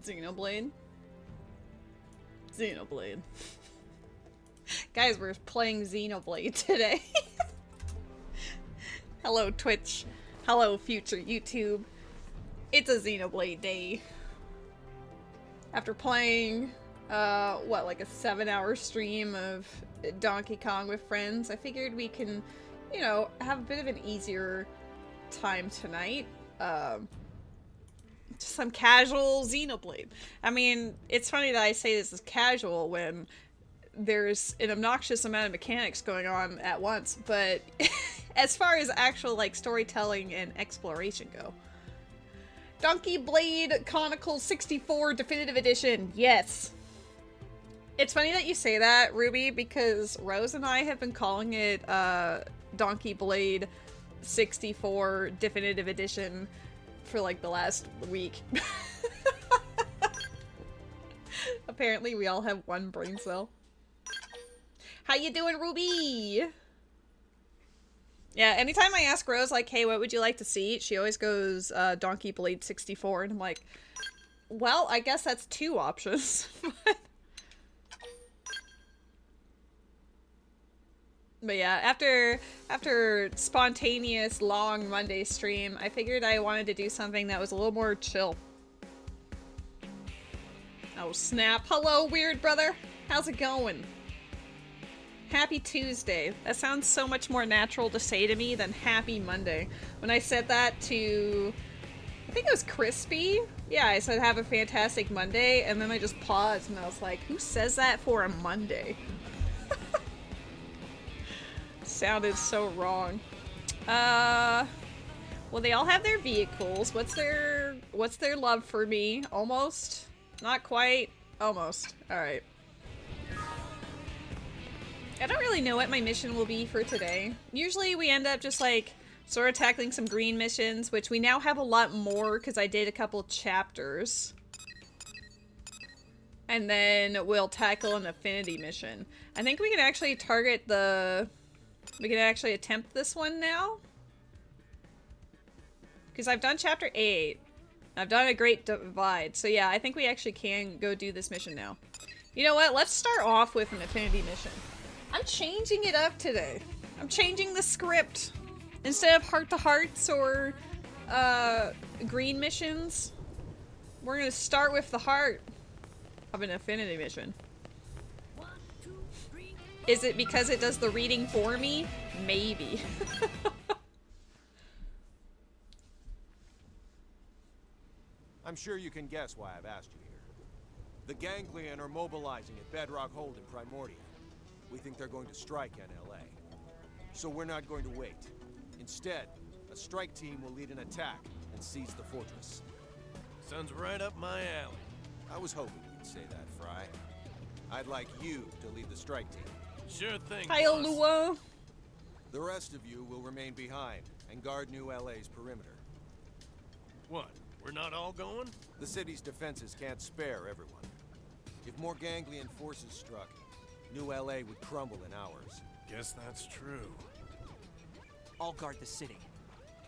Xenoblade. Xenoblade. Guys, we're playing Xenoblade today. Hello, Twitch. Hello, future YouTube. It's a Xenoblade day. After playing, what, like a 7-hour stream of Donkey Kong with friends, I figured we can, you know, have a bit of an easier time tonight. Just some casual Xenoblade. I mean, it's funny that I say this is casual when there's an obnoxious amount of mechanics going on at once, but as far as actual, like, storytelling and exploration go. Donkey Blade Chronicles 64 Definitive Edition, yes! It's funny that you say that, Ruby, because Rose and I have been calling it, Donkey Blade 64 Definitive Edition for, like, the last week. Apparently we all have one brain cell. How you doing, Ruby? Yeah, anytime I ask Rose, like, hey, what would you like to see? She always goes, Donkey Blade 64, and I'm like, well, I guess that's 2 options. But yeah, after spontaneous, long Monday stream, I figured I wanted to do something that was a little more chill. Oh, snap. Hello, weird brother. How's it going? Happy Tuesday. That sounds so much more natural to say to me than Happy Monday. When I said that to, I think it was Crispy. Yeah, I said have a fantastic Monday, and then I just paused and I was like, who says that for a Monday? Sounded so wrong. Well, they all have their vehicles. What's their love for me? Almost? Not quite? Almost. Alright. I don't really know what my mission will be for today. Usually we end up just like sort of tackling some green missions, which we now have a lot more because I did a couple chapters. And then we'll tackle an Affinity mission. I think we can actually target the... We can actually attempt this one now. Because I've done chapter 8. I've done a Great Divide. So yeah, I think we actually can go do this mission now. You know what? Let's start off with an Affinity mission. I'm changing it up today. I'm changing the script. Instead of heart-to-hearts or green missions, we're gonna start with the heart of an Affinity mission. Is it because it does the reading for me? Maybe. I'm sure you can guess why I've asked you here. The Ganglion are mobilizing at Bedrock Hold in Primordia. We think they're going to strike NLA. So we're not going to wait. Instead, a strike team will lead an attack and seize the fortress. Sounds right up my alley. I was hoping you'd say that, Frye. I'd like you to lead the strike team. Sure thing, Hi, boss. Lua. The rest of you will remain behind and guard New LA's perimeter. What? We're not all going? The city's defenses can't spare everyone. If more Ganglion forces struck, New LA would crumble in hours. Guess that's true. I'll guard the city.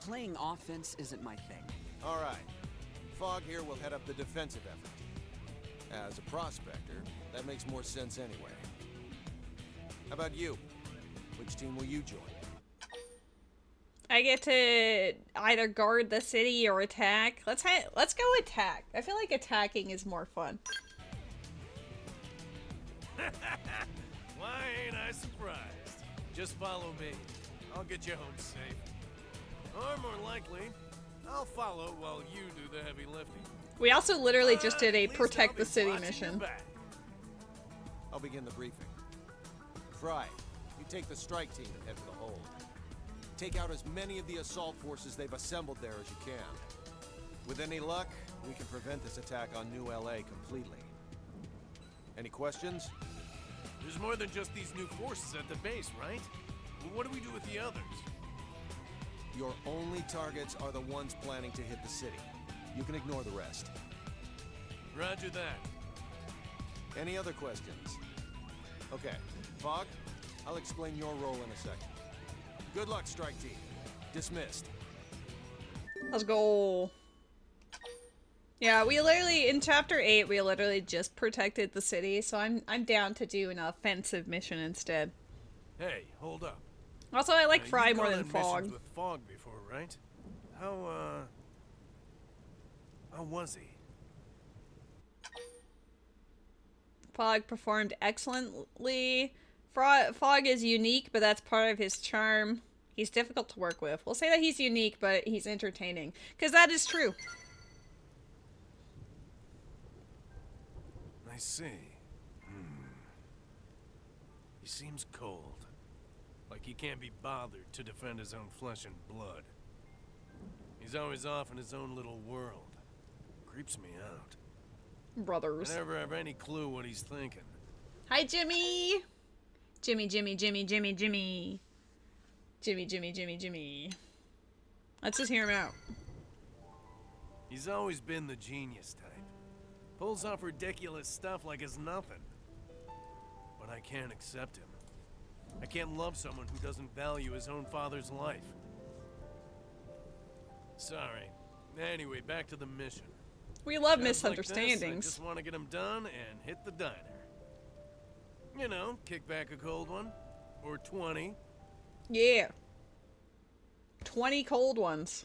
Playing offense isn't my thing. All right. Phog here will head up the defensive effort. As a prospector, that makes more sense anyway. How about you? Which team will you join? I get to either guard the city or attack. Let's go attack. I feel like attacking is more fun. Why ain't I surprised? Just follow me. I'll get you home safe. Or more likely, I'll follow while you do the heavy lifting. We also literally just did a At least protect I'll the be city watching your mission. back. I'll begin the briefing. Frye, you take the strike team and head for the hold. Take out as many of the assault forces they've assembled there as you can. With any luck, we can prevent this attack on New LA completely. Any questions? There's more than just these new forces at the base, right? Well, what do we do with the others? Your only targets are the ones planning to hit the city. You can ignore the rest. Roger that. Any other questions? Okay, Phog, I'll explain your role in a second. Good luck, strike team. Dismissed. Let's go. Yeah, we literally in chapter 8 we literally just protected the city, so I'm down to do an offensive mission instead. Hey, hold up. Also, I like You've Frye more gone than on missions Phog. with Phog before, right? How was he? Phog performed excellently. Phog is unique, but that's part of his charm. He's difficult to work with. We'll say that he's unique, but he's entertaining. Because that is true. I see. He seems cold. Like he can't be bothered to defend his own flesh and blood. He's always off in his own little world. Creeps me out. Brothers. I never have any clue what he's thinking. Hi, Jimmy! Jimmy, Jimmy, Jimmy, Jimmy, Jimmy. Jimmy, Jimmy, Jimmy, Jimmy. Let's just hear him out. He's always been the genius type. Pulls off ridiculous stuff like it's nothing. But I can't accept him. I can't love someone who doesn't value his own father's life. Sorry. Anyway, back to the mission. We love Times like this, misunderstandings. I just want to get them done and hit the diner. You know, kick back a cold one. Or 20. Yeah. 20 cold ones.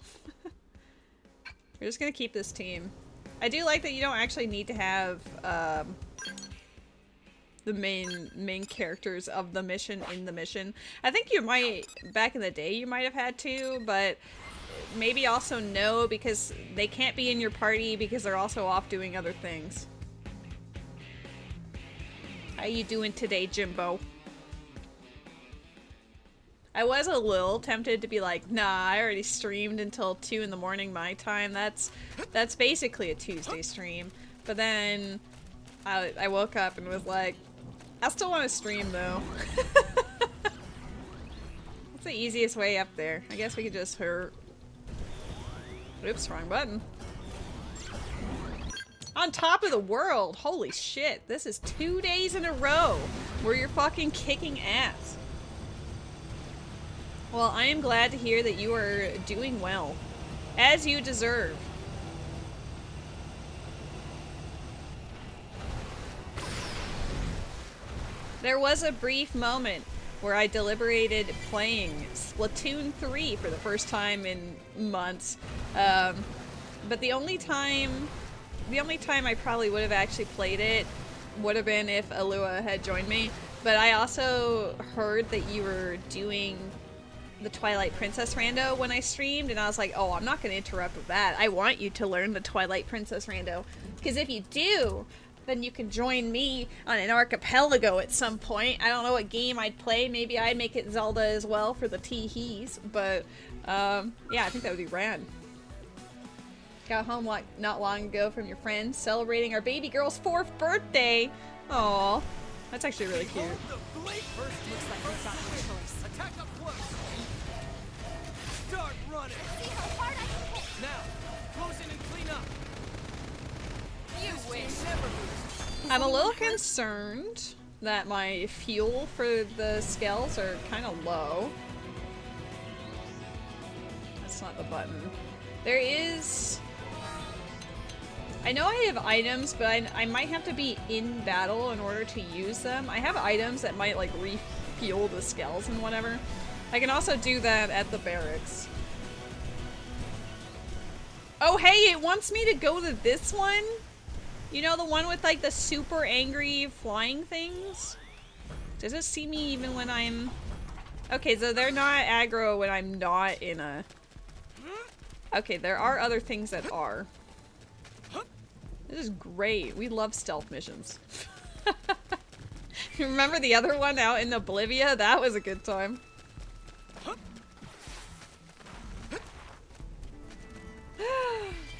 We're just gonna keep this team. I do like that you don't actually need to have the main characters of the mission in the mission. I think you might, back in the day, you might have had to, but maybe also no, because they can't be in your party because they're also off doing other things. How you doing today, Jimbo? I was a little tempted to be like, nah, I already streamed until 2 in the morning my time. That's basically a Tuesday stream. But then I woke up and was like, I still want to stream though. What's the easiest way up there? I guess we could just hurt. Oops, wrong button. On top of the world! Holy shit, this is 2 days in a row where you're fucking kicking ass. Well, I am glad to hear that you are doing well. As you deserve. There was a brief moment where I deliberated playing Splatoon 3 for the first time in months. But the only time I probably would have actually played it would have been if Alua had joined me. But I also heard that you were doing the Twilight Princess rando when I streamed, and I was like, oh, I'm not going to interrupt with that. I want you to learn the Twilight Princess rando. Because if you do, then you can join me on an archipelago at some point. I don't know what game I'd play. Maybe I'd make it Zelda as well for the tee-hees. But, yeah, I think that would be rad. Got home not long ago from your friends celebrating our baby girl's 4th birthday. Aww. That's actually really cute. First, looks like we've got no choice. Attack up close. Start running. See how hard I can hit. Now, close in and clean up. You wish. I'm a little concerned that my fuel for the skells are kind of low. That's not the button. There is... I know I have items, but I might have to be in battle in order to use them. I have items that might, like, refuel the skells and whatever. I can also do that at the barracks. Oh, hey, it wants me to go to this one? You know, the one with, like, the super angry flying things? Does it see me even when I'm... Okay, so they're not aggro when I'm not in a... Okay, there are other things that are. This is great. We love stealth missions. Remember the other one out in Oblivia? That was a good time.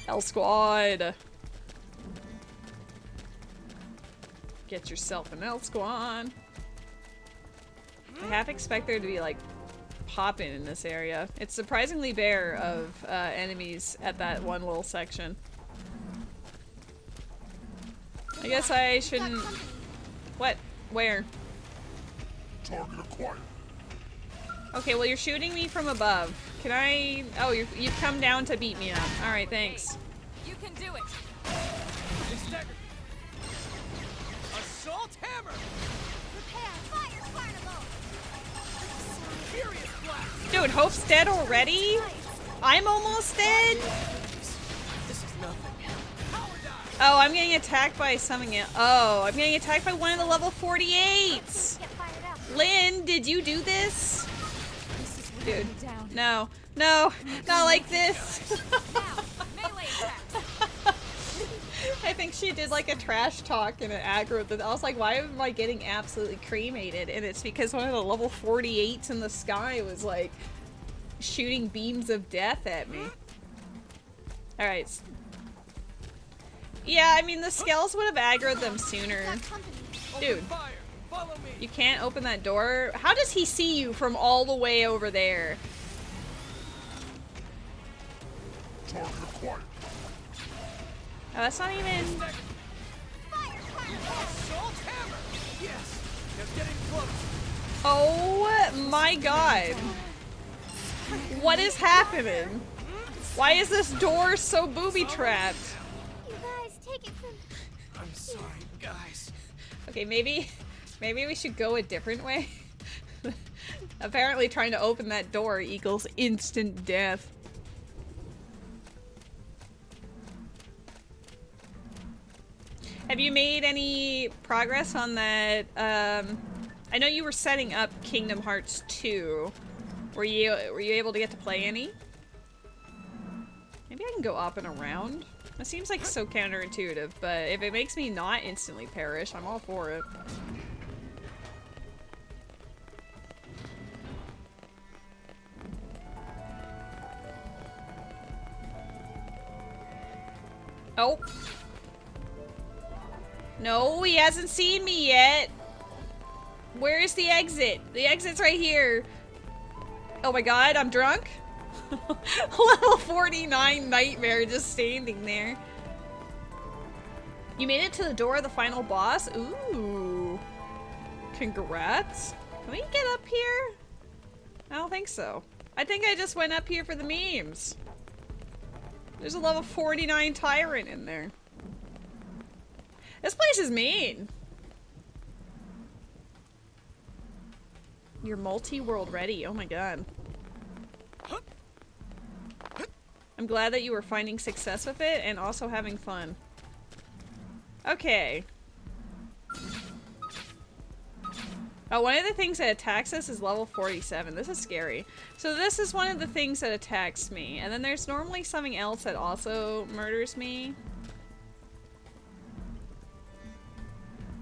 L Squad. Get yourself an L Squad. I half expect there to be like popping in this area. It's surprisingly bare of enemies at that one little section. I guess I shouldn't... What? Where? Target acquired. Okay, well you're shooting me from above. Can I... Oh, you've come down to beat me up. Alright, thanks. You can do it. Hope's dead already? I'm almost dead? This is nothing. Oh, I'm getting attacked by something else. Oh, I'm getting attacked by one of the level 48s. Get fired up. Lynn, did you do this? This is Dude, weighing me down. no, no, not like this. Now, melee attack. I think she did like a trash talk and it aggroed that. I was like, why am I getting absolutely cremated? And it's because one of the level 48s in the sky was like shooting beams of death at me. Alright. Yeah, I mean, the skells would have aggroed them sooner. Got company. Dude, Fire! Follow me! you can't open that door. How does he see you from all the way over there? Target acquired. Oh, that's not even... Fire, fire, Assault hammer! Yes! Just getting close! Oh my god. What is happening? Why is this door so booby-trapped? You guys, take it from... I'm sorry, guys. Okay, maybe we should go a different way. Apparently trying to open that door equals instant death. Have you made any progress on that? I know you were setting up Kingdom Hearts 2. Were you able to get to play any? Maybe I can go up and around. That seems like so counterintuitive, but if it makes me not instantly perish, I'm all for it. Oh. No, he hasn't seen me yet. Where is the exit? The exit's right here. Oh my god, I'm drunk? Level 49 nightmare just standing there. You made it to the door of the final boss? Ooh. Congrats. Can we get up here? I don't think so. I think I just went up here for the memes. There's a level 49 tyrant in there. This place is mean. You're multi-world ready. Oh my god. I'm glad that you were finding success with it and also having fun. Okay. Oh, one of the things that attacks us is level 47. This is scary. So this is one of the things that attacks me. And then there's normally something else that also murders me.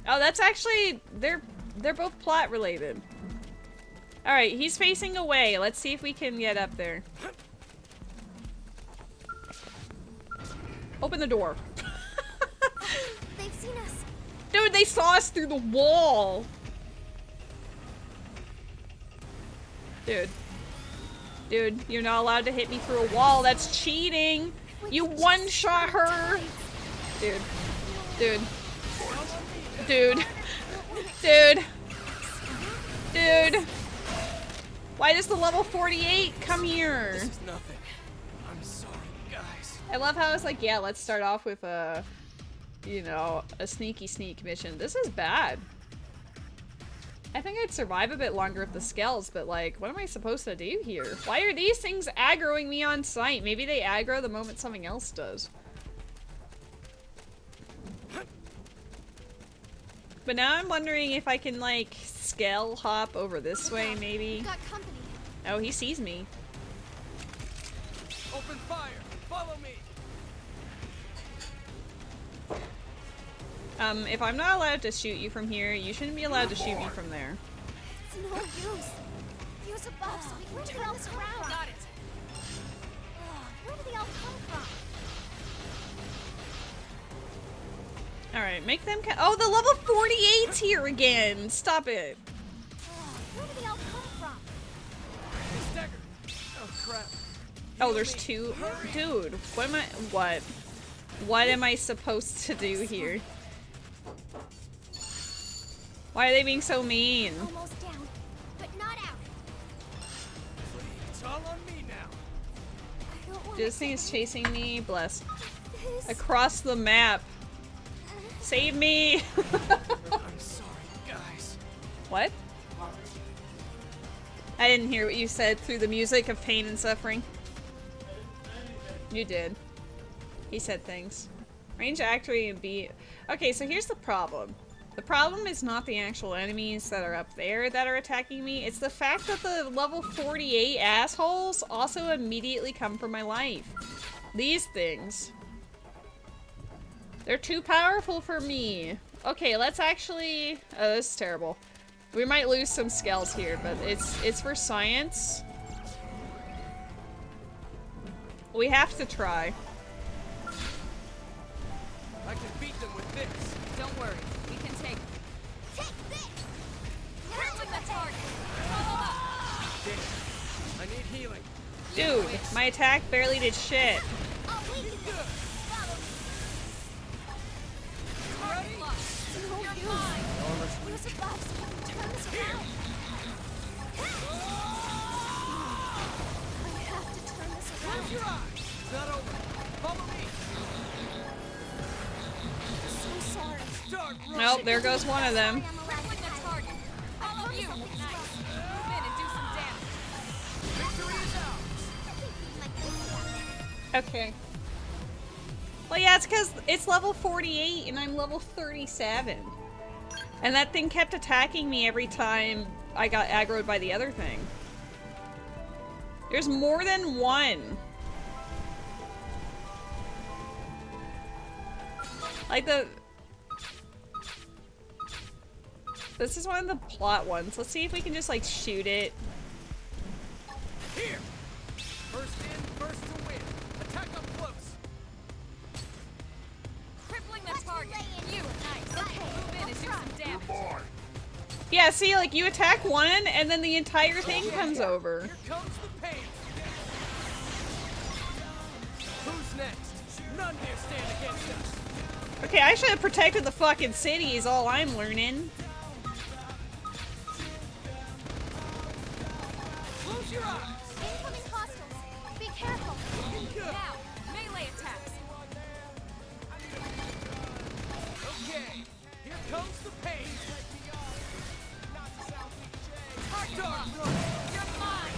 Oh, that's actually... They're both plot related. Alright, he's facing away. Let's see if we can get up there. Open the door. They've seen us. Dude, they saw us through the wall. Dude. Dude, you're not allowed to hit me through a wall. That's cheating. You one-shot her. Dude. Dude. Dude. Dude. Dude. Why does the level 48 come here? This is nothing. I'm sorry, guys. I love how it's like, yeah, let's start off with a, you know, a sneaky sneak mission. This is bad. I think I'd survive a bit longer with the skells, but like, what am I supposed to do here? Why are these things aggroing me on sight? Maybe they aggro the moment something else does. But now I'm wondering if I can like skell hop over this way, maybe. Got company. Oh, he sees me. Open fire! Follow me! If I'm not allowed to shoot you from here, you shouldn't be allowed to shoot me from there. It's no use. Use a buff so we can turn this around. Got it. Where do they all come from? Alright, make them oh, the level 48's here again! Stop it! Where do they all come from? This dagger! Oh crap. Oh, there's two? Dude, what am I- what? What am I supposed to do here? Why are they being so mean? Almost down, but not out. It's all on me now. I don't want This thing is chasing me. Bless. this. Across the map. Save me! I'm sorry, guys. What? I didn't hear what you said through the music of pain and suffering. You did. He said things. Range activate and B. Okay, so here's the problem. The problem is not the actual enemies that are up there that are attacking me. It's the fact that the level 48 assholes also immediately come for my life. These things. They're too powerful for me. Okay, let's actually... Oh, this is terrible. We might lose some skells here, but it's for science. We have to try. I can beat them with this. Don't worry, we can take this! Hurting the target! Follow up! I need healing. Dude, my attack barely did shit. I'll weaken it! Follow me! Target locked! You're mine! Use a buff so you can turn this around! I have to turn this around! Close your eyes. It's not over. Follow me. So sorry. Start running. Nope, there goes one of them. Crippling the target! Follow you! Nice! Move in and do some damage! Victory is ours. Okay. Well, yeah, it's because it's level 48 and I'm level 37. And that thing kept attacking me every time I got aggroed by the other thing. There's more than one. Like this is one of the plot ones. Let's see if we can just like shoot it. Here. First in, first to win. Attack up close. Crippling the target! You! Nice! Okay, move in and do some damage! Mine. Yeah, see, like you attack one and then the entire thing comes over. Here comes the pain. Who's next? None dare stand against us. Okay, I should have protected the fucking city is all I'm learning. Close your eyes. Incoming hostiles! Be careful! Now, melee attacks! Okay. Here comes the pain. Target Start locked! running. You're mine!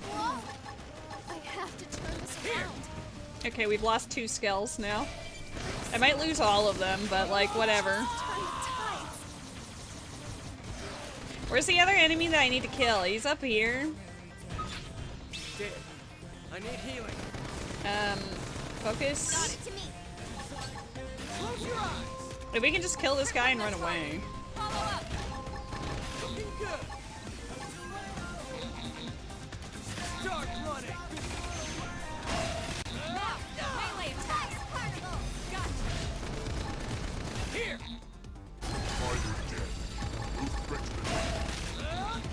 Whoa! I have to turn this around! Okay, we've lost 2 skells now. I might lose all of them, but like, whatever. Turn the tides! Where's the other enemy that I need to kill? He's up here. Dead. I need healing. Focus. Got it to me! Close your eyes. If we can just kill this guy and run away. Follow up! Looking good. Start running. Now, melee attacks! Gotcha! Here. Either dead. Who threatens Light.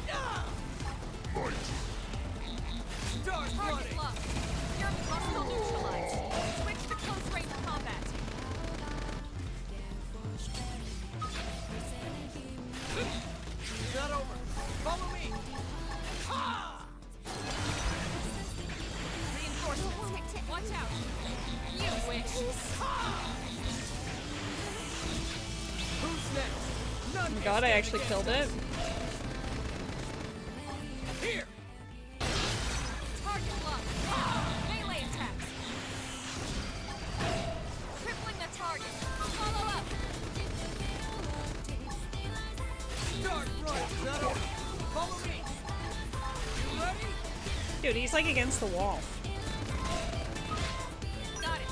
Start Target running. locked! You're hostile neutralized! Switch to close range combat! It's not over. Follow me. Ha! Reinforcements! Tick, tick! Watch out! You wish! Who's next? None Oh my can god, I stand actually killed it. against us. Here. Target locked! Melee attacks! Crippling the target! Follow up! Start running. It's not over. Follow me. You ready? Dude, he's like against the wall. Got it!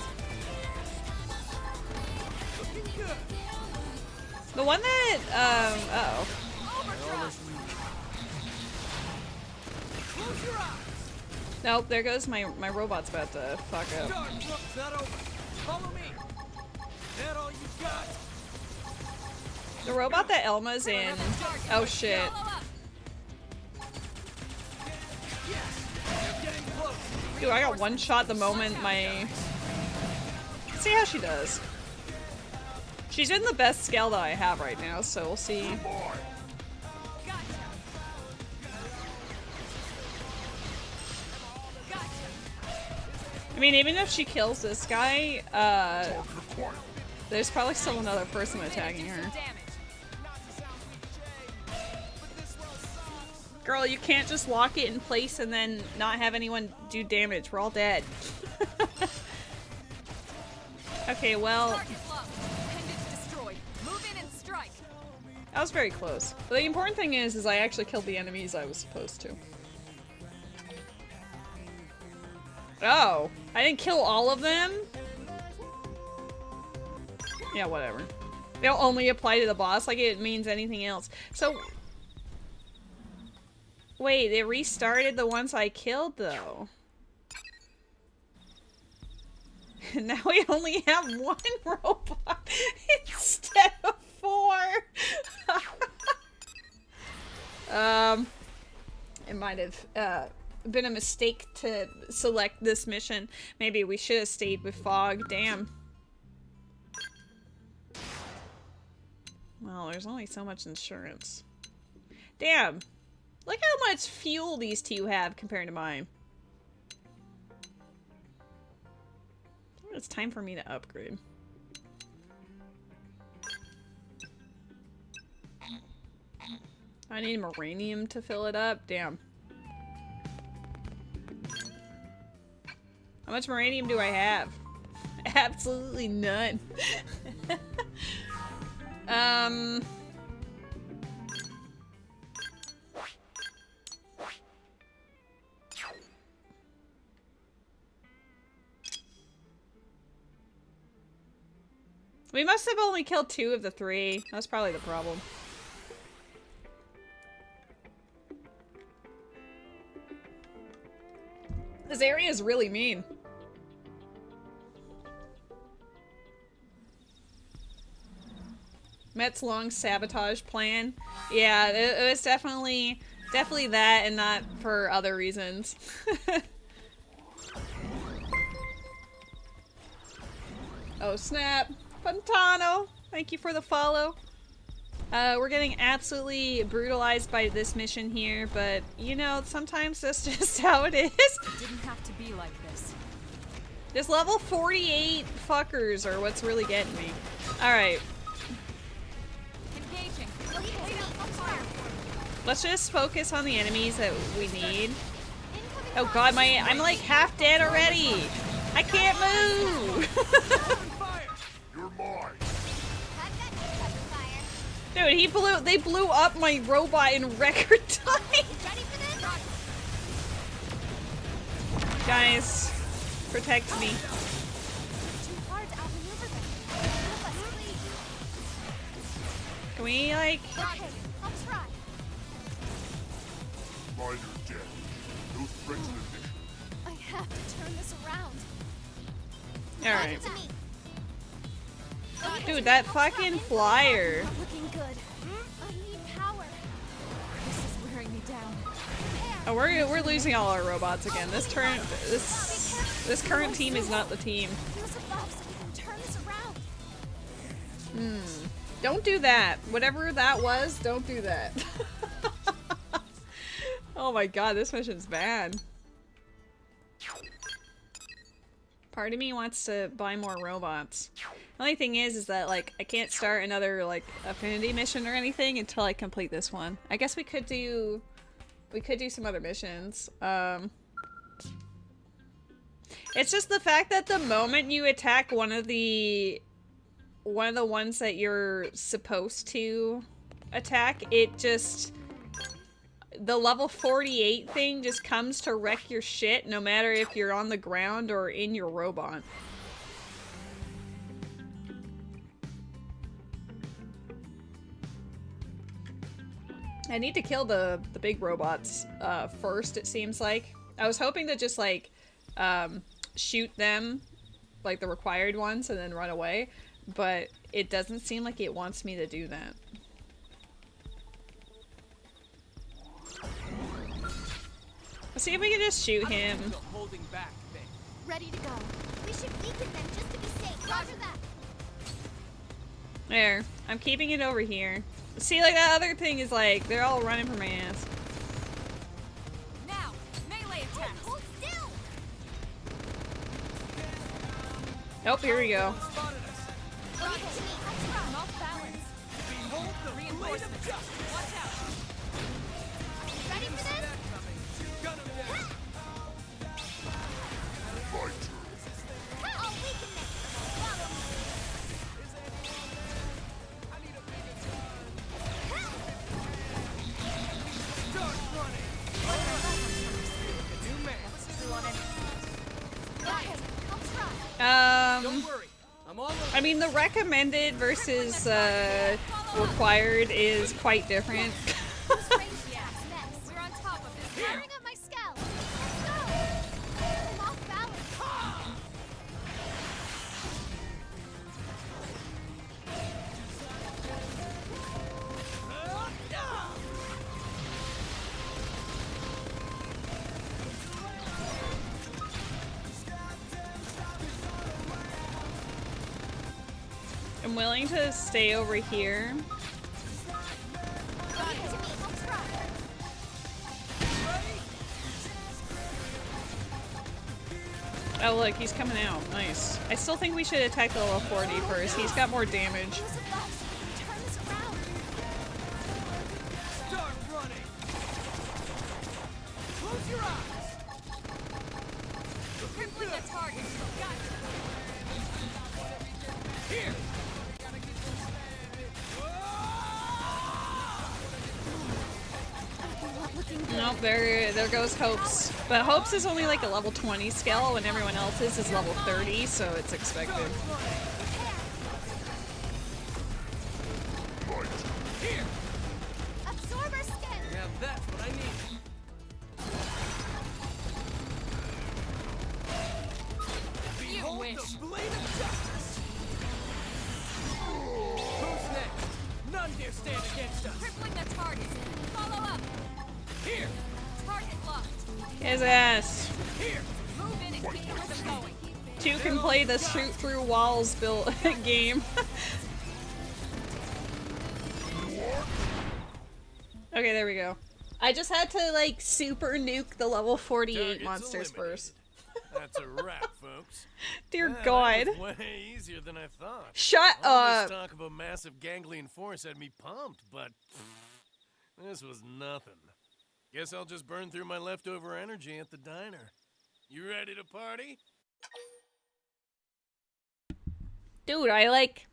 Looking good. The one that, uh-oh. Overdrive! Close your eyes. Nope, there goes my robot's about to fuck up. Start. It's not over. Follow me. That all you got? The robot that Elma's in. Oh shit. Follow up! Yes. You're getting close. Dude, I got one shot the moment my... Let's see how she does. She's in the best scale that I have right now, so we'll see. Mine. Gotcha! Gotcha! I mean, even if she kills this guy, Target acquired. there's probably still another person attacking her. Damage! Girl, you can't just lock it in place and then not have anyone do damage. We're all dead. Okay, well... That was very close. But the important thing is I actually killed the enemies I was supposed to. Oh, I didn't kill all of them? Yeah, whatever. They'll only apply to the boss like it means anything else. So... Wait, they restarted the ones I killed, though. And now we only have one robot instead of 4. It might have been a mistake to select this mission. Maybe we should have stayed with Phog. Damn. Well, there's only so much insurance. Damn. Look how much fuel these two have compared to mine. It's time for me to upgrade. I need uranium to fill it up. Damn. How much uranium do I have? Absolutely none. We must have only killed 2 of the 3. That's probably the problem. This area is really mean. Met's long sabotage plan. Yeah, it was definitely that and not for other reasons. Oh snap. Fontano, thank you for the follow. We're getting absolutely brutalized by this mission here, but you know, sometimes that's just how it is. It didn't have to be like this. This level 48 fuckers are what's really getting me. Alright. Engaging. Let's just focus on the enemies that we need. Oh god, I'm like half dead already. I can't move. You're mine. Dude, they blew up my robot in record time. Guys, protect me. Can we, like... Okay, I'll try. Minor death. No threats in addition. I have to turn this around. Alright. To me. Dude, that fucking flyer. Not looking good. I need power. This is wearing me down. Oh, we're losing all our robots again. This current team is not the team. Use a buff so we can turn this around. Don't do that. Whatever that was, don't do that. Oh my god, this mission's bad. Part of me wants to buy more robots. The only thing is that, like, I can't start another, like, Affinity mission or anything until I complete this one. I guess we could do some other missions. It's just the fact that the moment you attack one of the ones that you're supposed to attack, it just... The level 48 thing just comes to wreck your shit, no matter if you're on the ground or in your robot. I need to kill the big robots first, it seems like. I was hoping to just, like, shoot them, like the required ones, and then run away. But it doesn't seem like it wants me to do that. Let's see if we can just shoot him. Holding back thing. Ready to go. We should weaken them just to be safe. Roger that. There. I'm keeping it over here. See, like, that other thing is like, they're all running for my ass. Now, melee attack. Hold still. Oh, here we go. Leave it to me. I'll try. I'm off balance. Behold the reinforcements. Watch out. Ready for mean, the recommended versus required is quite different. Who's range attacks next? We're on top of this. Firing up my skells. Let's go. I'm off balance. I'm willing to stay over here. Leave it to me. I'll try. Oh look, he's coming out. Nice. I still think we should attack the level 40 first. He's got more damage. Use a bus. Turn this around. Start running! Close your eyes! Crippling the target. Gotcha. Here! Nope, there goes Hopes. But Hopes is only like a level 20 skill when everyone else's is level 30, so it's expected. Here! Absorber skin. Yeah, that's what I need. You Behold wish. the blade of justice! Who's next? None dare stand against us! Crippling the target. Follow up. Here! Target locked. His ass. Here! Move in and keep them going. Two can play the shoot through walls build game. Okay, there we go. I just had to like super nuke the level 48 Target's monsters eliminated. first. That's a wrap, folks. Dear Yeah, God. that was way easier than I thought. Shut All up. this talk of a massive ganglion force had me pumped, but this was nothing. Guess I'll just burn through my leftover energy at the diner. You ready to party? Dude, I like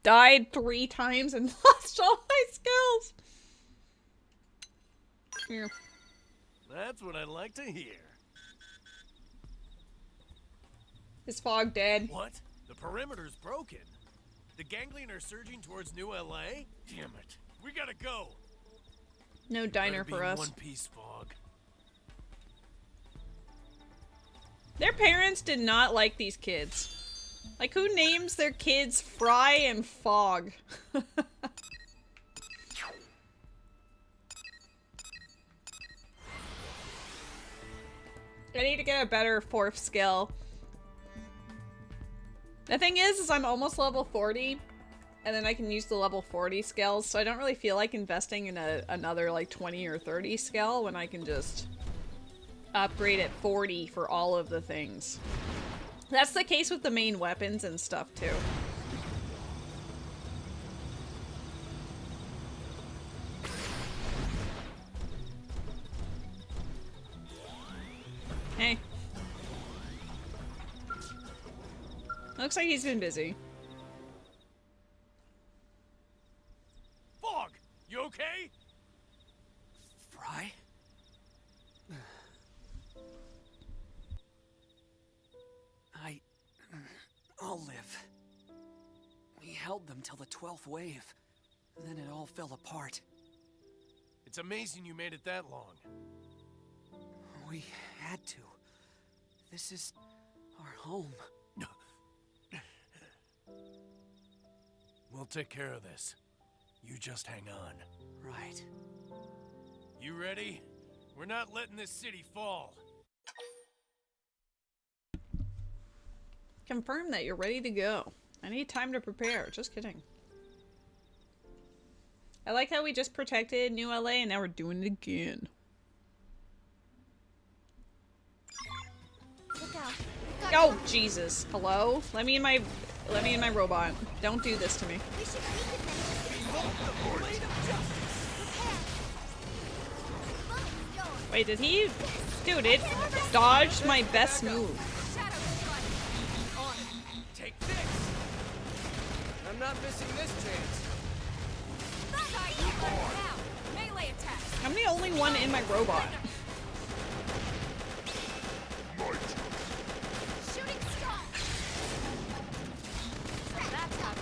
died 3 times and lost all my skills. Here. That's what I like to hear. Is Phog dead? What? The perimeter's broken. The ganglion are surging towards New LA? Damn it. We gotta go. No diner Better be for in us. one piece, Phog. Their parents did not like these kids. Like, who names their kids Frye and Phog? I need to get a better 4th skill. The thing is I'm almost level 40, and then I can use the level 40 skills, so I don't really feel like investing in another like 20 or 30 skill when I can just upgrade at 40 for all of the things. That's the case with the main weapons and stuff too. Hey. Looks like he's been busy. Phog, you okay? Frye? I'll live. We held them till the 12th wave. Then it all fell apart. It's amazing you made it that long. We had to. This is our home. We'll take care of this. You just hang on. Right. You ready? We're not letting this city fall. Confirm that you're ready to go. I need time to prepare. Just kidding. I like how we just protected New LA and now we're doing it again. Look out. Oh Jesus! Hello? Let me in my robot. Don't do this to me. We should weaken them. Prepare. Wait, did he? Dude, it dodged my best move. Shadow strike. Take this! I'm not missing this chance. Now, melee attack. I'm the only one in my robot. Shooting star. That's how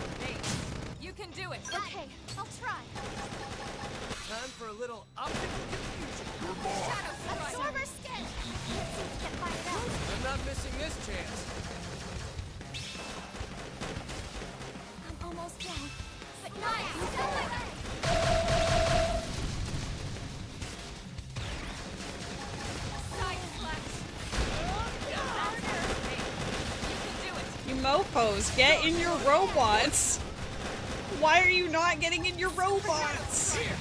do it. Okay, I'll try. Time for a little optical confusion. Shadow strike. Absorber skin! Can't seem to get fired up. I'm not missing this chance. I'm almost down. But Nice. not still my way. Side slash. That's perfect. You can do it. You mofos, get in your robots. Why are you not getting in your robots? Here.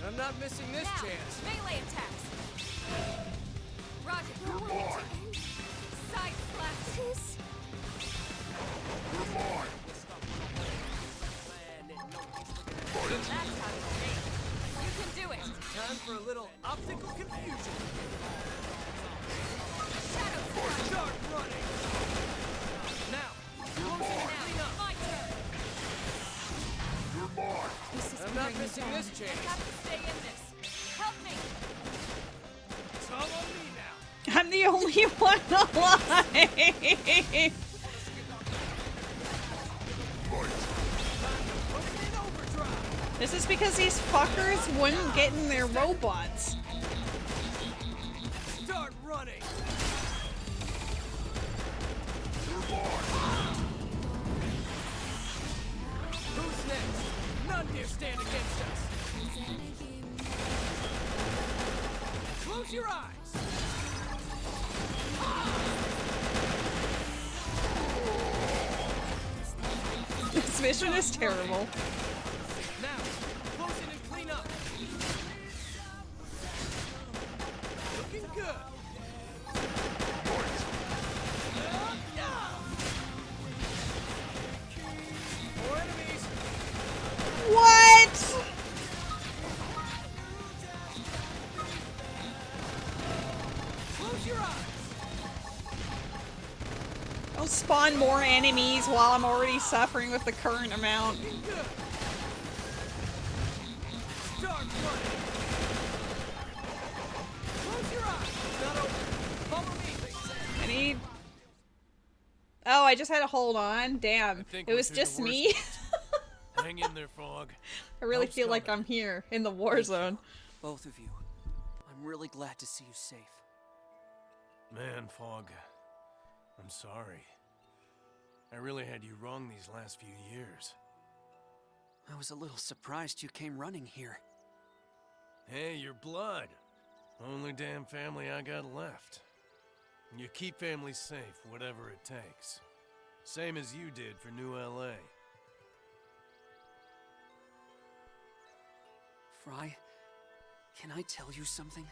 I'm not missing this Now, chance. melee attacks. Roger. Side slash. Please. That's how it's made. You can do it. Time for a little optical confusion. Shadow strike. Start running. Now, Now, my turn. This is I'm not wearing me missing down. this I chance. have to stay in this. Help me. It's all on me now. I'm the only one alive. Put it in overdrive. This is because these fuckers wouldn't get in their robots. Start running. Who's next? None dare stand against us. Close your eyes. This mission is terrible. Now, close in and clean up. Looking good. More enemies. What? Close your eyes. I'll spawn more enemies while I'm already suffering with the current amount. Looking good. Start running. Close your eyes. It's not over. Follow me. I need... Oh, I just had to hold on. Damn. think It we're was through the just worst me. Hang in there, Phog. I really Help's feel like coming. I'm here in the war zone. Both of you. I'm really glad to see you safe. Man, Phog, I'm sorry. I really had you wrong these last few years. I was a little surprised you came running here. Hey, your blood. Only damn family I got left. You keep families safe, whatever it takes. Same as you did for New LA. Frye, can I tell you something?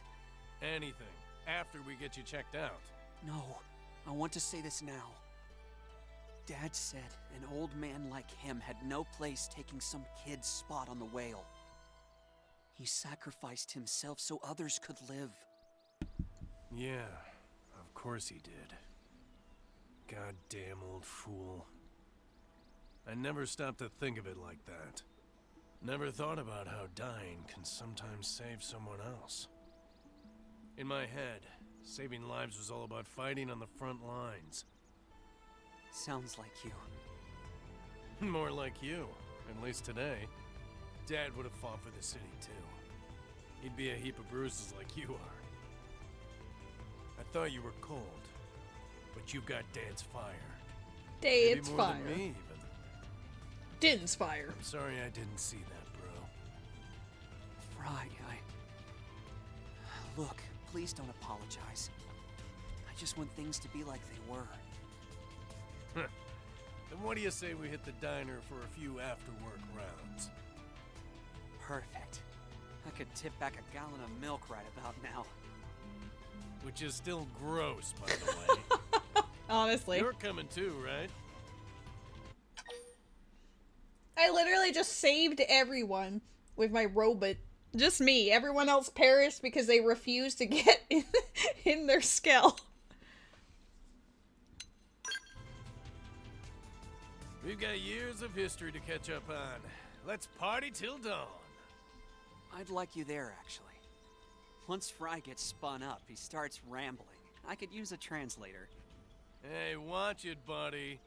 Anything. After we get you checked out. No, I want to say this now. Dad said an old man like him had no place taking some kid's spot on the whale. He sacrificed himself so others could live. Yeah, of course he did. Goddamn old fool. I never stopped to think of it like that. Never thought about how dying can sometimes save someone else. In my head, saving lives was all about fighting on the front lines. Sounds like you. More like you, at least today. Dad would have fought for the city too. He'd be a heap of bruises like you are. I thought you were cold, but you've got Dad's fire. Day Maybe it's more fire. than me, even. Didn't inspire. I'm sorry I didn't see that, bro. Frye, Look, please don't apologize. I just want things to be like they were. Then what do you say we hit the diner for a few after-work rounds? Perfect. I could tip back a gallon of milk right about now. Which is still gross, by the way. Honestly. You're coming too, right? I literally just saved everyone with my robot. Just me. Everyone else perished because they refused to get in their skell. We've got years of history to catch up on. Let's party till dawn. I'd like you there, actually. Once Frye gets spun up, he starts rambling. I could use a translator. Hey, watch it, buddy.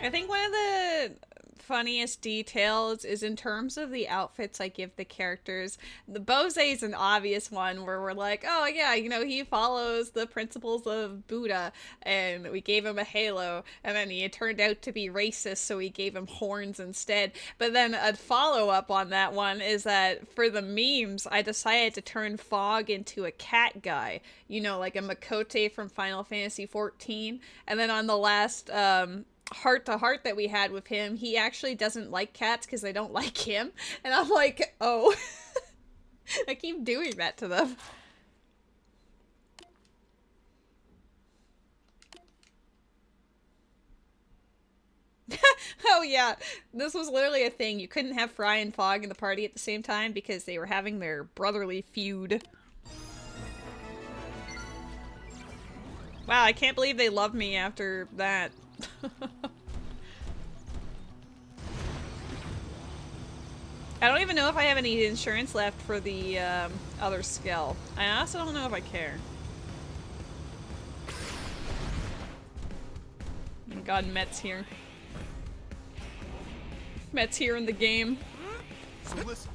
I think one of the funniest details is in terms of the outfits I give the characters. The Bose is an obvious one where we're like, oh yeah, you know, he follows the principles of Buddha, and we gave him a halo, and then he turned out to be racist, so we gave him horns instead. But then a follow-up on that one is that for the memes, I decided to turn Phog into a cat guy, you know, like a Makote from Final Fantasy XIV. And then on the last heart-to-heart that we had with him, he actually doesn't like cats because they don't like him. And I'm like, oh. I keep doing that to them. Oh yeah, this was literally a thing. You couldn't have Frye and Phog in the party at the same time because they were having their brotherly feud. Wow, I can't believe they love me after that. I don't even know if I have any insurance left for the other skell. I also don't know if I care. Thank God Met's here. Met's here in the game. So listen.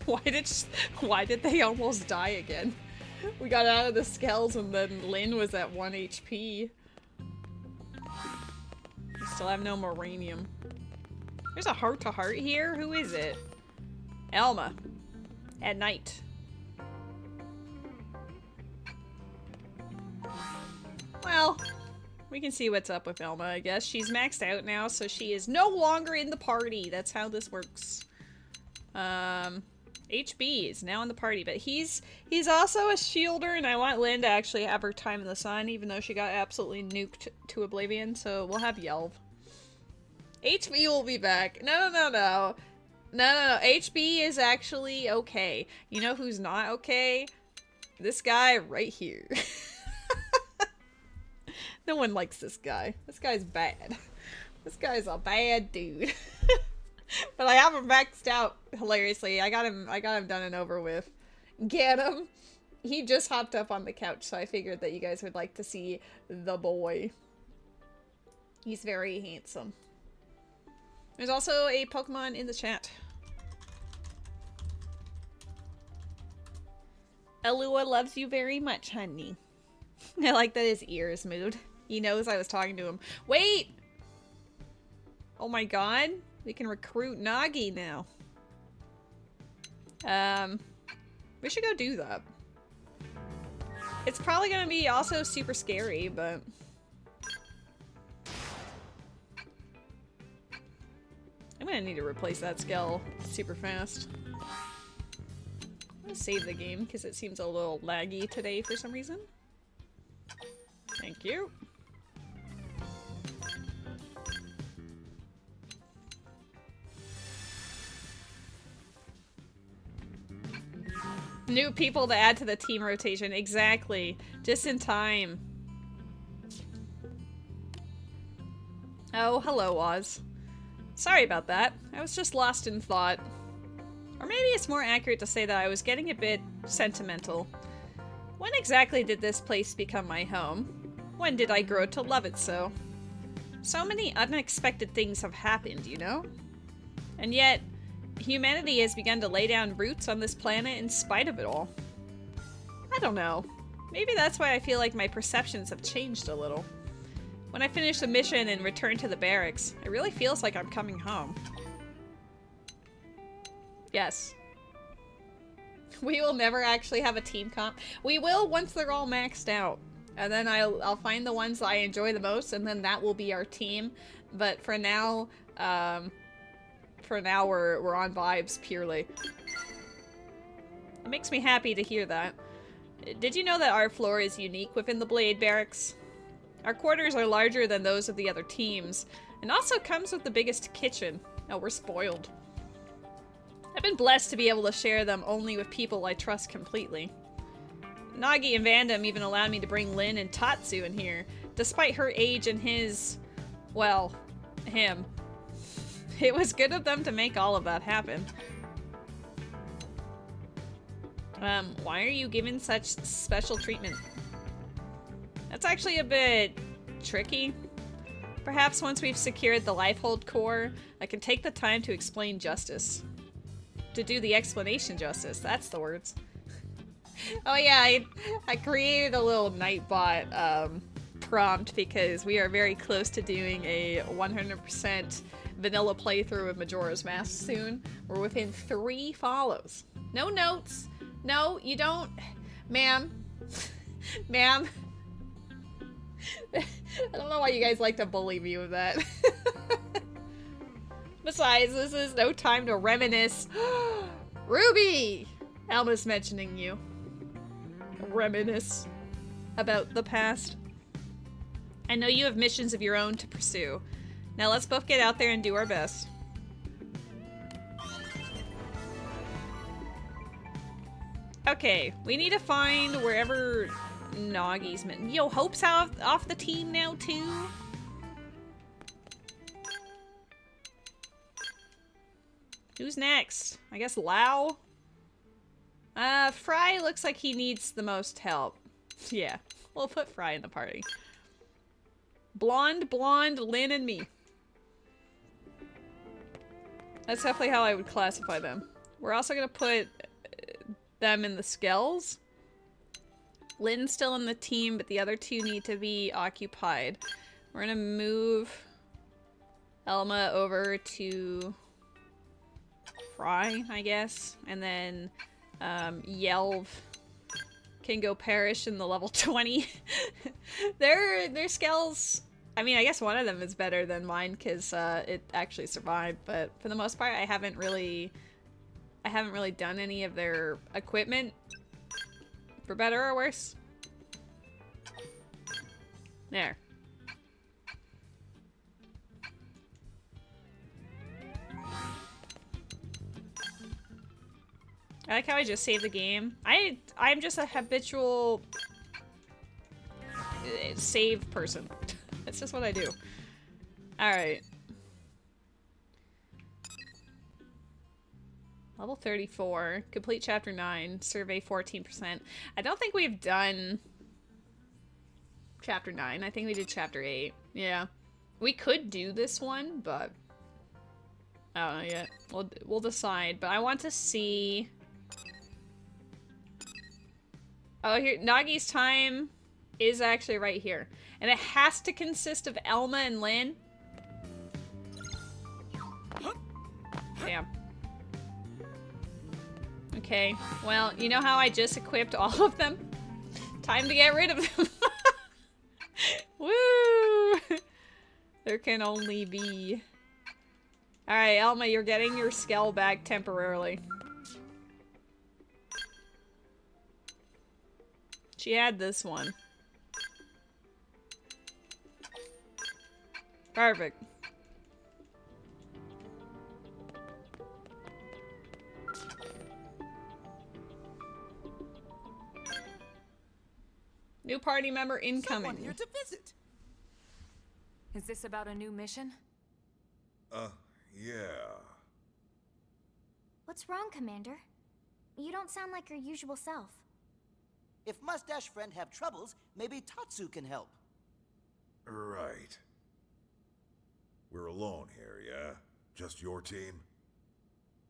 Why did they almost die again? We got out of the skells and then Lynn was at 1 HP. We still have no moranium. There's a heart-to-heart here? Who is it? Elma. At night. Well, we can see what's up with Elma, I guess. She's maxed out now, so she is no longer in the party. That's how this works. HB is now in the party, but he's also a shielder, and I want Lynn to actually have her time in the sun, even though she got absolutely nuked to oblivion, so we'll have Yelv. HB will be back. No. HB is actually okay. You know who's not okay? This guy right here. No one likes this guy. This guy's bad. This guy's a bad dude. But I have him maxed out hilariously. I got him done and over with. Get him. He just hopped up on the couch, so I figured that you guys would like to see the boy. He's very handsome. There's also a Pokemon in the chat. Alua loves you very much, honey. I like that his ears moved. He knows I was talking to him. Wait! Oh my god. We can recruit Nagi now. We should go do that. It's probably gonna be also super scary, but... I'm gonna need to replace that skell super fast. I'm gonna save the game because it seems a little laggy today for some reason. Thank you. New people to add to the team rotation. Exactly. Just in time. Oh, hello, Oz. Sorry about that. I was just lost in thought. Or maybe it's more accurate to say that I was getting a bit sentimental. When exactly did this place become my home? When did I grow to love it so? So many unexpected things have happened, you know? And yet, humanity has begun to lay down roots on this planet in spite of it all. I don't know. Maybe that's why I feel like my perceptions have changed a little. When I finish the mission and return to the barracks, it really feels like I'm coming home. Yes. We will never actually have a team comp. We will once they're all maxed out. And then I'll find the ones that I enjoy the most, and then that will be our team. But for now, we're on vibes purely. It makes me happy to hear that. Did you know that our floor is unique within the Blade Barracks? Our quarters are larger than those of the other teams, and also comes with the biggest kitchen. Oh, we're spoiled. I've been blessed to be able to share them only with people I trust completely. Nagi and Vandam even allowed me to bring Lynn and Tatsu in here, despite her age and his... well, him. It was good of them to make all of that happen. Why are you given such special treatment? That's actually a bit tricky. Perhaps once we've secured the Lifehold core, I can take the time to explain justice. To do the explanation justice, that's the words. Oh yeah, I created a little Nightbot prompt because we are very close to doing a 100% vanilla playthrough of Majora's Mask soon. We're within 3 follows. No notes. No, you don't. Ma'am. Ma'am. I don't know why you guys like to bully me with that. Besides, this is no time to reminisce. Ruby! Alma's mentioning you. Reminisce about the past. I know you have missions of your own to pursue. Now let's both get out there and do our best. Okay, we need to find wherever Nagi's meant. Yo, Hope's off the team now too? Who's next? I guess Lau? Frye looks like he needs the most help. Yeah, we'll put Frye in the party. Blonde, Lynn, and me. That's definitely how I would classify them. We're also gonna put them in the skells. Lynn's still in the team, but the other 2 need to be occupied. We're gonna move Elma over to Frye, I guess, and then Yelv can go perish in the level 20. Their skells, I mean, I guess one of them is better than mine because it actually survived, but for the most part I haven't really done any of their equipment, for better or worse. There. I like how I just saved the game. I'm just a habitual save person. That's just what I do. Alright. Level 34. Complete chapter 9. Survey 14%. I don't think we've done chapter 9. I think we did chapter 8. Yeah. We could do this one, but I don't know yet. We'll decide. But I want to see. Oh, here, Nagi's time is actually right here. And it has to consist of Elma and Lynn. Damn. Okay, well, you know how I just equipped all of them? Time to get rid of them. Woo! There can only be... Alright, Elma, you're getting your skell back temporarily. She had this one. Perfect. New party member incoming. Someone here to visit. Is this about a new mission? Yeah. What's wrong, Commander? You don't sound like your usual self. If Mustache Friend have troubles, maybe Tatsu can help. Right. We're alone here, yeah? Just your team?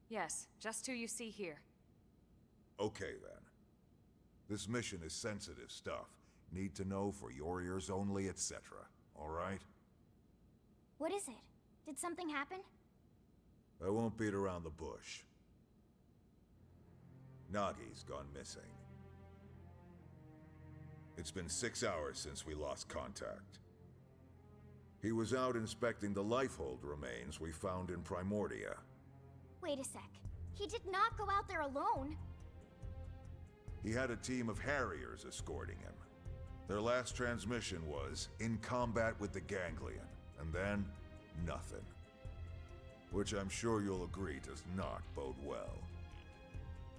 Yes, just who you see here. Okay, then. This mission is sensitive stuff. Need to know for your ears only, etc. Alright? What is it? Did something happen? I won't beat around the bush. Nagi's gone missing. It's been 6 hours since we lost contact. He was out inspecting the Lifehold remains we found in Primordia. Wait a sec. He did not go out there alone. He had a team of Harriers escorting him. Their last transmission was, in combat with the Ganglion, and then, nothing. Which I'm sure you'll agree does not bode well.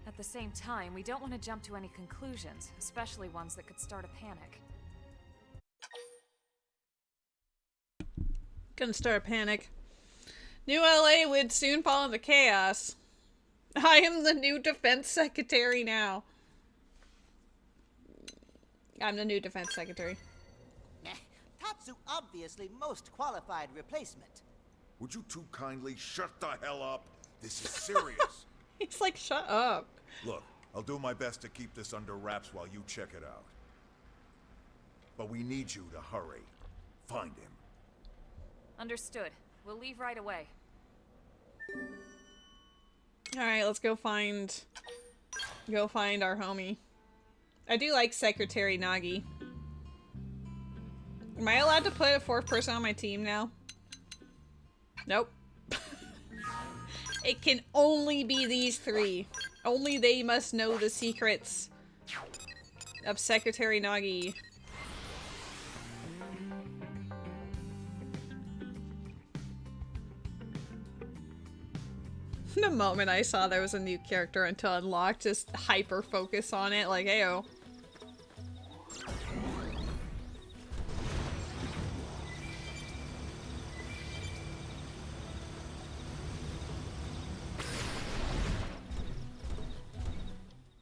At the same time, we don't want to jump to any conclusions, especially ones that could start a panic. Gonna start a panic. New LA would soon fall into chaos. I am the new defense secretary now. I'm the new defense secretary. Tatsu obviously most qualified replacement. Would you two kindly shut the hell up? This is serious. He's like, shut up. Look, I'll do my best to keep this under wraps while you check it out. But we need you to hurry. Find him. Understood. We'll leave right away. Alright, let's go find our homie. I do like Secretary Nagi. Am I allowed to put a fourth person on my team now? Nope. It can only be these three. Only they must know the secrets of Secretary Nagi. The moment I saw there was a new character until unlocked, just hyper focus on it, like, ayo.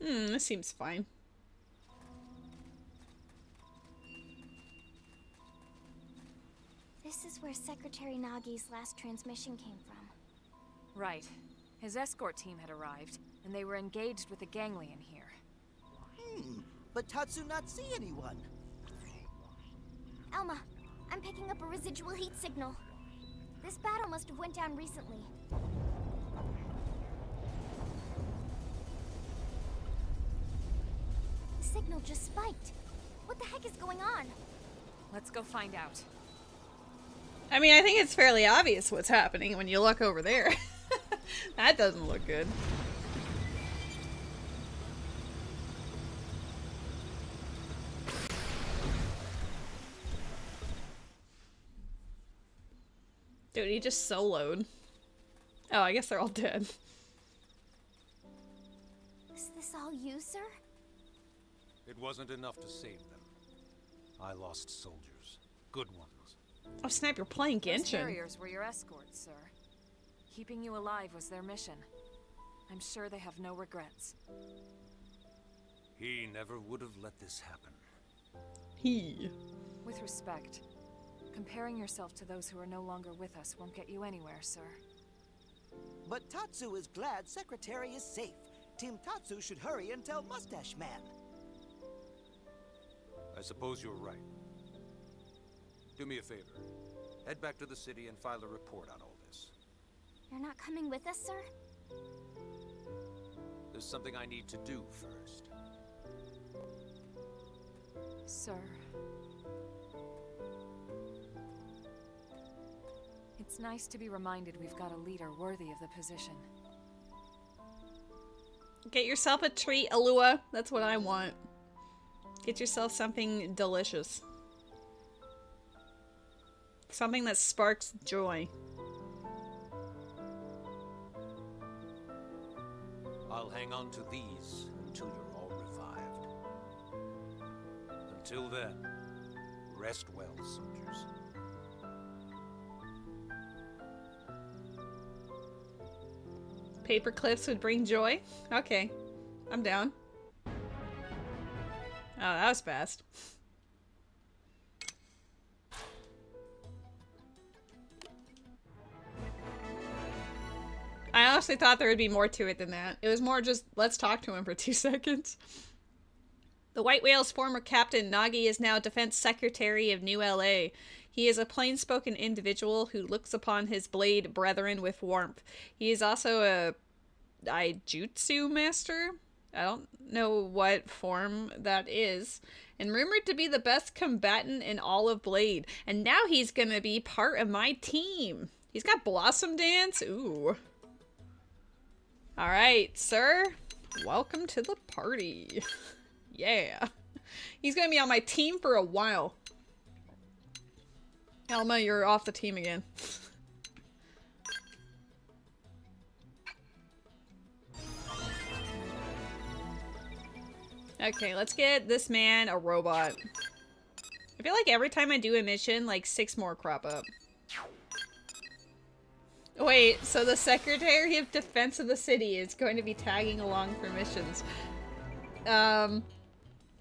This seems fine. This is where Secretary Nagi's last transmission came from. Right. His escort team had arrived, and they were engaged with a ganglion here. But Tatsu not see anyone. Elma, I'm picking up a residual heat signal. This battle must have went down recently. The signal just spiked. What the heck is going on? Let's go find out. I mean, I think it's fairly obvious what's happening when you look over there. That doesn't look good. Dude, he just soloed. Oh, I guess they're all dead. Is this all you, sir? It wasn't enough to save them. I lost soldiers. Good ones. Oh snap, you're playing Those Genshin. carriers were your escorts, sir. Keeping you alive was their mission. I'm sure they have no regrets. He never would have let this happen. He. With respect, comparing yourself to those who are no longer with us won't get you anywhere, sir. But Tatsu is glad Secretary is safe. Team Tatsu should hurry and tell Mustache Man. I suppose you're right. Do me a favor. Head back to the city and file a report on all this. You're not coming with us, sir? There's something I need to do first. Sir. It's nice to be reminded we've got a leader worthy of the position. Get yourself a treat, Alua. That's what I want. Get yourself something delicious. Something that sparks joy. I'll hang on to these until you're all revived. Until then, rest well, soldiers. Paper clips would bring joy? Okay. I'm down. Oh, that was fast. I honestly thought there would be more to it than that. It was more just, let's talk to him for 2 seconds. The White Whale's former captain, Nagi, is now Defense Secretary of New LA. He is a plain-spoken individual who looks upon his blade brethren with warmth. He is also a Aijutsu master? I don't know what form that is. And rumored to be the best combatant in all of Blade. And now he's gonna be part of my team. He's got Blossom Dance? Ooh. Alright, sir. Welcome to the party. Yeah. He's gonna be on my team for a while. Elma, you're off the team again. Okay, let's get this man a robot. I feel like every time I do a mission, like 6 more crop up. Wait, so the Secretary of Defense of the City is going to be tagging along for missions. Don't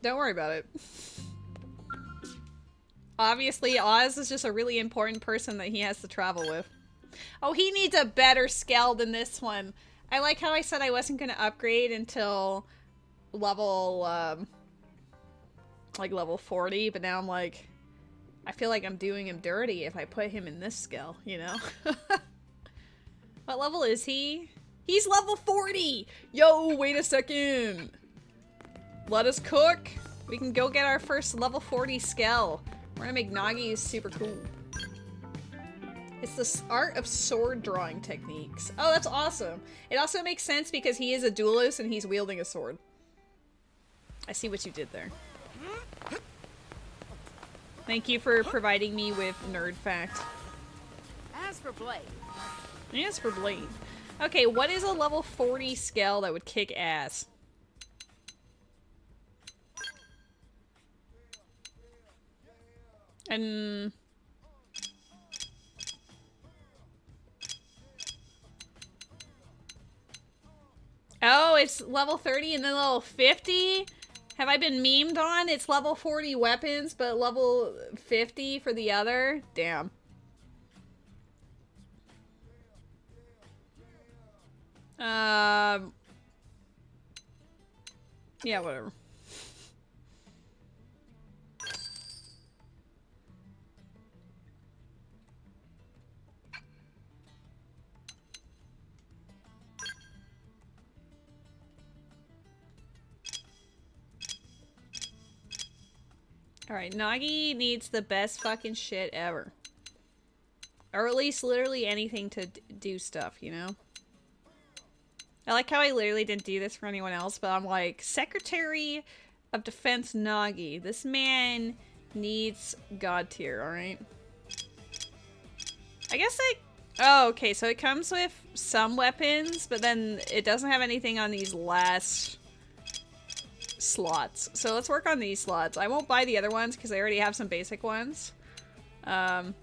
worry about it. Obviously, Oz is just a really important person that he has to travel with. Oh, he needs a better skell than this one. I like how I said I wasn't going to upgrade until level, like level 40, but now I'm like, I feel like I'm doing him dirty if I put him in this skell, you know? What level is he? He's level 40! Yo, wait a second! Let us cook! We can go get our first level 40 skell. We're gonna make Nagi super cool. It's the art of sword drawing techniques. Oh, that's awesome. It also makes sense because he is a duelist and he's wielding a sword. I see what you did there. Thank you for providing me with nerd fact. As for Blade. As for Blade. Okay, what is a level 40 skell that would kick ass? And... oh, it's level 30 and then level 50? Have I been memed on? It's level 40 weapons, but level 50 for the other? Damn. Yeah, whatever. Alright, Nagi needs the best fucking shit ever. Or at least literally anything to do stuff, you know? I like how I literally didn't do this for anyone else, but I'm like, Secretary of Defense Nagi. This man needs God tier, alright? I guess I... oh, okay, so it comes with some weapons, but then it doesn't have anything on these last slots. So let's work on these slots. I won't buy the other ones because I already have some basic ones. Should I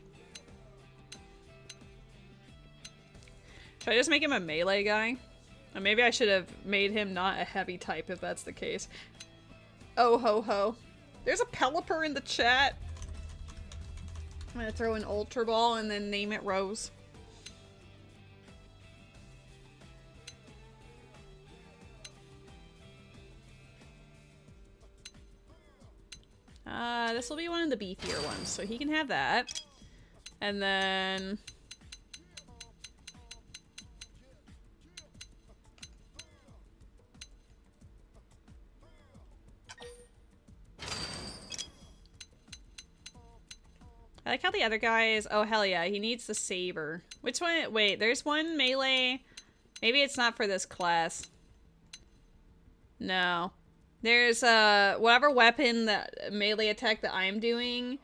just make him a melee guy? Or maybe I should have made him not a heavy type if that's the case. Oh ho ho. There's a Pelipper in the chat. I'm gonna throw an Ultra Ball and then name it Rose. This will be one of the beefier ones, so he can have that. And then... I like how the other guy is... oh, hell yeah, he needs the saber. Which one? Wait, there's one melee... maybe it's not for this class. No. There's, whatever weapon, that melee attack that I'm doing,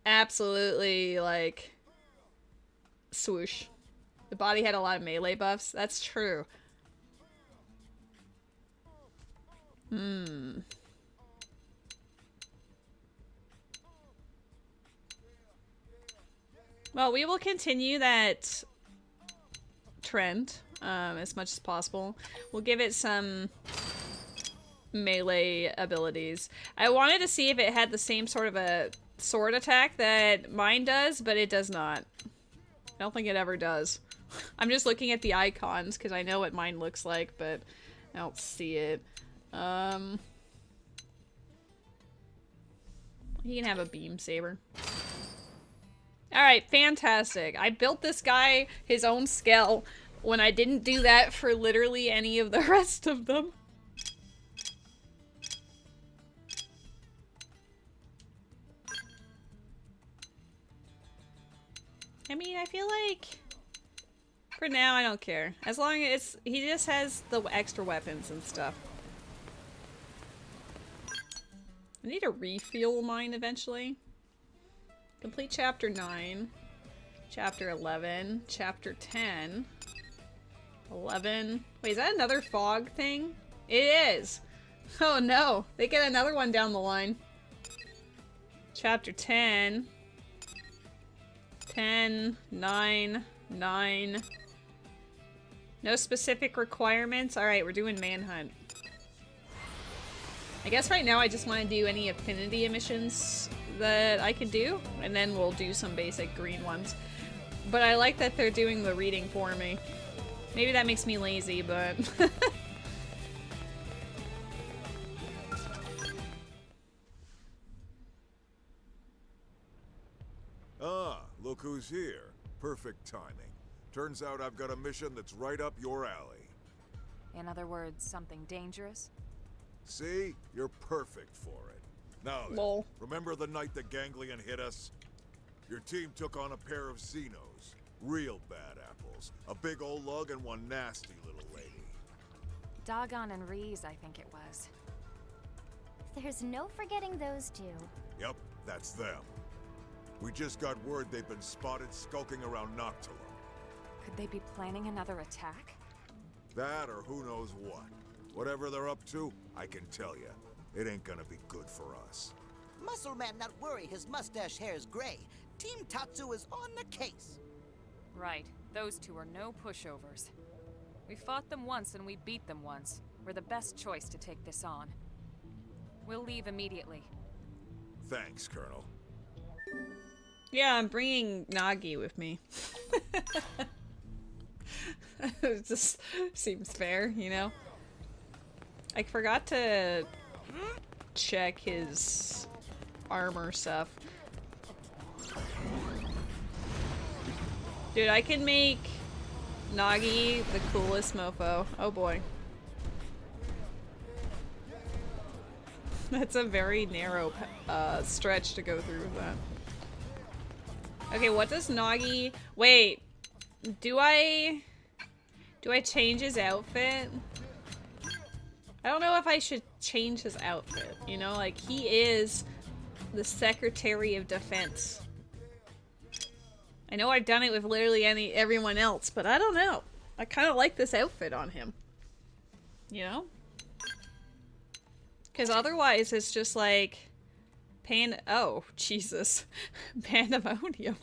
absolutely, like, swoosh. The body had a lot of melee buffs. That's true. Well, we will continue that trend, as much as possible. We'll give it some... melee abilities. I wanted to see if it had the same sort of a sword attack that mine does, but it does not. I don't think it ever does. I'm just looking at the icons because I know what mine looks like, but I don't see it. He can have a beam saber. Alright, fantastic. I built this guy his own skell when I didn't do that for literally any of the rest of them. I mean, I feel like for now I don't care. As long as he just has the extra weapons and stuff. I need to refuel mine eventually. Complete chapter 9, chapter 11, chapter 10, 11. Wait, is that another Phog thing? It is. Oh no, they get another one down the line. Chapter 10. 10, 9, 9. No specific requirements? Alright, we're doing Manhunt. I guess right now I just want to do any Affinity missions that I can do, and then we'll do some basic green ones. But I like that they're doing the reading for me. Maybe that makes me lazy, but... Ah, look who's here. Perfect timing. Turns out I've got a mission that's right up your alley. In other words, something dangerous? See? You're perfect for it. Now then, Lol. remember the night the ganglion hit us? Your team took on a pair of Xenos. Real bad apples. A big old lug and one nasty little lady. Doggone and Rees, I think it was. There's no forgetting those two. Yep, that's them. We just got word they've been spotted skulking around Noctilum. Could they be planning another attack? That or who knows what. Whatever they're up to, I can tell you, it ain't gonna be good for us. Muscle Man not worry his mustache hair's gray. Team Tatsu is on the case. Right. Those two are no pushovers. We fought them once and we beat them once. We're the best choice to take this on. We'll leave immediately. Thanks, Colonel. Yeah, I'm bringing Nagi with me. It just seems fair, you know? I forgot to check his armor stuff. Dude, I can make Nagi the coolest mofo. Oh boy. That's a very narrow stretch to go through with that. Okay, what does Nagi... Wait. Do I change his outfit? I don't know if I should change his outfit. You know, like, he is the Secretary of Defense. I know I've done it with literally everyone else, but I don't know. I kind of like this outfit on him. You know? Because otherwise it's just like... Oh, Jesus. Pandemonium.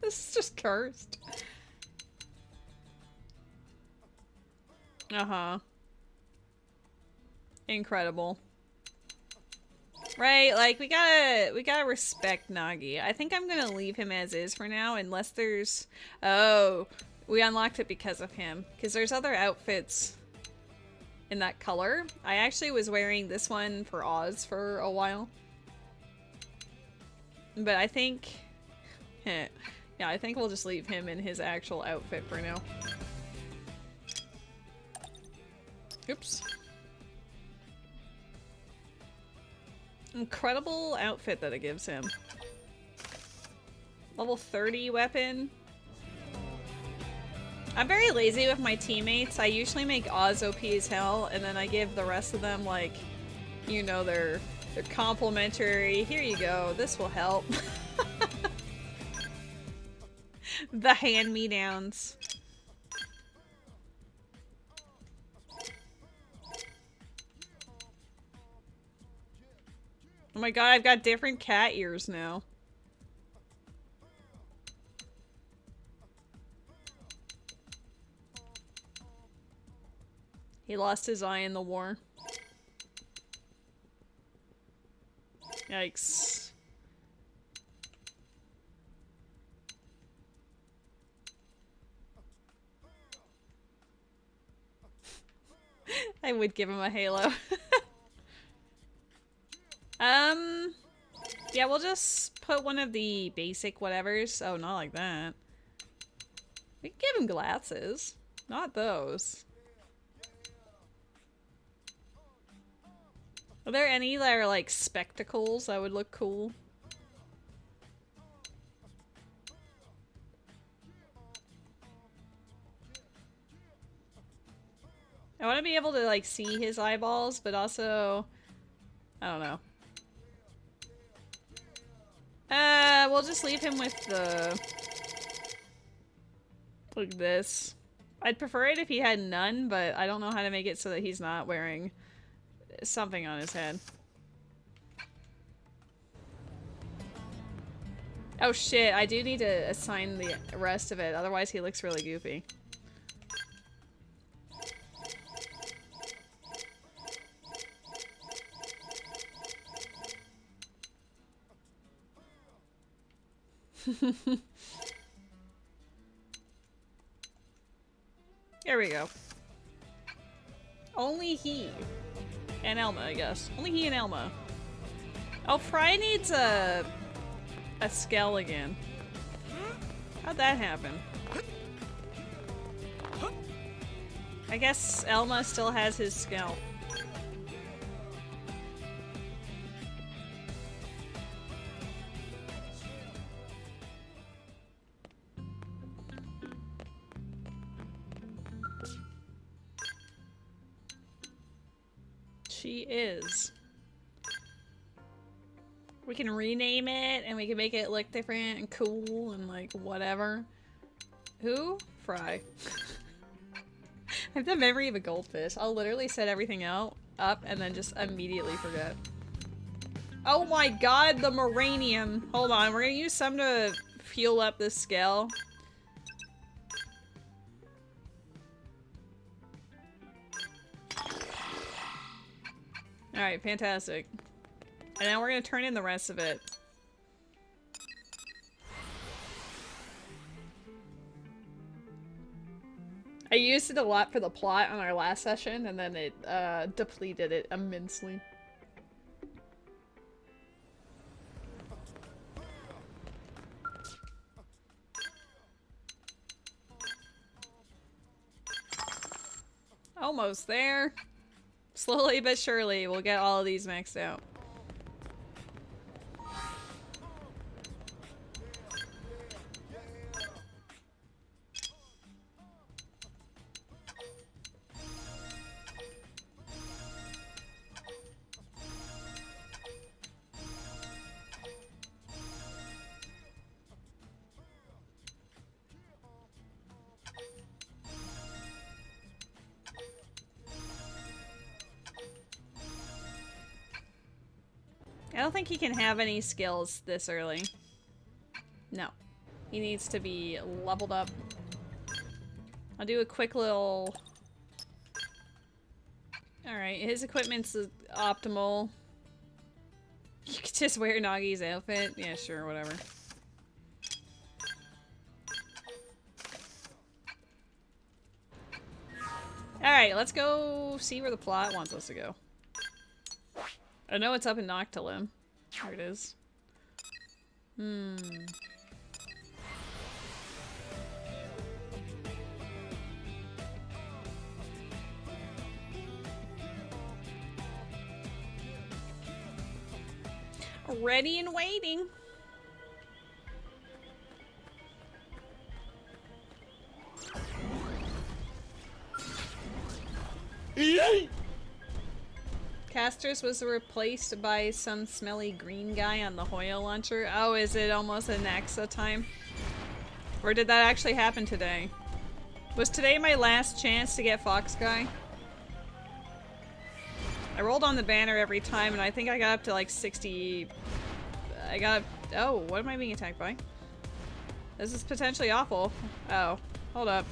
This is just cursed. Uh-huh. Incredible. Right, like, we gotta respect Nagi. I think I'm gonna leave him as is for now, unless there's... Oh, we unlocked it because of him. Because there's other outfits in that color. I actually was wearing this one for Oz for a while. But I think... Yeah, I think we'll just leave him in his actual outfit for now. Oops. Incredible outfit that it gives him. Level 30 weapon. I'm very lazy with my teammates. I usually make Oz OP as hell, and then I give the rest of them, like, you know, they're complimentary. Here you go. This will help. The hand-me-downs. Oh my god, I've got different cat ears now. He lost his eye in the war. Yikes. I would give him a halo. Yeah, we'll just put one of the basic whatevers. Oh, not like that. We can give him glasses. Not those. Are there any that are like spectacles that would look cool? I want to be able to like see his eyeballs, but also, I don't know. We'll just leave him with the, like this. I'd prefer it if he had none, but I don't know how to make it so that he's not wearing something on his head. Oh shit, I do need to assign the rest of it, otherwise he looks really goofy. There we go. Only he. And Elma, I guess. Only he and Elma. Oh, Frye needs a skell again. How'd that happen? I guess Elma still has his skell. She is. We can rename it and we can make it look different and cool and like whatever. Who? Frye. I have the memory of a goldfish. I'll literally set everything up and then just immediately forget. Oh my god, the Moranium. Hold on, we're gonna use some to fuel up this scale. Alright, fantastic. And now we're gonna turn in the rest of it. I used it a lot for the plot on our last session, and then it depleted it immensely. Almost there. Slowly but surely, we'll get all of these maxed out. I don't think he can have any skills this early. No. He needs to be leveled up. I'll do a quick little... Alright, his equipment's optimal. You could just wear Nagi's outfit? Yeah, sure, whatever. Alright, let's go see where the plot wants us to go. I know it's up in Noctilum. There it is. Ready and waiting. Casters was replaced by some smelly green guy on the Hoyo launcher. Oh, is it almost an Nexa time? Or did that actually happen today? Was today my last chance to get Fox Guy? I rolled on the banner every time and I think I got up to like 60... I got... Oh, what am I being attacked by? This is potentially awful. Oh, hold up.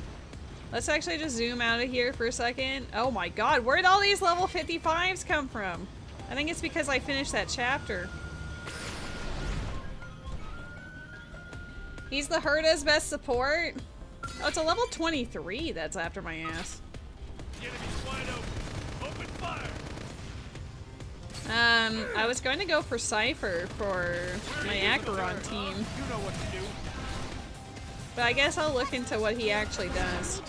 Let's actually just zoom out of here for a second. Oh my god, where'd all these level 55s come from? I think it's because I finished that chapter. He's the Herda's best support? Oh, it's a level 23 that's after my ass. The enemy's wide open. Open fire. I was going to go for Cypher for my Acheron team. You know what to do. But I guess I'll look into what he actually does.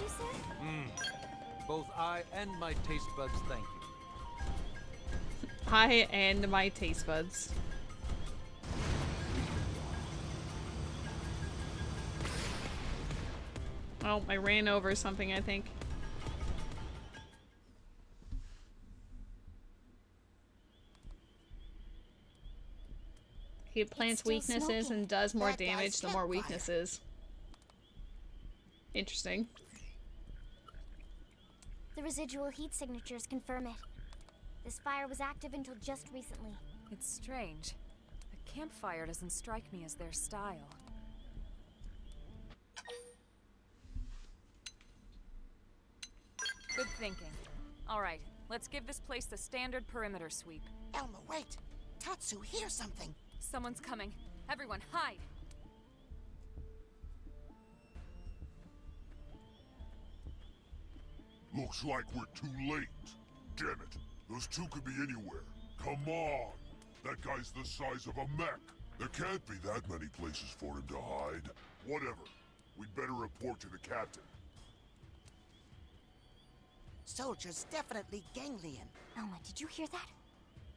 Both I and my taste buds thank you. I and my taste buds. Oh, I ran over something, I think. He plants weaknesses and does more damage the more weaknesses. Interesting. The residual heat signatures confirm it. This fire was active until just recently. It's strange. A campfire doesn't strike me as their style. Good thinking. Alright, let's give this place the standard perimeter sweep. Elma, wait! Tatsu, hear something! Someone's coming. Everyone, hide! Looks like we're too late. Damn it. Those two could be anywhere. Come on. That guy's the size of a mech. There can't be that many places for him to hide. Whatever. We'd better report to the captain. Soldiers definitely ganglion. Elma, did you hear that?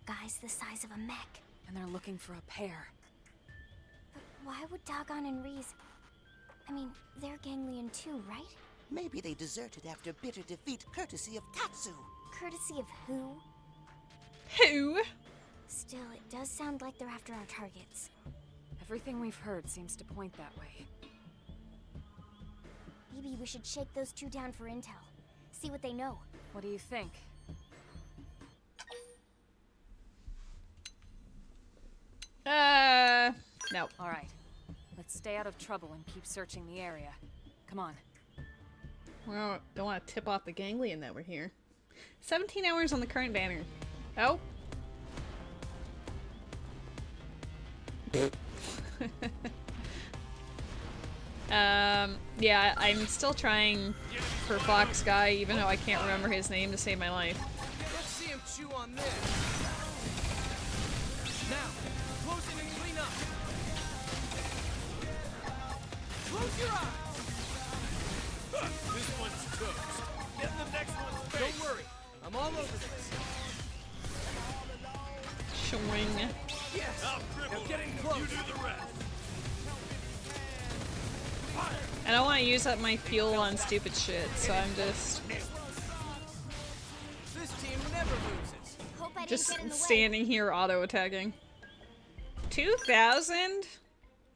Guys the size of a mech. And they're looking for a pair. But why would Dagon and Reese... I mean, they're ganglion too, right? Maybe they deserted after bitter defeat courtesy of Tatsu. Courtesy of who? Who? Still, it does sound like they're after our targets. Everything we've heard seems to point that way. Maybe we should shake those two down for intel. See what they know. What do you think? No. All right. Let's stay out of trouble and keep searching the area. Come on. Well, don't want to tip off the ganglion that we're here. 17 hours on the current banner. Oh. Yeah, I'm still trying for Fox Guy, even though I can't remember his name to save my life. Let's see him chew on this. Now, close it and clean up. Close your eyes. This one's toast. Get in the next one's face. Don't worry, I'm all over this. Swing. Yes. Now get in close. You do the rest. I don't want to use up my fuel on stupid shit, so I'm just This team never loses. Hope I didn't just get in the way. standing here auto-attacking. 2,000?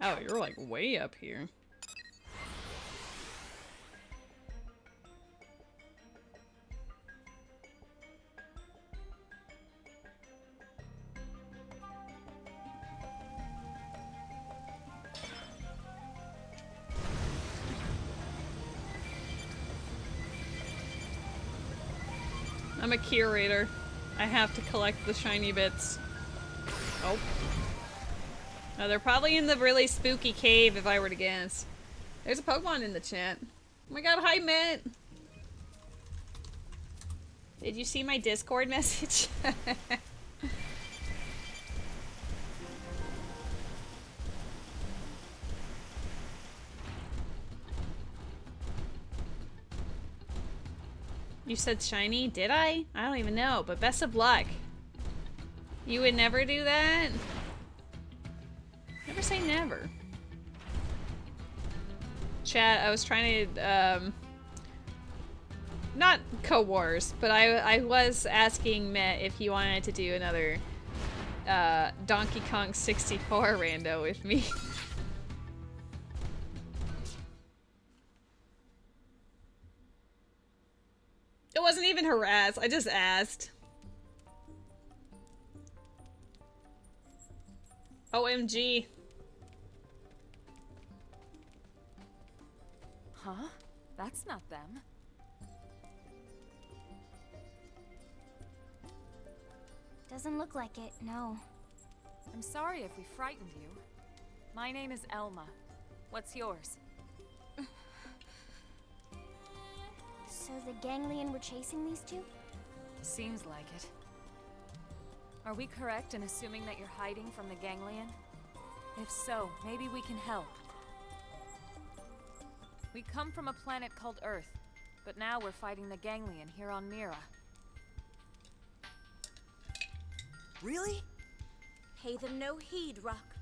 Oh, you're like way up here. I'm a curator. I have to collect the shiny bits. Oh. No, they're probably in the really spooky cave if I were to guess. There's a Pokemon in the chat. Oh my god, hi Matt! Did you see my Discord message? You said shiny? Did I? I don't even know, but best of luck. You would never do that? Never say never. Chat, I was trying to, not co-wars, but I was asking Met if he wanted to do another, Donkey Kong 64 rando with me. It wasn't even harass, I just asked. OMG. Huh? That's not them. Doesn't look like it, no. I'm sorry if we frightened you. My name is Elma. What's yours? So the ganglion were chasing these two? Seems like it. Are we correct in assuming that you're hiding from the ganglion? If so, maybe we can help. We come from a planet called Earth, but now we're fighting the ganglion here on Mira. Really? Pay them no heed, Rock.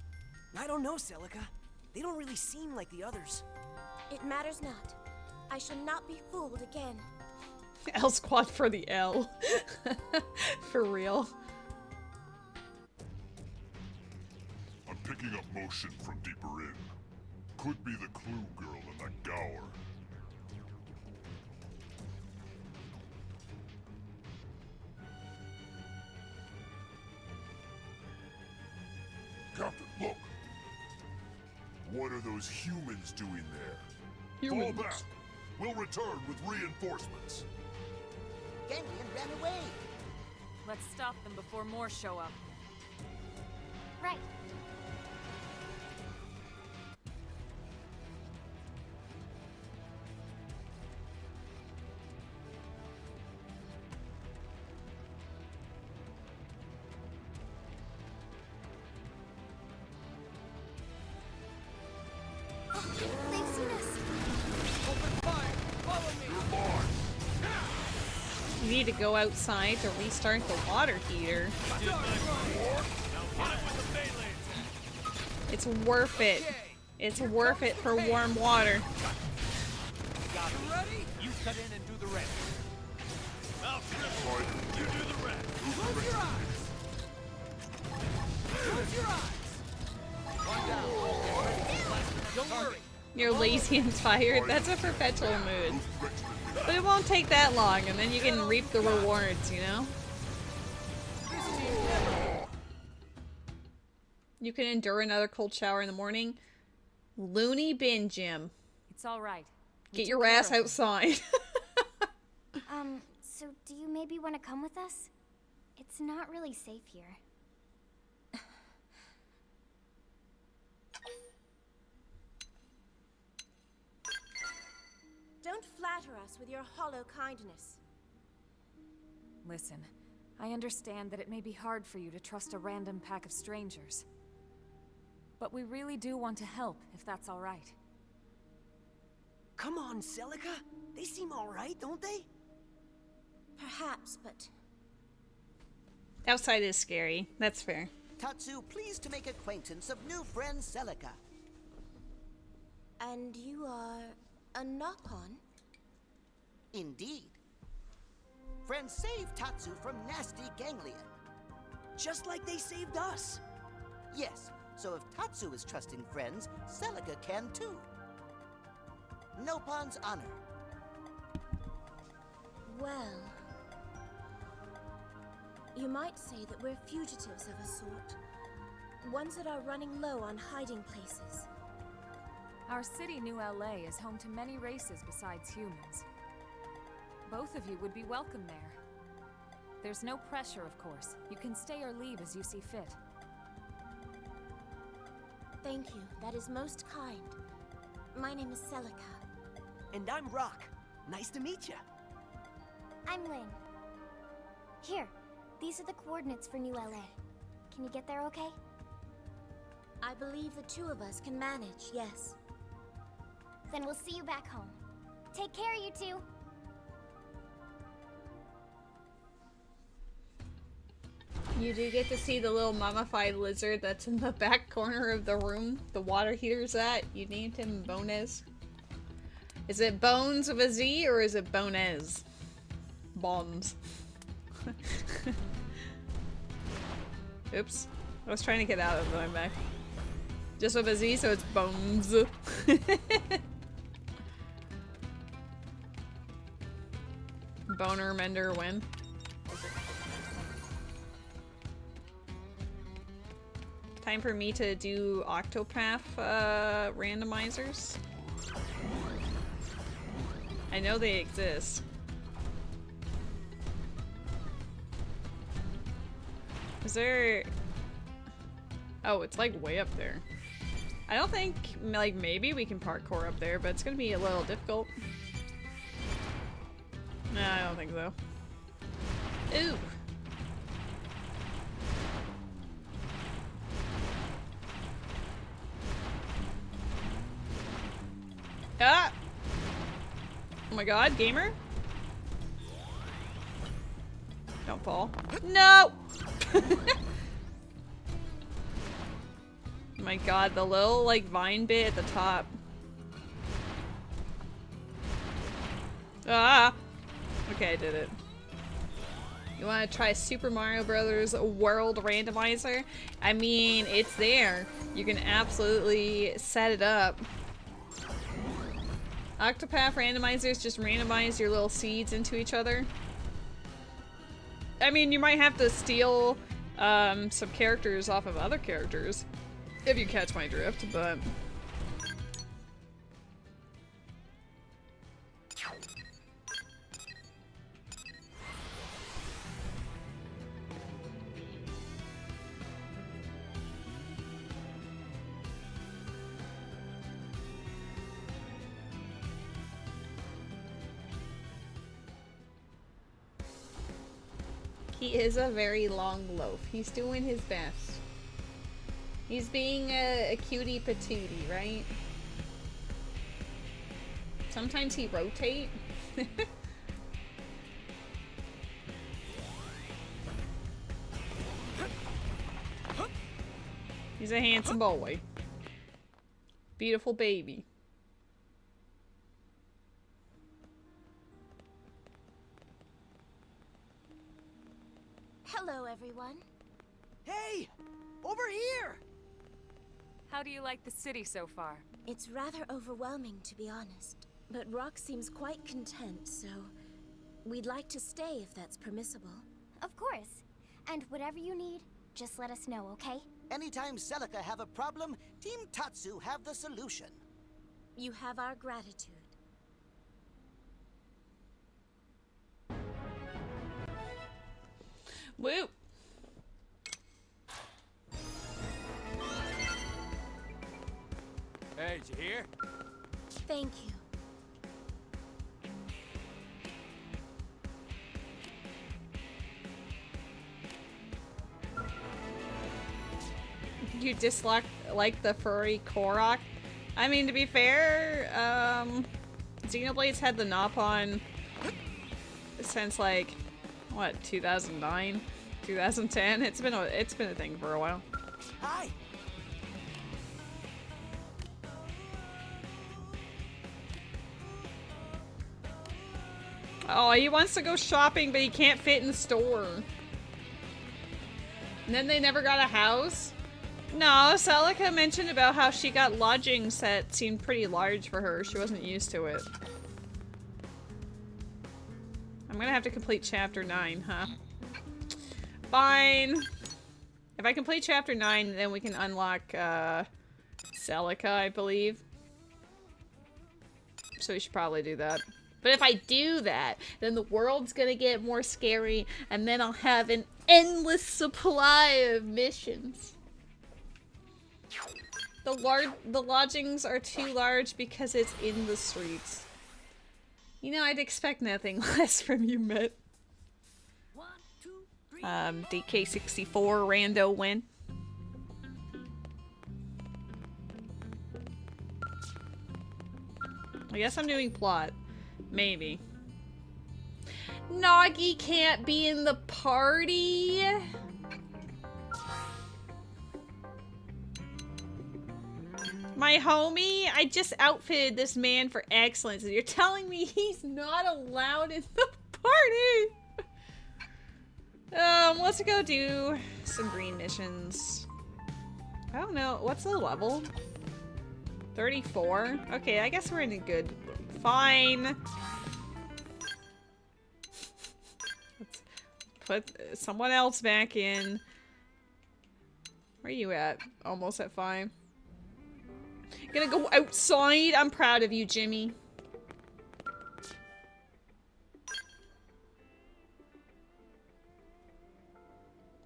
I don't know, Celica. They don't really seem like the others. It matters not. I shall not be fooled again. L squad for the L. For real. I'm picking up motion from deeper in. Could be the clue girl in that gower. Captain, look! What are those humans doing there? Humans. Fall back! We'll return with reinforcements. Ganglion ran away. Let's stop them before more show up. Right. need to go outside to restart the water heater. It's worth it. It's worth it for warm water. Ready? You cut in and do the rest. You do the rest. Close your eyes. Close your eyes. One down. Don't worry. You're lazy and tired. That's a perpetual mood. But it won't take that long, and then you can reap the rewards, you know? You can endure another cold shower in the morning. Loony bin, Jim. It's all right. Get your ass outside. So do you maybe want to come with us? It's not really safe here. Don't flatter us with your hollow kindness. Listen, I understand that it may be hard for you to trust a random pack of strangers. But we really do want to help, if that's all right. Come on, Celica. They seem all right, don't they? Perhaps, but Outside is scary. That's fair. Tatsu, pleased to make acquaintance of new friend Celica. and you are a Nopon? Indeed. Friends saved Tatsu from nasty ganglion. Just like they saved us. Yes, so if Tatsu is trusting friends, Celica can too. Nopon's honor. Well, you might say that we're fugitives of a sort. Ones that are running low on hiding places. Our city, New LA, is home to many races besides humans. Both of you would be welcome there. There's no pressure, of course. You can stay or leave as you see fit. Thank you. That is most kind. My name is Celica. And I'm Rock. Nice to meet you. I'm Lynn. Here, these are the coordinates for New LA. Can you get there okay? I believe the two of us can manage, yes. Then we'll see you back home. Take care, you two! You do get to see the little mummified lizard that's in the back corner of the room the water heater's at. You named him Bonez. Is it Bones with a Z or is it Bonez? Bombs. Oops. I was trying to get out of my back. Just with a Z, so it's Bones. Boner Mender win. Time for me to do Octopath randomizers. I know they exist. Is there... Oh, it's like way up there. I don't think, like, maybe we can parkour up there, but it's gonna be a little difficult. Nah, I don't think so. Ooh! Ah! Oh my god, gamer? Don't fall. No! Oh my god, the little, like, vine bit at the top. Ah! Okay, I did it. You want to try Super Mario Brothers World Randomizer? I mean, it's there. You can absolutely set it up. Octopath randomizers just randomize your little seeds into each other. I mean, you might have to steal some characters off of other characters, if you catch my drift, but... He is a very long loaf. He's doing his best. He's being a cutie patootie, right? Sometimes he rotate. He's a handsome boy. Beautiful baby. Hello, everyone. Hey! Over here! How do you like the city so far? It's rather overwhelming, to be honest. But Rock seems quite content, so we'd like to stay if that's permissible. Of course. And whatever you need, just let us know, okay? Anytime Celica have a problem, Team Tatsu have the solution. You have our gratitude. Woo! Hey, did you hear? Thank you. You dislike the furry Korok? I mean, to be fair, Xenoblade's had the Nopon since like what, 2009, 2010. It's been a thing for a while. Hi! Oh, he wants to go shopping, but he can't fit in the store. And then they never got a house? No, Celica mentioned about how she got lodgings that seemed pretty large for her. She wasn't used to it. I'm gonna have to complete chapter 9, huh? Fine. If I complete chapter 9, then we can unlock, Celica, I believe. So we should probably do that. But if I do that, then the world's gonna get more scary, and then I'll have an endless supply of missions. The lodgings are too large because it's in the streets. You know, I'd expect nothing less from you, Mitt. DK64 rando win. I guess I'm doing plot. Maybe. Nagi can't be in the party. My homie, I just outfitted this man for excellence, and you're telling me he's not allowed in the party? Let's go do some green missions. I don't know, what's the level? 34? Okay, I guess we're in a good... Fine. Let's put someone else back in. Where are you at? Almost at 5. Gonna go outside? I'm proud of you, Jimmy.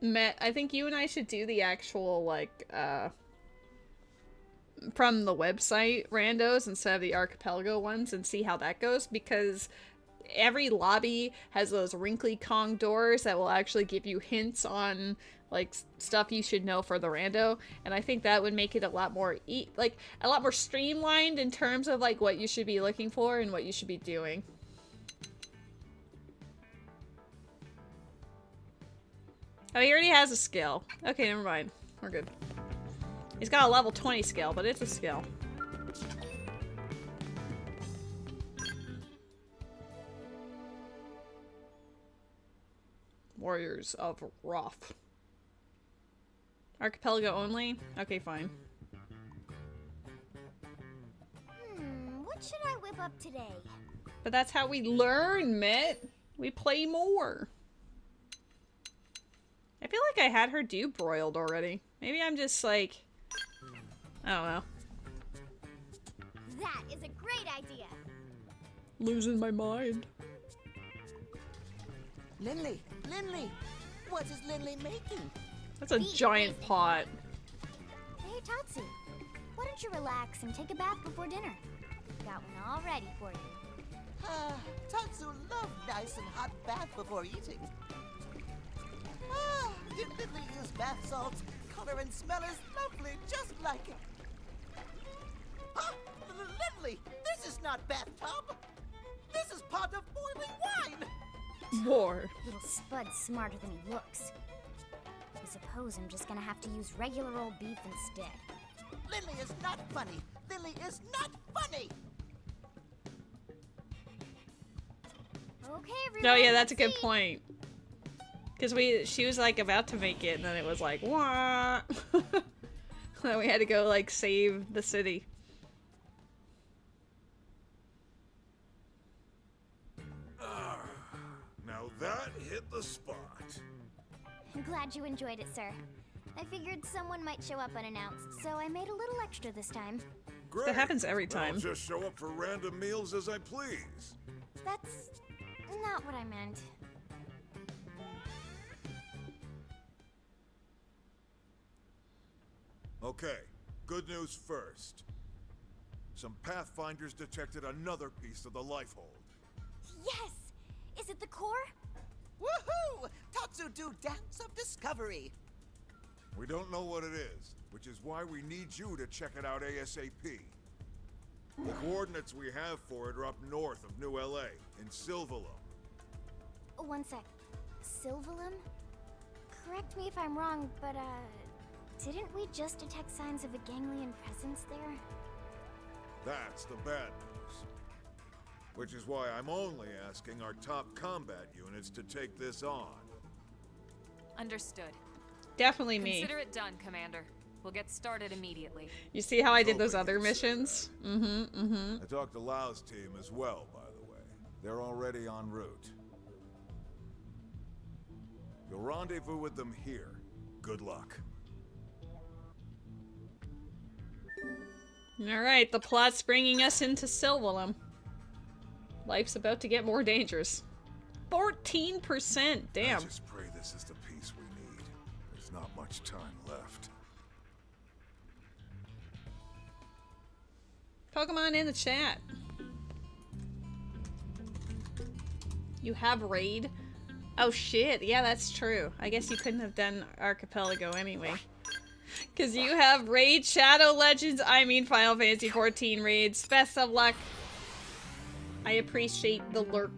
Matt, I think you and I should do the actual, like, from the website randos instead of the archipelago ones and see how that goes, because every lobby has those wrinkly Kong doors that will actually give you hints on like stuff you should know for the rando, and I think that would make it a lot more a lot more streamlined in terms of like what you should be looking for and what you should be doing. Oh, he already has a skill. Okay, never mind. We're good. He's got a level 20 skill, but it's a skill. Warriors of Wrath. Archipelago only? Okay, fine. What should I whip up today? But that's how we learn, Mitt. We play more. I feel like I had her do broiled already. Maybe I'm just like... I don't know. That is a great idea. Losing my mind. Linley! Linley! What is Linley making? That's a giant pot. Hey, Tatsu. Why don't you relax and take a bath before dinner? Got one all ready for you. Tatsu love nice and hot bath before eating. Did Linley use bath salts? Color and smell is lovely, just like it. Linley, this is not bathtub. This is pot of boiling wine. War. Little Spud's smarter than he looks. I suppose suppose I'm just gonna have to use regular old beef instead. Lily is not funny. Lily is not funny. Okay, everyone. No, yeah, that's a let's good see. point. Because she was like about to make it, and then it was like, wah. Then we had to go like save the city. Now that hit the spot. I'm glad you enjoyed it, sir. I figured someone might show up unannounced, so I made a little extra this time. Great. That happens every Then I'll time. just show up for random meals as I please. That's not what I meant. Okay, good news first. Some Pathfinders detected another piece of the Lifehold. Yes! Is it the core? Woohoo! Tatsu do dance of discovery. We don't know what it is, which is why we need you to check it out ASAP. The coordinates we have for it are up north of New LA, in Silvalum. One sec. Silvalum? Correct me if I'm wrong, but, didn't we just detect signs of a ganglion presence there? That's the bad news. Which is why I'm only asking our top combat units to take this on. Understood. Definitely me. Consider it done, Commander. We'll get started immediately. You see how I did those other missions? I talked to Lau's team as well, by the way. They're already en route. You'll rendezvous with them here. Good luck. Alright, the plot's bringing us into Silvalum. Life's about to get more dangerous. 14%! Damn. I just pray this is the peace we need. There's not much time left. Pokemon in the chat. You have raid? Oh shit, yeah, that's true. I guess you couldn't have done Archipelago anyway. Because you have raid Shadow Legends, I mean Final Fantasy XIV raids. Best of luck. I appreciate the lurk.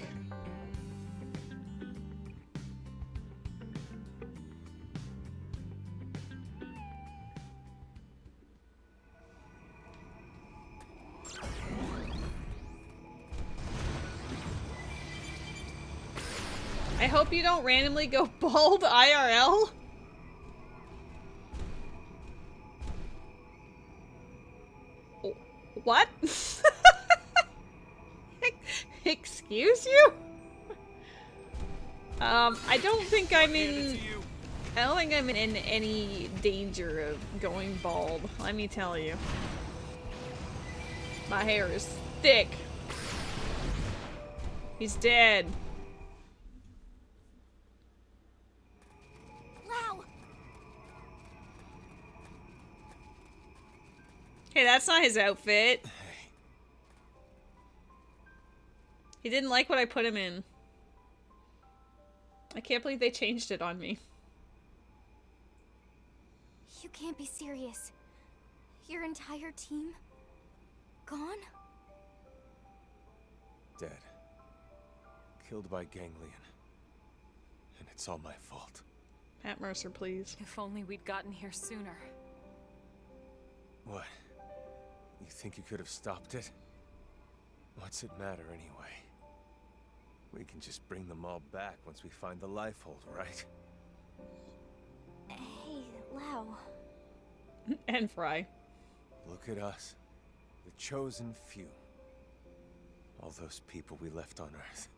I hope you don't randomly go bald IRL. What? Excuse you? I don't think I'm in... I don't think I'm in any danger of going bald, let me tell you. My hair is thick. He's dead. Lau! Hey, that's not his outfit. He didn't like what I put him in. I can't believe they changed it on me. You can't be serious. Your entire team? Gone? Dead. Killed by ganglion. And it's all my fault. Pat Mercer, please. If only we'd gotten here sooner. What? You think you could have stopped it? What's it matter anyway? We can just bring them all back once we find the Lifehold, right? Hey, Lau. And Frye. Look at us. The chosen few. All those people we left on Earth.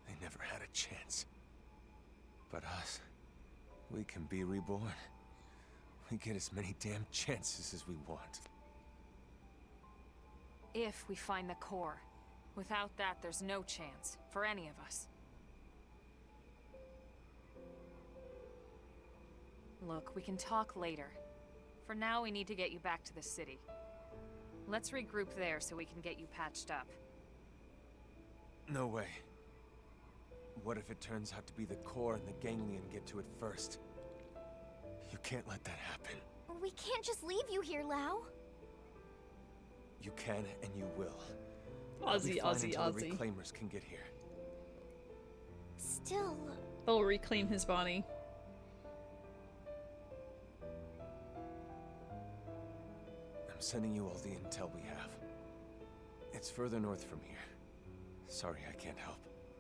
They never had a chance. But us, we can be reborn. We get as many damn chances as we want. If we find the core. Without that, there's no chance. For any of us. Look, we can talk later. For now, we need to get you back to the city. Let's regroup there so we can get you patched up. No way. What if it turns out to be the core and the ganglion get to it first? You can't let that happen. We can't just leave you here, Lau. You can and you will. I'll be Aussie, fine Aussie, until the Aussie. reclaimers can get here. Still... They'll reclaim his body. sending you all the intel we have. It's further north from here. Sorry, I can't help.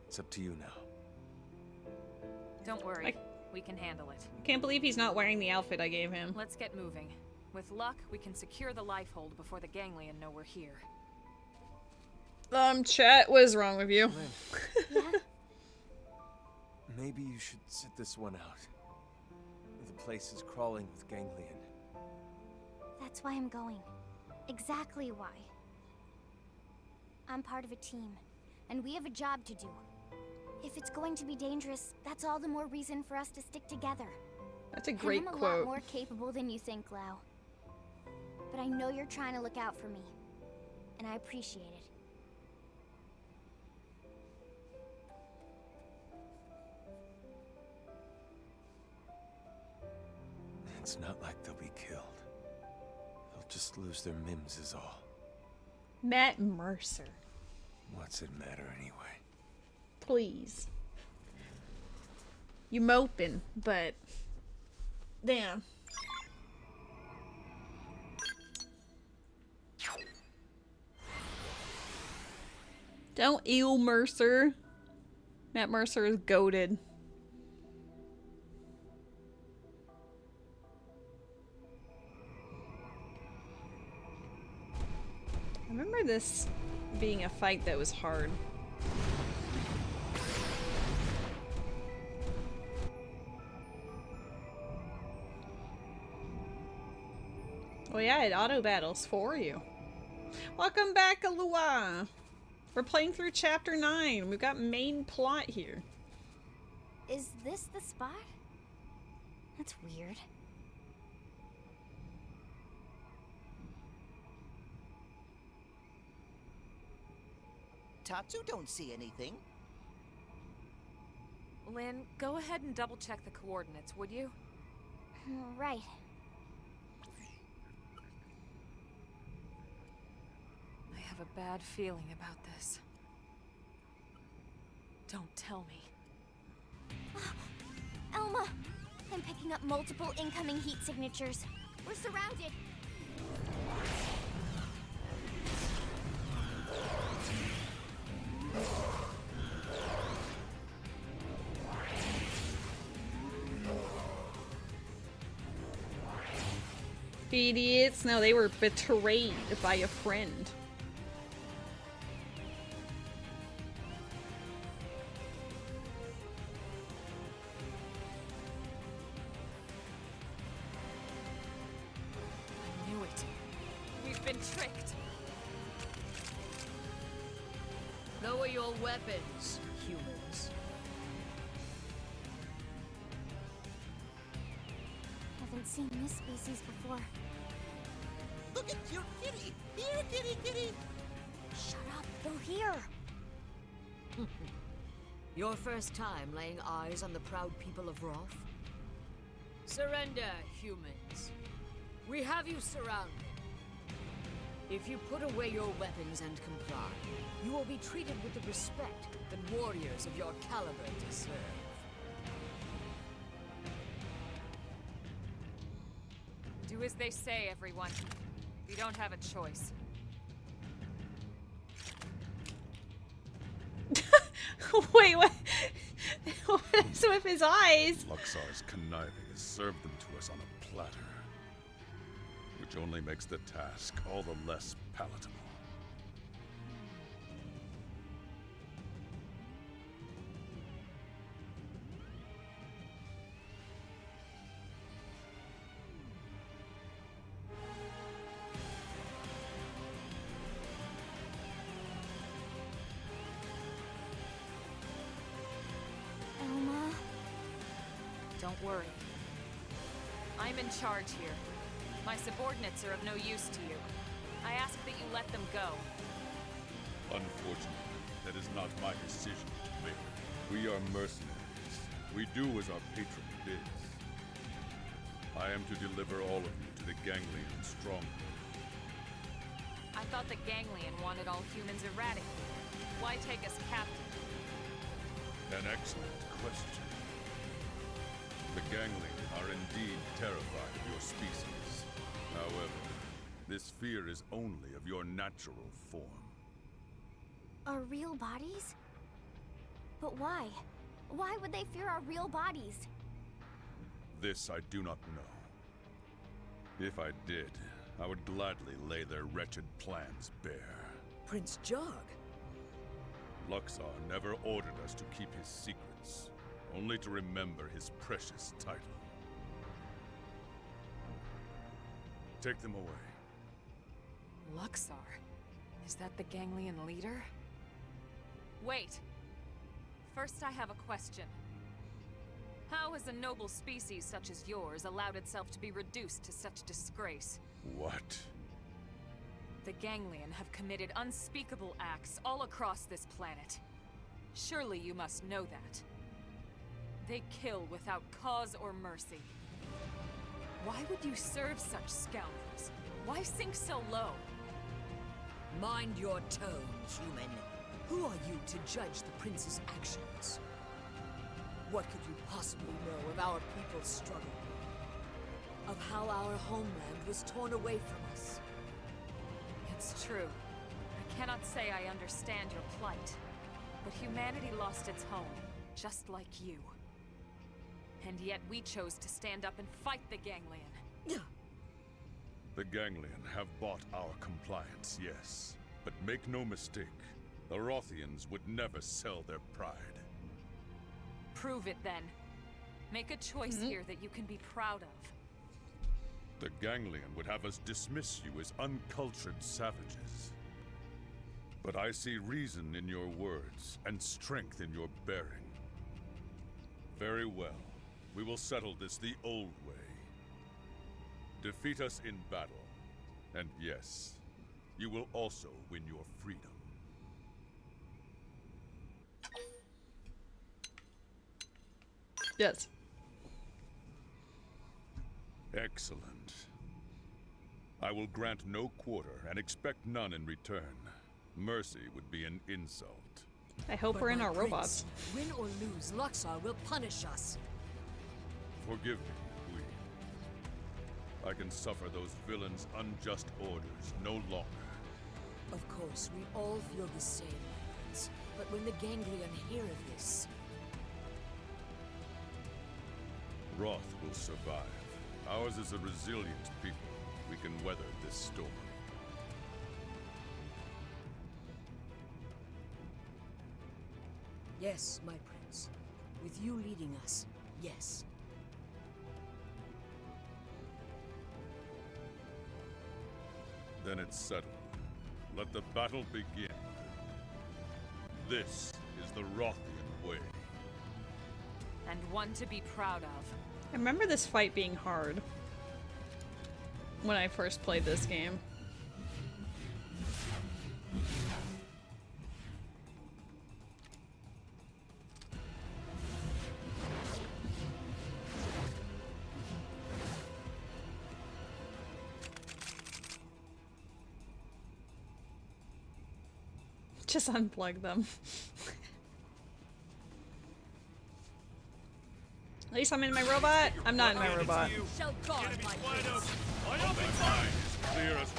It's up to you now. Don't worry. We can handle it. Can't believe he's not wearing the outfit I gave him. Let's get moving. With luck, we can secure the lifehold before the ganglion know we're here. Chat, what is wrong with you? Yeah? Maybe you should sit this one out. The place is crawling with ganglion. That's why I'm going. Exactly why. I'm part of a team, and we have a job to do. If it's going to be dangerous, that's all the more reason for us to stick together. That's a great I'm a quote. lot more capable than you think, Lau. But I know you're trying to look out for me, and I appreciate it. It's not like they'll be killed. They'll just lose their mims is all. Matt Mercer. What's it matter anyway? Please. You moping, but... Damn. Don't eel Mercer. Matt Mercer is goated. I remember this being a fight that was hard. Oh yeah, it auto battles for you. Welcome back, Alua. We're playing through chapter 9. We've got main plot here. Is this the spot? That's weird. Tatsu don't see anything. Lynn, go ahead and double-check the coordinates, would you? Right. I have a bad feeling about this. Don't tell me. Elma! I'm picking up multiple incoming heat signatures. We're surrounded! Idiots. No, they were betrayed by a friend. I knew it. We've been tricked. Lower your weapons, humans. Haven't seen this species before. Look at your kitty! Here, kitty, kitty! Shut up, they'll hear! Your first time laying eyes on the proud people of Roth? Surrender, humans. We have you surrounded. If you put away your weapons and comply, you will be treated with the respect that warriors of your caliber deserve. Do as they say, everyone. We don't have a choice. Wait, what? What is with his eyes? Luxar's conniving has served them to us on a platter, which only makes the task all the less palatable. Elma? Don't worry. I'm in charge here. My subordinates are of no use to you. I ask that you let them go. Unfortunately, that is not my decision to make. We are mercenaries. We do as our patron bids. I am to deliver all of you to the ganglion stronghold. I thought the ganglion wanted all humans eradicated. Why take us captive? An excellent question. The ganglion are indeed terrified of your species. However, This fear is only of your natural form. Our real bodies? But why? Why would they fear our real bodies? This I do not know. If I did, I would gladly lay their wretched plans bare. Prince Jog? Luxor never ordered us to keep his secrets, only to remember his precious title. Take them away. Luxor? Is that the Ganglion leader? Wait. First I have a question. How has a noble species such as yours allowed itself to be reduced to such disgrace? What? The Ganglion have committed unspeakable acts all across this planet. Surely you must know that. They kill without cause or mercy. Why would you serve such scoundrels? Why sink so low? Mind your tone, human. Who are you to judge the prince's actions? What could you possibly know of our people's struggle? Of how our homeland was torn away from us? It's true. I cannot say I understand your plight. But humanity lost its home, just like you. And yet we chose to stand up and fight the Ganglion. The Ganglion have bought our compliance, yes. But make no mistake, the Rothians would never sell their pride. Prove it then. Make a choice here that you can be proud of. The Ganglion would have us dismiss you as uncultured savages. But I see reason in your words and strength in your bearing. Very well. We will settle this the old way. Defeat us in battle. And yes, you will also win your freedom. Yes. Excellent. I will grant no quarter and expect none in return. Mercy would be an insult. I hope we're in our robots. Win or lose, Luxor will punish us. Forgive me, Queen. I can suffer those villains' unjust orders no longer. Of course, we all feel the same, Prince. But when the Ganglion hear of this... Wrath will survive. Ours is a resilient people. We can weather this storm. Yes, my prince. With you leading us, yes. Then it's settled. Let the battle begin. This is the Rothian way. And one to be proud of. I remember this fight being hard when I first played this game. Just unplug them. At least I'm in my robot. I'm not in my robot. Shall guard my prince. Clear as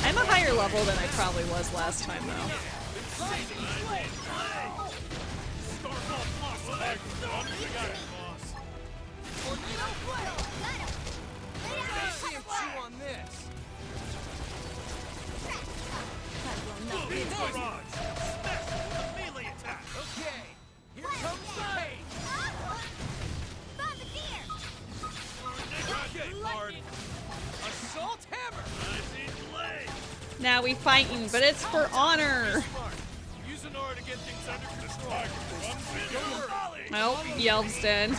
I'm a higher level than I probably was last time, though. Okay, here comes the pain. Assault hammer. Now we fighting, but it's for honor. Use an aura to get things under control. Oh, Yelv's dead.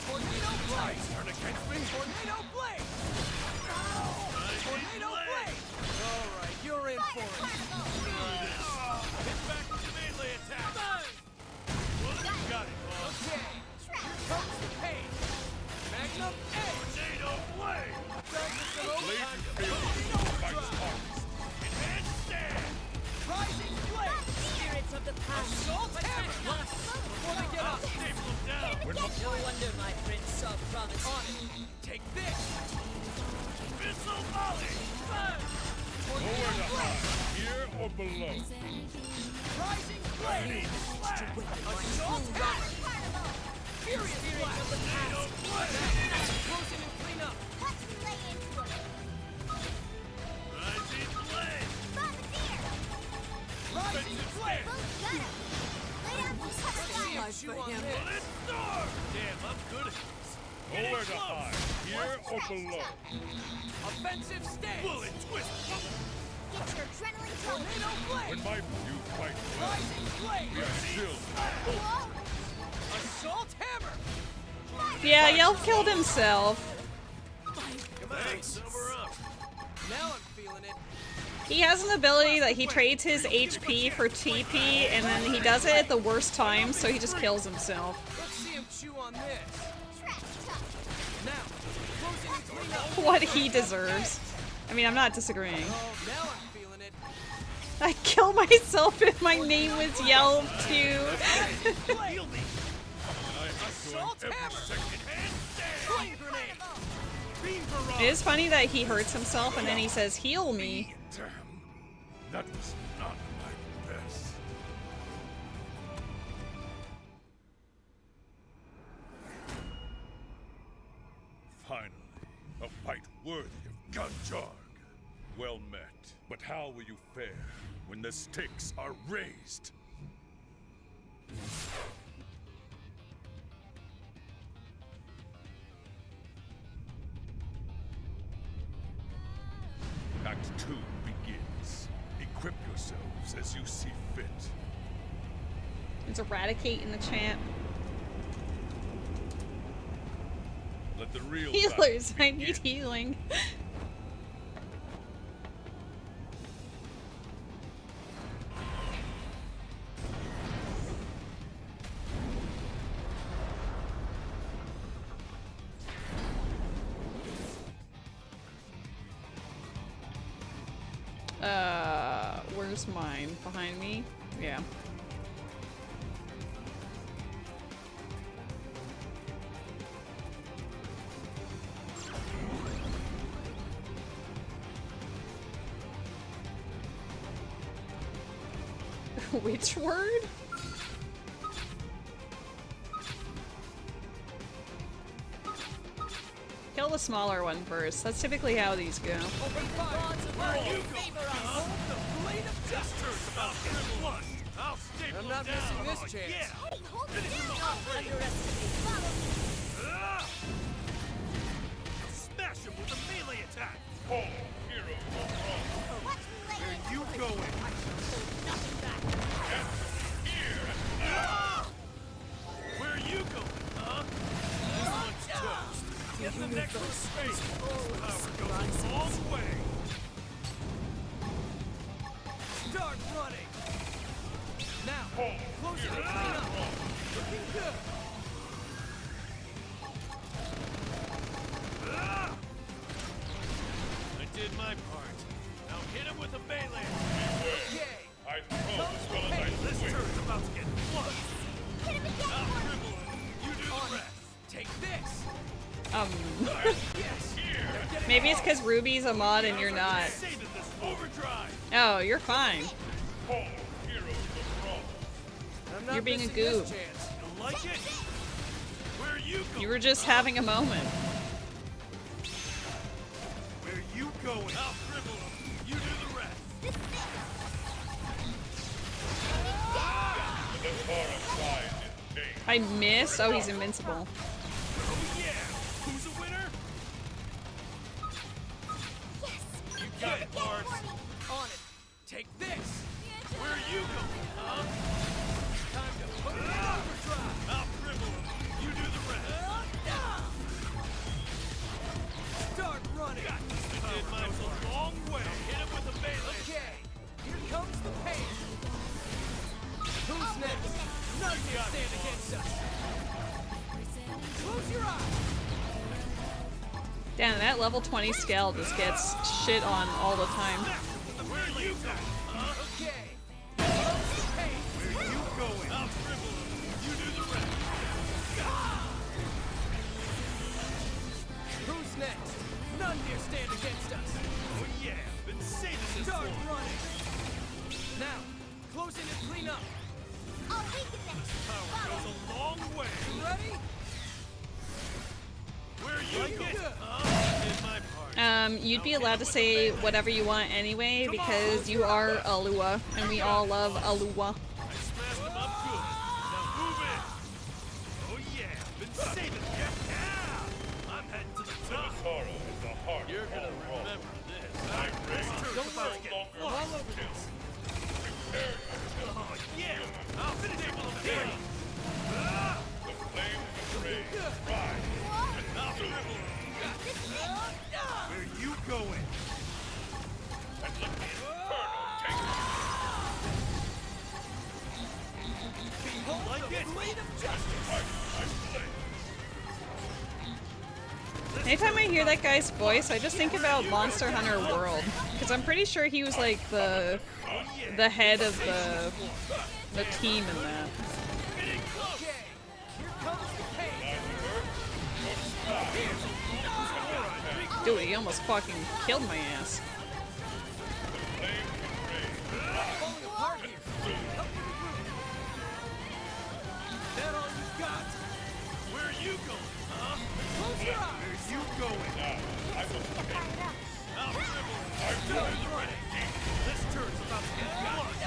Tornado blade. Turn against me. Tornado blade. Tornado blade. All right, you're in for it. Hit back with the melee attack. Got it, boss. Okay, here comes the pain. Magnum edge. Tornado blade. Tornado Handstand. rising blade. Spirits of the past. Assault hammer. Before they get up. Staple him down. No wonder my On it. Take this. Missile volley. Nowhere to hide, here or below. Rising blade. Assault hammer. Furious blast of the past. Close in and clean up. Watch me lay into him. Rising blade! Bombardier! Rising blade. Both got him. Lay down some cover fire. Chew on this. Bullet storm! Damn, I'm good at this. Nowhere to hide, here or below. Offensive stance. Bullet twist! Get your adrenaline going. Tornado blade. When my you fight well, Rising blade. we are still Whoa. Assault hammer. Yeah, Yelp killed himself. Thanks, sober up. Now I'm feeling it. He has an ability that he trades his HP for TP, and then he does it at the worst time, so he just kills himself. Let's see him chew on this. Trash talk. Now, close in and clean up. What he deserves. I mean, I'm not disagreeing. Oh, now I'm feeling it. I kill myself if my name was Yelp too. Heal me. Assault hammer. Flame grenade. Beam barrage. It is funny that he hurts himself and then he says, heal me. Damn, that was not my best. Finally, a fight worthy of Gunjarg. Well met, but how will you fare when the stakes are raised? Act 2 begins. Equip yourselves as you see fit. It's Eradicate in the chant. Let the real Healers, battle I need begin. healing. Where's mine? Behind me? Yeah. Which word? Kill the smaller one first. That's typically how these go. Open fire. Where you go? The blade of justice. I'll staple I'm not down. missing this chance. Yeah. Hey, hold it down. Underestimate. Follow me. Ah! Smash him with a melee attack. All heroes are wrong. Watch me lay Where into you him. going? Nothing back. Here Ah! Where are you going, huh? This one's toast. Get the next one space. Power goes a long way. Start running. Now, close it and clean up. Looking good. Ah! I did my part. Now hit him with a melee. Okay. I throw as well as I This swing. turn's about to get flushed. Hit him again I'll for me. dribble him. You do On the it. rest. Take this. Yes. Here. Maybe it's because Ruby's a mod and you're not. Saving this overdrive. Oh, you're fine. All heroes are wrong. I'm not You're being a missing this goob. chance. You like it? Where are you going? You were just having a moment. Where you going? I'll dribble him. You do the rest. The far side is changed. I missed. Oh, he's invincible. Oh yeah. Who's a winner? Yes. You got it, Lars. On it. Take this. Where are you going? Huh? Time to put it in overdrive. I'll dribble him. You do the rest. Start running. I did mine a long way. Hit him with a melee. Okay. Here comes the pain. Who's next? None can stand against us. Close your eyes. Damn, that level 20 scale just gets shit on all the time. Where are you going? Huh? Okay. Here comes the pain. Where are you going? I'll dribble him. You do the rest. You'd be allowed to say whatever you want anyway because you are Alua, and we all love Alua. I smashed them up good. Now move in. Oh yeah, been saving you. Yeah! I'm heading to the top. You're gonna remember this. Don't let it get all over this. Oh yeah! I'll finish it while I'm here. The flames raise, Frye, and I'll dribble. Where are you going? And let the inferno take it. Behold like the blade of justice. Anytime I hear that guy's voice, I just think about Monster Hunter World, because I'm pretty sure he was like the head of the team in that. Dude, he almost fucking killed my ass. That all you got? Where are you going, huh? Close your eyes. Where are you going? I will I'll dribble. I'm done running. This turn's about to get blood.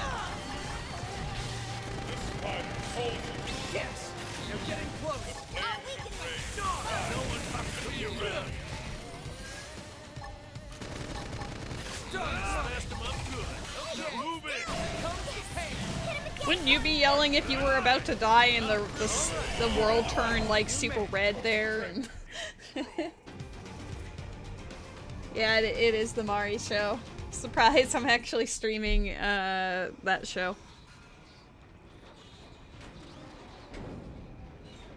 The spider holds you. Yes, you're getting close. No one comes to you, Red. Smashed them up good. Now move it. Wouldn't you be yelling if you were about to die and the world turned like super red there? And yeah, it is the Mari show. Surprise! I'm actually streaming that show.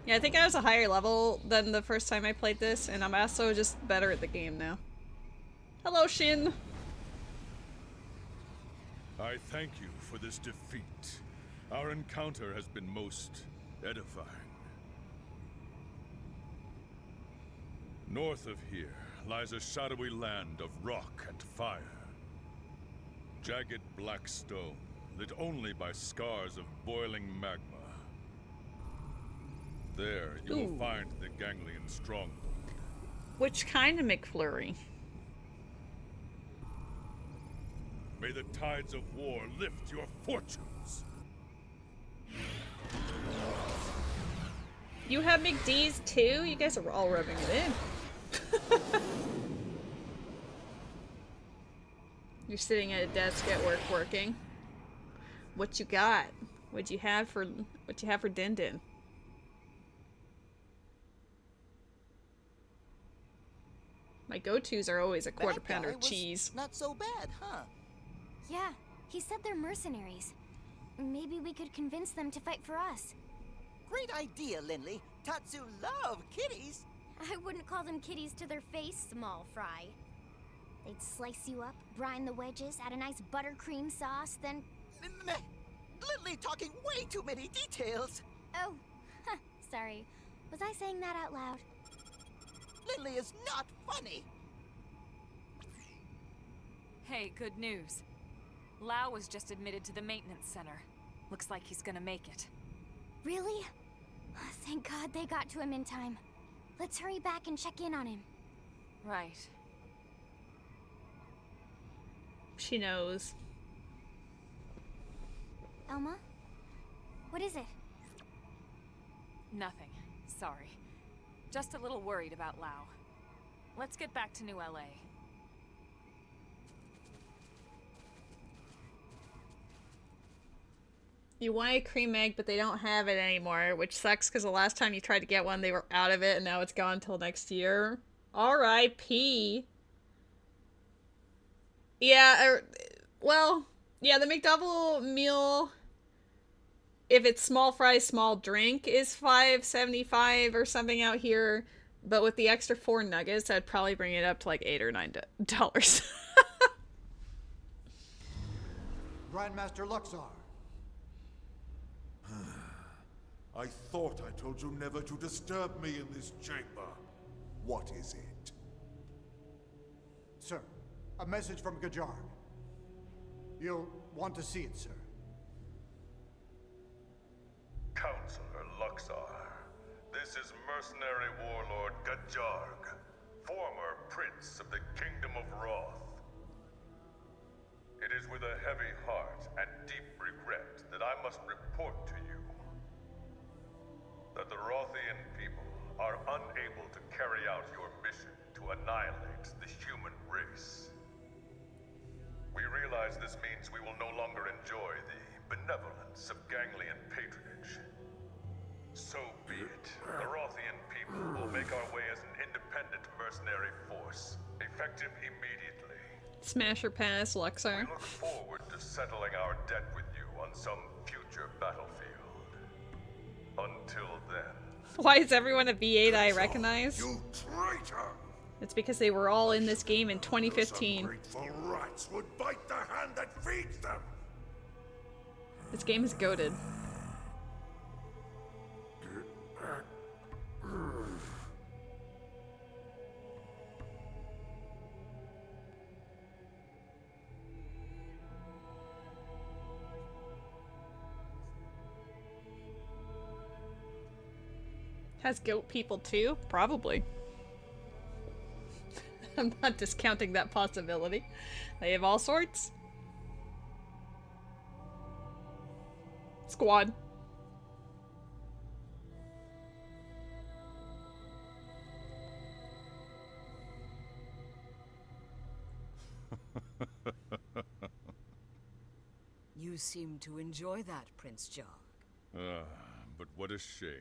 Yeah, I think I was a higher level than the first time I played this, and I'm also just better at the game now. Hello, Shin! I thank you for this defeat. Our encounter has been most edifying. North of here lies a shadowy land of rock and fire. Jagged black stone, lit only by scars of boiling magma. There, you will find the Ganglion stronghold. Which kind of McFlurry? May the tides of war lift your fortunes. You have McD's too? You guys are all rubbing it in. You're sitting at a desk at work working. What you got? What'd you have for Din Din? My go-tos are always a quarter pounder of cheese. Not so bad, huh? Yeah, he said they're mercenaries. Maybe we could convince them to fight for us. Great idea, Lindley. Tatsu love kitties. I wouldn't call them kitties to their face, small fry. They'd slice you up, brine the wedges, add a nice buttercream sauce, then... Lindley talking way too many details. Oh, sorry. Was I saying that out loud? Lindley is not funny. Hey, good news. Lau was just admitted to the maintenance center. Looks like he's gonna make it. Really? Oh, thank God they got to him in time. Let's hurry back and check in on him. Right. She knows. Elma? What is it? Nothing. Sorry. Just a little worried about Lau. Let's get back to New LA. You want a cream egg, but they don't have it anymore, which sucks because the last time you tried to get one, they were out of it, and now it's gone till next year. R.I.P. Yeah, well, yeah, the McDouble meal, if it's small fry, small drink, is $5.75 or something out here, but with the extra 4 nuggets, I'd probably bring it up to like $8 or $9. Grandmaster Luxar. I thought I told you never to disturb me in this chamber. What is it? Sir, a message from Gajarg. You'll want to see it, sir. Counselor Luxar, this is mercenary warlord Gajarg. former prince of the Kingdom of Wrath. It is with a heavy heart and deep regret that I must report to you that the Rothian people are unable to carry out your mission to annihilate the human race. We realize this means we will no longer enjoy the benevolence of Ganglion patronage. So be it. The Rothian people will make our way as an independent mercenary force, effective immediately. Smash or pass, Luxar. We look forward to settling our debt with you on some future battlefield. Until then. Why is everyone a V8 I recognize? You traitor! It's because they were all in this game in 2015. Ungrateful rats would bite the hand that feeds them! This game is goated. Has goat people too? Probably. I'm not discounting that possibility. They have all sorts. Squad. You seem to enjoy that, Prince Jog. But what a shame.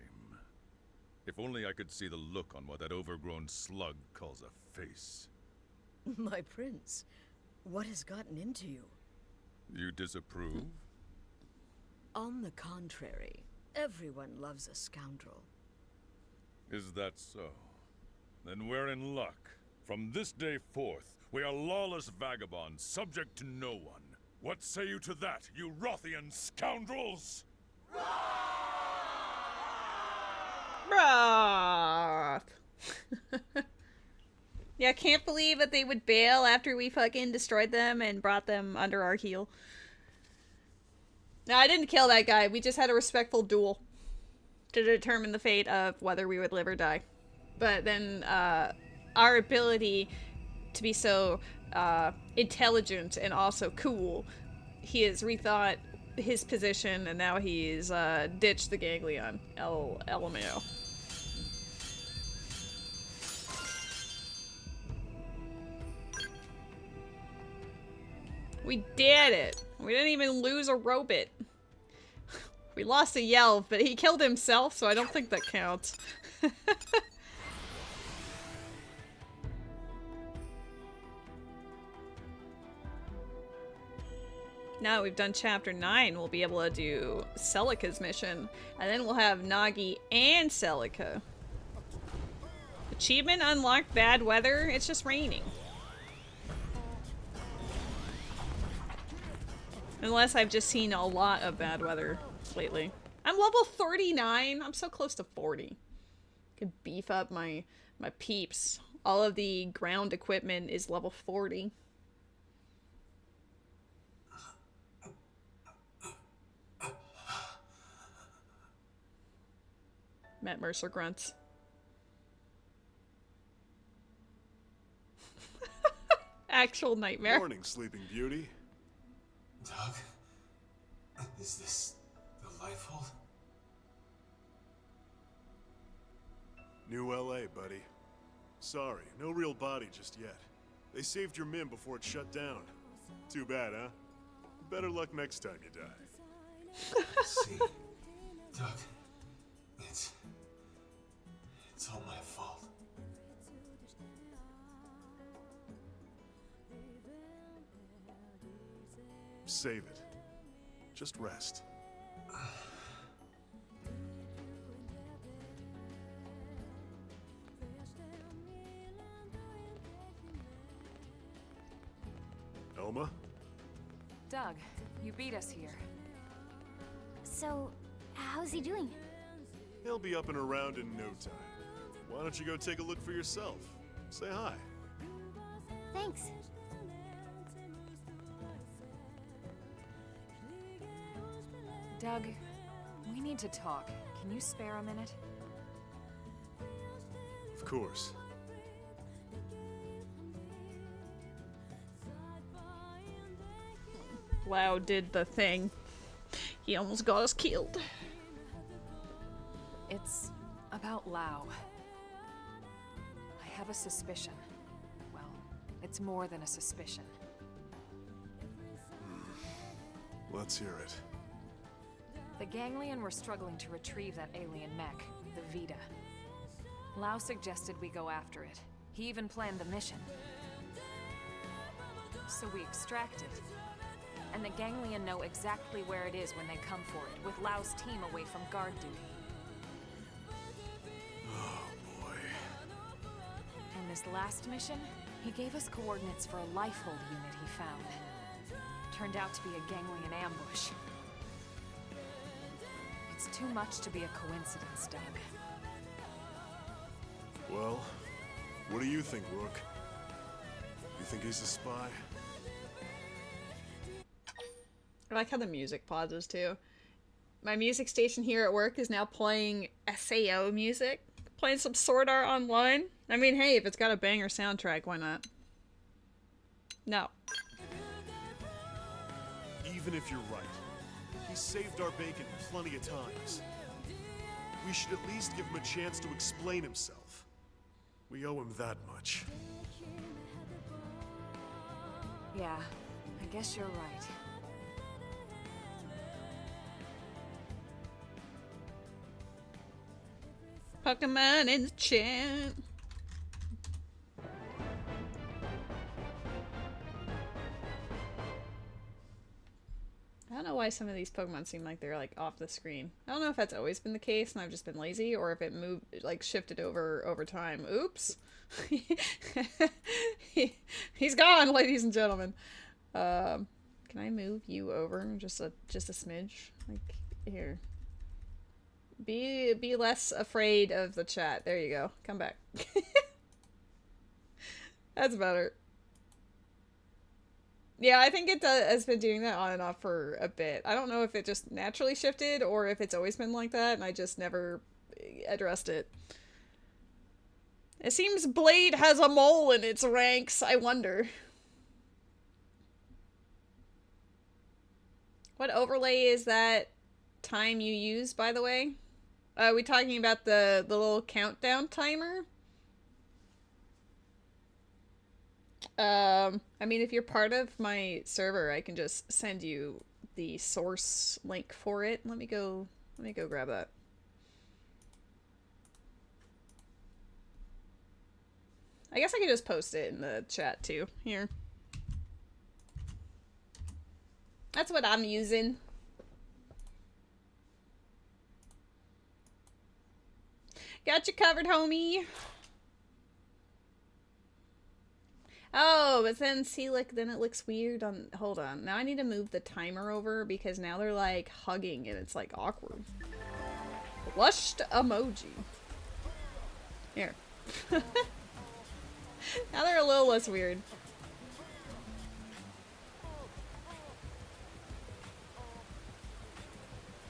If only I could see the look on what that overgrown slug calls a face. My prince, what has gotten into you? You disapprove? On the contrary, everyone loves a scoundrel. Is that so? Then we're in luck. From this day forth, we are lawless vagabonds, subject to no one. What say you to that, you Rothian scoundrels? Roth. Yeah, I can't believe that they would bail after we fucking destroyed them and brought them under our heel. No, I didn't kill that guy. We just had a respectful duel to determine the fate of whether we would live or die. But then our ability to be so intelligent and also cool, he has rethought his position and now he's ditched the Ganglion. LMAO. We did it! We didn't even lose a robot. We lost a Yelv, but he killed himself, so I don't think that counts. Now that we've done chapter 9, we'll be able to do Celica's mission, and then we'll have Nagi and Celica. Achievement unlocked, bad weather, it's just raining. Unless I've just seen a lot of bad weather lately. I'm level 39. I'm so close to 40. Could beef up my peeps. All of the ground equipment is level 40. Matt Mercer grunts. Actual nightmare. Morning, Sleeping Beauty. Doug? Is this the Lifehold? New LA, buddy. Sorry, no real body just yet. They saved your Mim before it shut down. Too bad, huh? Better luck next time you die. See, Doug, it's all my fault. Save it. Just rest. Elma? Doug, you beat us here. So, how's he doing? He'll be up and around in no time. Why don't you go take a look for yourself? Say hi. Thanks. Doug, we need to talk. Can you spare a minute? Of course. Lau did the thing. He almost got us killed. It's about Lau. I have a suspicion. Well, it's more than a suspicion. Let's hear it. The Ganglion were struggling to retrieve that alien mech, the Vita. Lau suggested we go after it. He even planned the mission. So we extract it. And the Ganglion know exactly where it is when they come for it, with Lau's team away from guard duty. Oh boy. And this last mission, he gave us coordinates for a lifehold unit he found. Turned out to be a Ganglion ambush. It's too much to be a coincidence, Doug. Well, what do you think, Rook? You think he's a spy? I like how the music pauses too. My music station here at work is now playing SAO music. Playing some Sword Art Online. I mean, hey, if it's got a banger soundtrack, why not? No. Even if you're right, he saved our bacon plenty of times. We should at least give him a chance to explain himself. We owe him that much. Yeah, I guess you're right. Pokemon in the chat. I don't know why some of these Pokemon seem like they're like off the screen. I don't know if that's always been the case and I've just been lazy, or if it moved, like shifted over time. Oops. He's gone, ladies and gentlemen. Can I move you over just a smidge? Like here. Be less afraid of the chat. There you go. Come back. That's better. Yeah, I think it has been doing that on and off for a bit. I don't know if it just naturally shifted or if it's always been like that and I just never addressed it. It seems Blade has a mole in its ranks. I wonder. What overlay is that time you use, by the way? Are we talking about the little countdown timer? I mean, if you're part of my server, I can just send you the source link for it. Let me go grab that. I guess I could just post it in the chat too. Here. That's what I'm using. Got you covered, homie. Oh, but then see, like, then it looks weird on... Hold on. Now I need to move the timer over because now they're, like, hugging and it's, like, awkward. Blushed emoji. Here. Now they're a little less weird.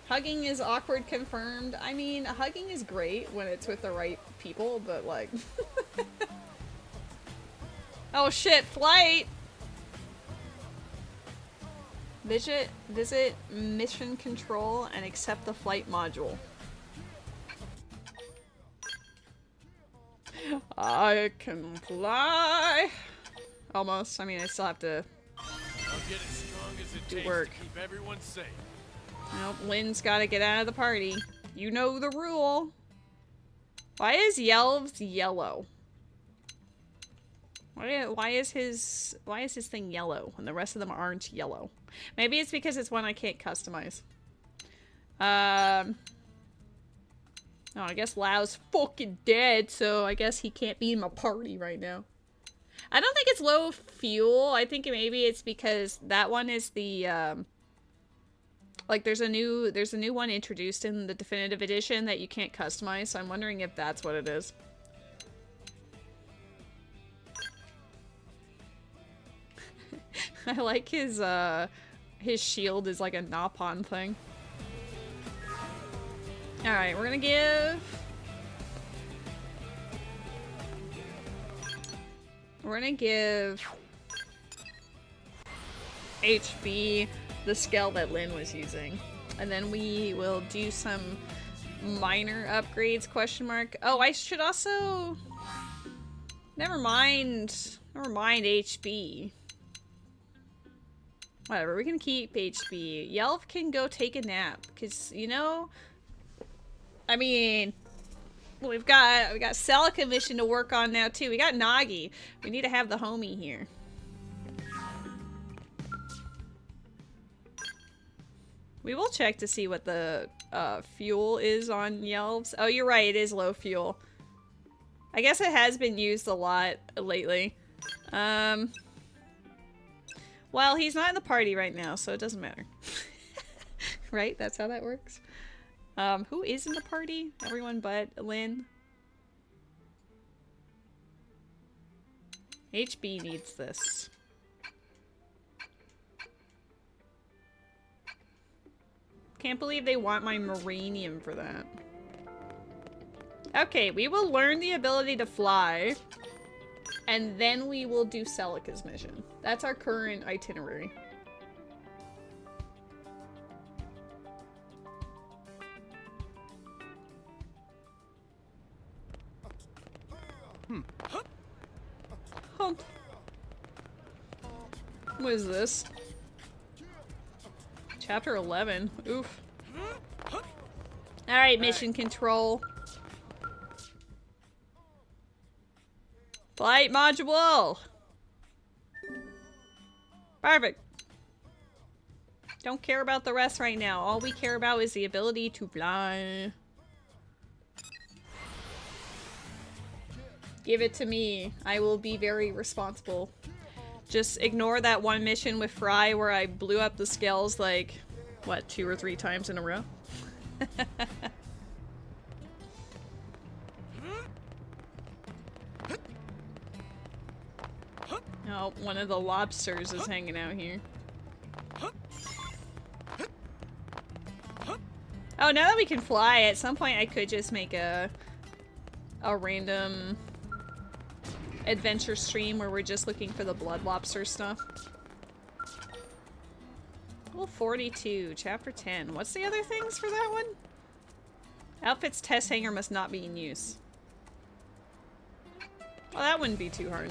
Hugging is awkward confirmed. I mean, hugging is great when it's with the right people, but like... Oh shit, flight! Visit mission control and accept the flight module. I can fly! Almost. I mean, I still have to I'll get as strong as it takes work. to keep everyone safe. Nope, Lynn's gotta get out of the party. You know the rule. Why is Yelves yellow? Why is his thing yellow when the rest of them aren't yellow? Maybe it's because it's one I can't customize. Oh, I guess Lau's fucking dead, so I guess he can't be in my party right now. I don't think it's low fuel. I think maybe it's because that one is the like there's a new one introduced in the definitive edition that you can't customize, so I'm wondering if that's what it is. I like his shield is like a Napon thing. Alright, we're gonna give HB the skell that Lynn was using. And then we will do some minor upgrades, question mark. Oh, I should also... Never mind HB. Whatever, we can keep HB. Yelv can go take a nap, because, you know... I mean... we got Celica mission to work on now, too. We got Nagi. We need to have the homie here. We will check to see what the fuel is on Yelv's. Oh, you're right, it is low fuel. I guess it has been used a lot lately. Well, he's not in the party right now, so it doesn't matter. Right? That's how that works. Who is in the party? Everyone but Lynn. HB needs this. Can't believe they want my Maranium for that. Okay, we will learn the ability to fly. And then we will do Celica's mission. That's our current itinerary. What is this? Chapter 11. Oof. Alright, mission control. Flight module! Perfect. Don't care about the rest right now. All we care about is the ability to fly. Give it to me. I will be very responsible. Just ignore that one mission with Frye where I blew up the skells like, what, 2 or 3 times in a row? Oh, one of the lobsters is hanging out here. Oh, now that we can fly, at some point I could just make a random adventure stream where we're just looking for the blood lobster stuff. Level 42, chapter 10. What's the other things for that one? Outfit's test hanger must not be in use. Well, that wouldn't be too hard.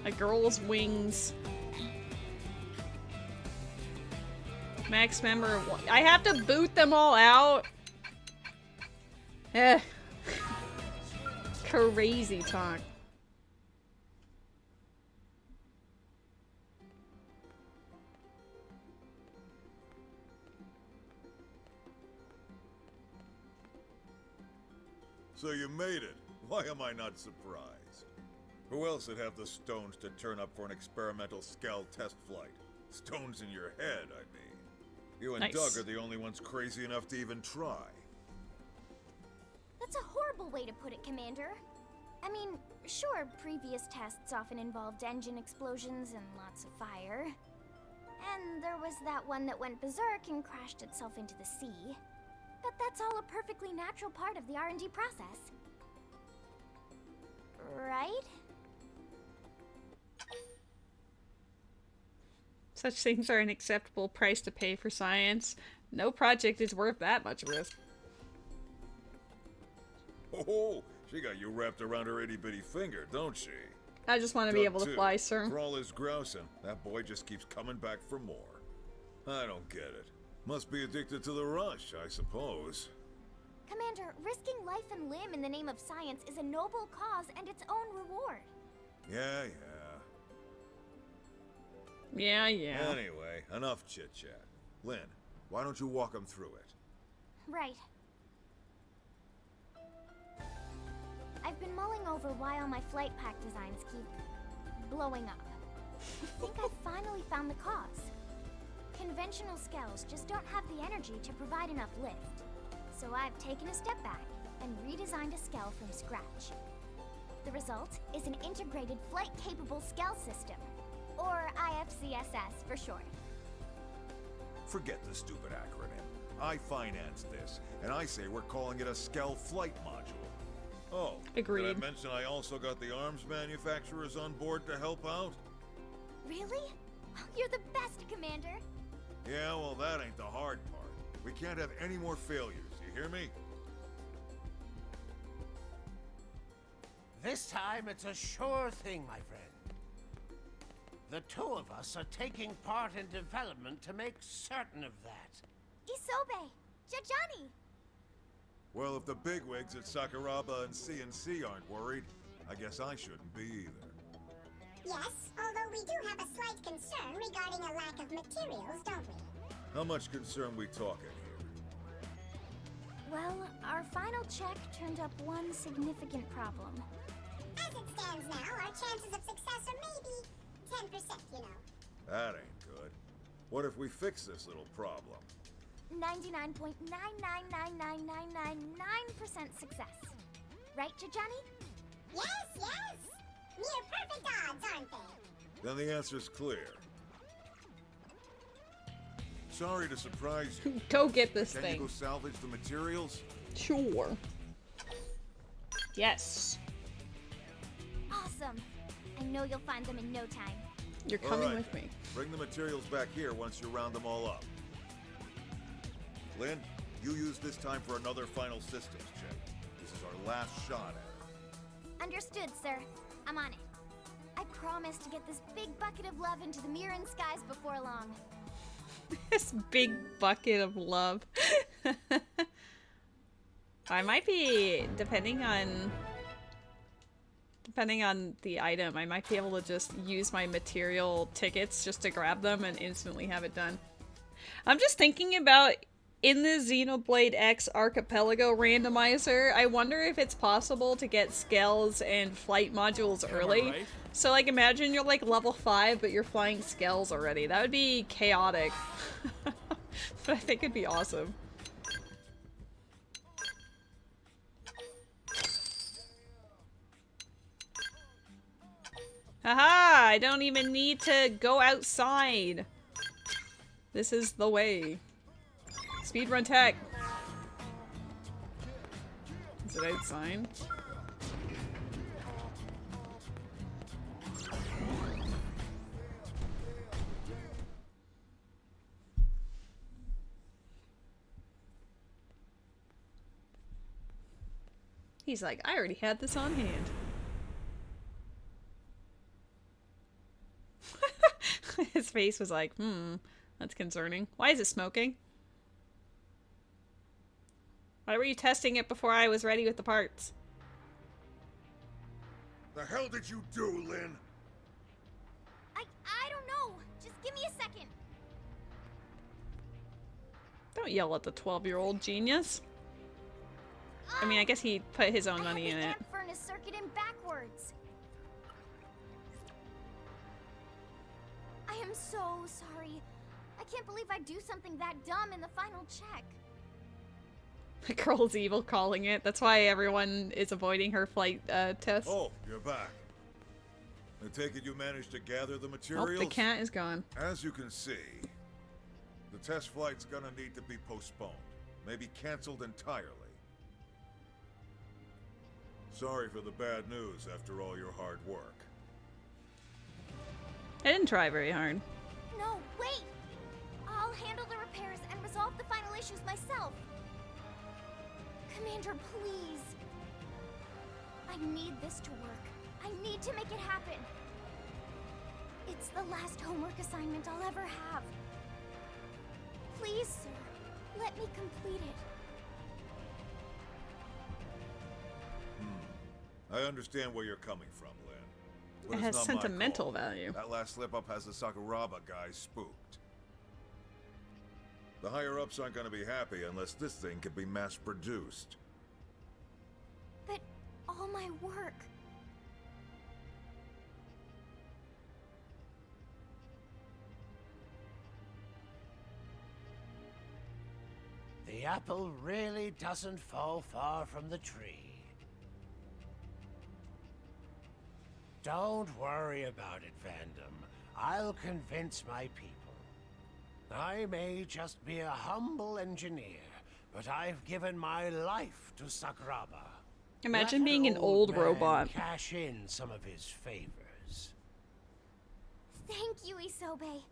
A girl's wings. Max member of one. I have to boot them all out. Eh. Crazy talk. So you made it. Why am I not surprised? Who else would have the stones to turn up for an experimental skell test flight? Stones in your head, I mean. You and Nice. Doug are the only ones crazy enough to even try. That's a horrible way to put it, Commander. I mean, sure, previous tests often involved engine explosions and lots of fire. And there was that one that went berserk and crashed itself into the sea. But that's all a perfectly natural part of the R&D process. Right? Such things are an acceptable price to pay for science. No project is worth that much risk. Oh, she got you wrapped around her itty-bitty finger, don't she? I just want to be able to too. fly, sir. For all his grousing, that boy just keeps coming back for more. I don't get it. Must be addicted to the rush, I suppose. Commander, risking life and limb in the name of science is a noble cause and its own reward. Yeah. Yeah. Anyway, enough chit-chat. Lynn, why don't you walk him through it? Right. I've been mulling over why all my flight pack designs keep blowing up. I think I've finally found the cause. Conventional skells just don't have the energy to provide enough lift. So I've taken a step back and redesigned a skell from scratch. The result is an integrated flight-capable skell system, or IFCSS for short. Forget the stupid acronym. I financed this, and I say we're calling it a Skell flight module. Oh, agreed. Did I mention I also got the arms manufacturers on board to help out? Really? Oh, you're the best, Commander. Yeah, well, that ain't the hard part. We can't have any more failures, you hear me? This time it's a sure thing, my friend. The two of us are taking part in development to make certain of that. Isobe! Jajani! Well, if the bigwigs at Sakuraba and CNC aren't worried, I guess I shouldn't be either. Yes, although we do have a slight concern regarding a lack of materials, don't we? How much concern we talking here? Well, our final check turned up one significant problem. As it stands now, our chances of success are maybe 10%, you know. That ain't good. What if we fix this little problem? 99.9999999% success. Right, Jajani? Yes, yes! Near perfect odds, aren't they? Then the answer's clear. Sorry to surprise you. Go get this Can thing. you go salvage the materials? Sure. Yes. Awesome. I know you'll find them in no time. You're coming right. with me. Bring the materials back here once you round them all up. Lynn, you use this time for another final systems check. This is our last shot at it. Understood, sir. I'm on it. I promise to get this big bucket of love into the Mirren skies before long. This big bucket of love. I might be, depending on the item, I might be able to just use my material tickets just to grab them and instantly have it done. I'm just thinking about, in the Xenoblade X Archipelago randomizer, I wonder if it's possible to get skells and flight modules early. Right? So like imagine you're like level 5 but you're flying skells already. That would be chaotic. But I think it'd be awesome. Haha! I don't even need to go outside. This is the way. Speedrun tech. Is it outside? He's like, I already had this on hand. His face was like, that's concerning. Why is it smoking? Why were you testing it before I was ready with the parts? The hell did you do, Lynn? I don't know. Just give me a second. Don't yell at the 12-year-old genius. I mean, I guess he put his own money in it. Amp furnace circuit in backwards. I am so sorry. I can't believe I'd do something that dumb in the final check. The girl's evil calling it. That's why everyone is avoiding her flight test. Oh, you're back. I take it you managed to gather the Oh, materials? the cat is gone. As you can see, the test flight's gonna need to be postponed. Maybe canceled entirely. Sorry for the bad news after all your hard work. I didn't try very hard. No, wait! I'll handle the repairs and resolve the final issues myself. Commander, please. I need this to work. I need to make it happen. It's the last homework assignment I'll ever have. Please, sir, let me complete it. I understand where you're coming from, Lynn. But It it's has not my sentimental call. value. That last slip-up has the Sakuraba guys spooked. The higher-ups aren't gonna be happy unless this thing can be mass-produced. But all my work. The apple really doesn't fall far from the tree. Don't worry about it, Vandom. I'll convince my people. I may just be a humble engineer, but I've given my life to Sakuraba. Imagine Let being an old man robot. Cash in some of his favors. Thank you, Isobe.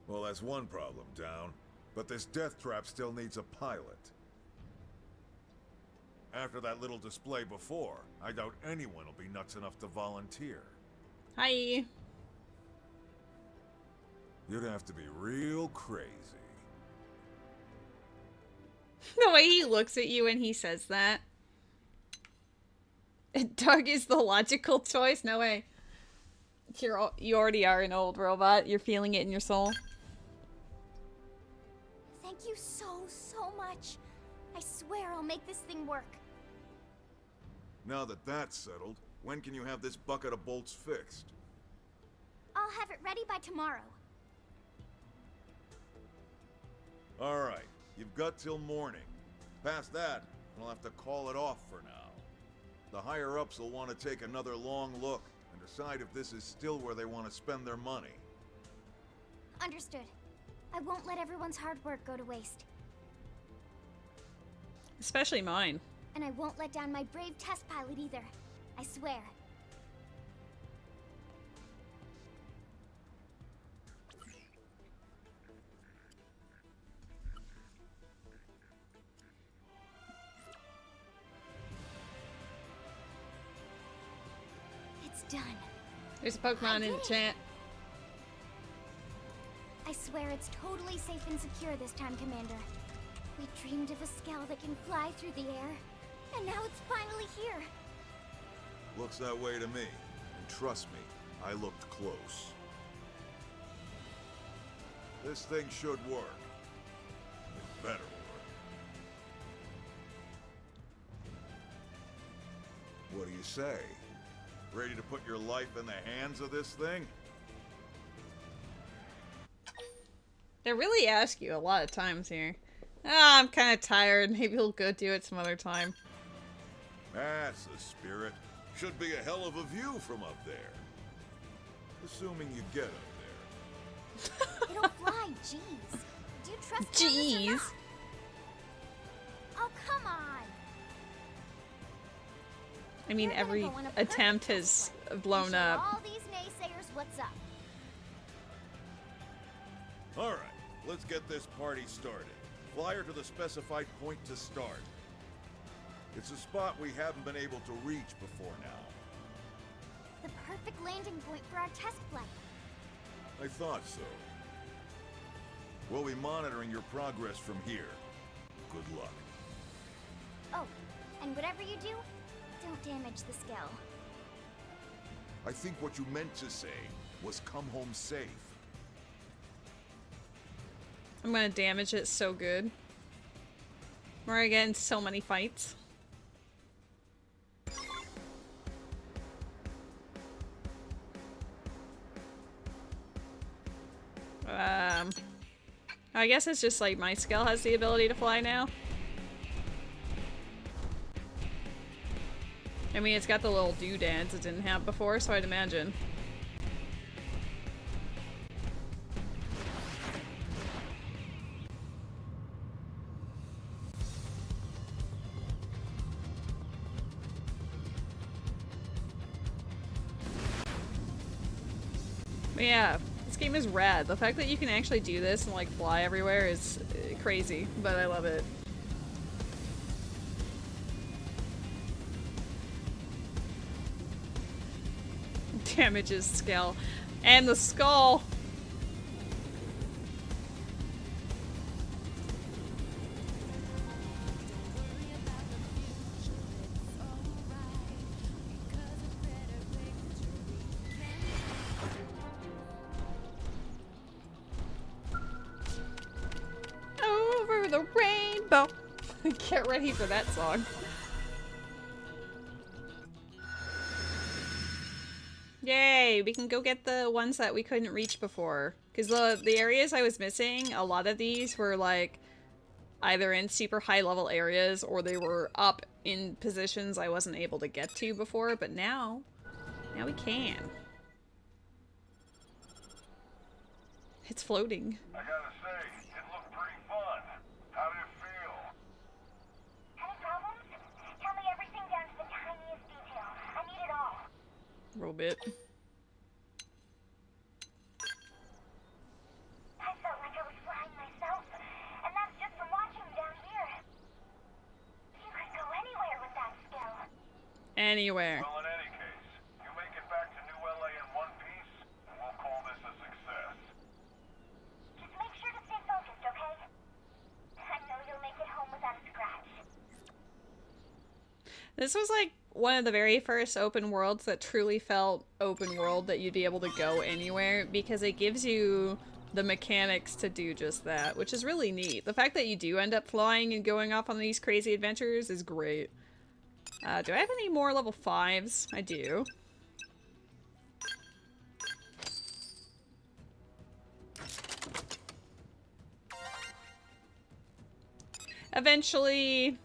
Well, that's one problem down. But this death trap still needs a pilot. After that little display before, I doubt anyone will be nuts enough to volunteer. Hi. You'd have to be real crazy. The way he looks at you when he says that. Doug is the logical choice? No way. You already are an old robot. You're feeling it in your soul. Thank you so much. I swear I'll make this thing work. Now that that's settled, when can you have this bucket of bolts fixed? I'll have it ready by tomorrow. Alright, you've got till morning. Past that, we'll have to call it off for now. The higher-ups will want to take another long look and decide if this is still where they want to spend their money. Understood. I won't let everyone's hard work go to waste. Especially mine. And I won't let down my brave test pilot either. I swear. It's done. There's a Pokemon in the chat. I swear it's totally safe and secure this time, Commander. We dreamed of a skell that can fly through the air, and now it's finally here. Looks that way to me. And trust me, I looked close. This thing should work. It better work. What do you say? Ready to put your life in the hands of this thing? They really ask you a lot of times here. Ah, I'm kind of tired. Maybe we'll go do it some other time. That's the spirit. Should be a hell of a view from up there. Assuming you get up there. It'll fly, jeez. Do you trust Jeez. Oh, come on. I mean, every attempt has blown up. All these naysayers, what's up? Alright, let's get this party started. Fly her to the specified point to start. It's a spot we haven't been able to reach before now. The perfect landing point for our test flight. I thought so. We'll be monitoring your progress from here. Good luck. Oh, and whatever you do, don't damage the skell. I think what you meant to say was come home safe. I'm gonna damage it so good. We're gonna get in so many fights. I guess it's just like my skill has the ability to fly now. I mean, it's got the little doodads it didn't have before, so I'd imagine. But yeah, this game is rad. The fact that you can actually do this and like fly everywhere is crazy, but I love it. Damages skill. And the skull. Over the rainbow. Get ready for that song. Yay, we can go get the ones that we couldn't reach before. Because the areas I was missing, a lot of these were like either in super high level areas or they were up in positions I wasn't able to get to before, but now we can. It's floating. I gotta say, it looked pretty fun. How did it feel? Any problems? Tell me everything down to the tiniest detail. I need it all. Robot. I felt like I was flying myself, and that's just from watching down here. You could go anywhere with that skill. Anywhere. Well, in any case, you make it back to New LA in one piece, and we'll call this a success. Just make sure to stay focused, okay? I know you'll make it home without a scratch. This was like one of the very first open worlds that truly felt open world, that you'd be able to go anywhere, because it gives you the mechanics to do just that, which is really neat. The fact that you do end up flying and going off on these crazy adventures is great. Do I have any more level 5s? I do. Eventually,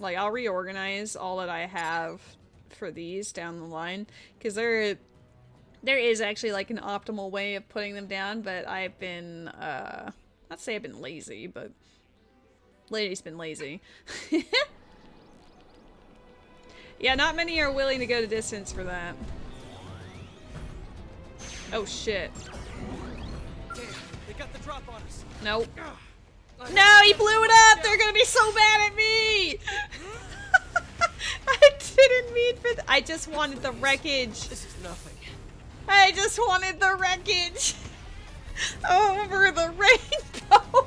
like, I'll reorganize all that I have for these down the line, because there is actually like an optimal way of putting them down, but I've been not say I've been lazy, but lady's been lazy. Yeah, not many are willing to go to distance for that. Oh shit. Damn, they got the drop on us. Nope. No, he blew it up! They're gonna be so mad at me! I didn't mean for I just wanted the wreckage. This is nothing. I just wanted the wreckage. Over the rainbow.